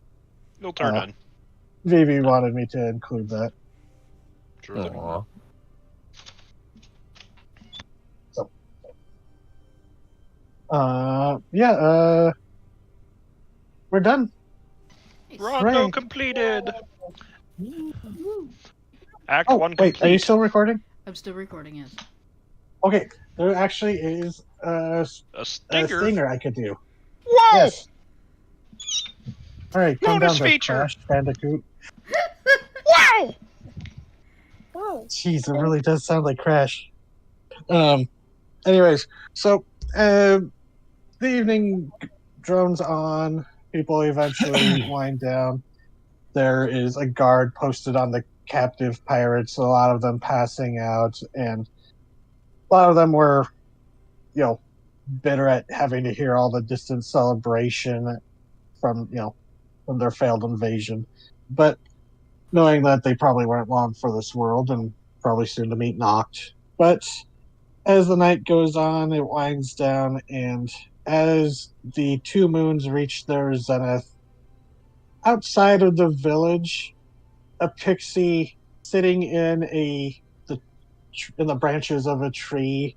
You'll turn in. Vivi wanted me to include that. Sure thing. Aw. So, we're done. Rondo Hooray. completed. Act Oh, 1 wait, complete. are you still recording? I'm still recording, yes. Okay, there actually is A a stinger? stinger I could do. Whoa! Yes. All right, come Bonus down to feature. Crash Bandicoot. Wow! Jeez, it really does sound like Crash. Anyways, so the evening drones on. People eventually wind down. There is a guard posted on the captive pirates. A lot of them passing out, and a lot of them were, bitter at having to hear all the distant celebration from their failed invasion. But knowing that they probably weren't long for this world and probably soon to meet Noct. But as the night goes on, it winds down, and as the two moons reach their zenith, outside of the village, a pixie sitting in the branches of a tree,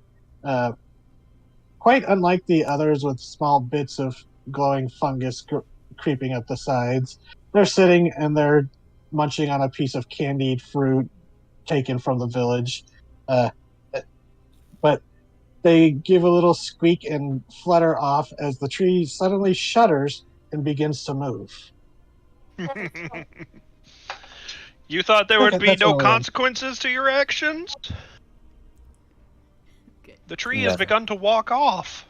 quite unlike the others, with small bits of glowing fungus creeping up the sides. They're sitting and they're munching on a piece of candied fruit taken from the village. But they give a little squeak and flutter off as the tree suddenly shudders and begins to move. You thought there would Okay, be that's no all I have. consequences to your actions? Okay. The tree has Never. begun to walk off.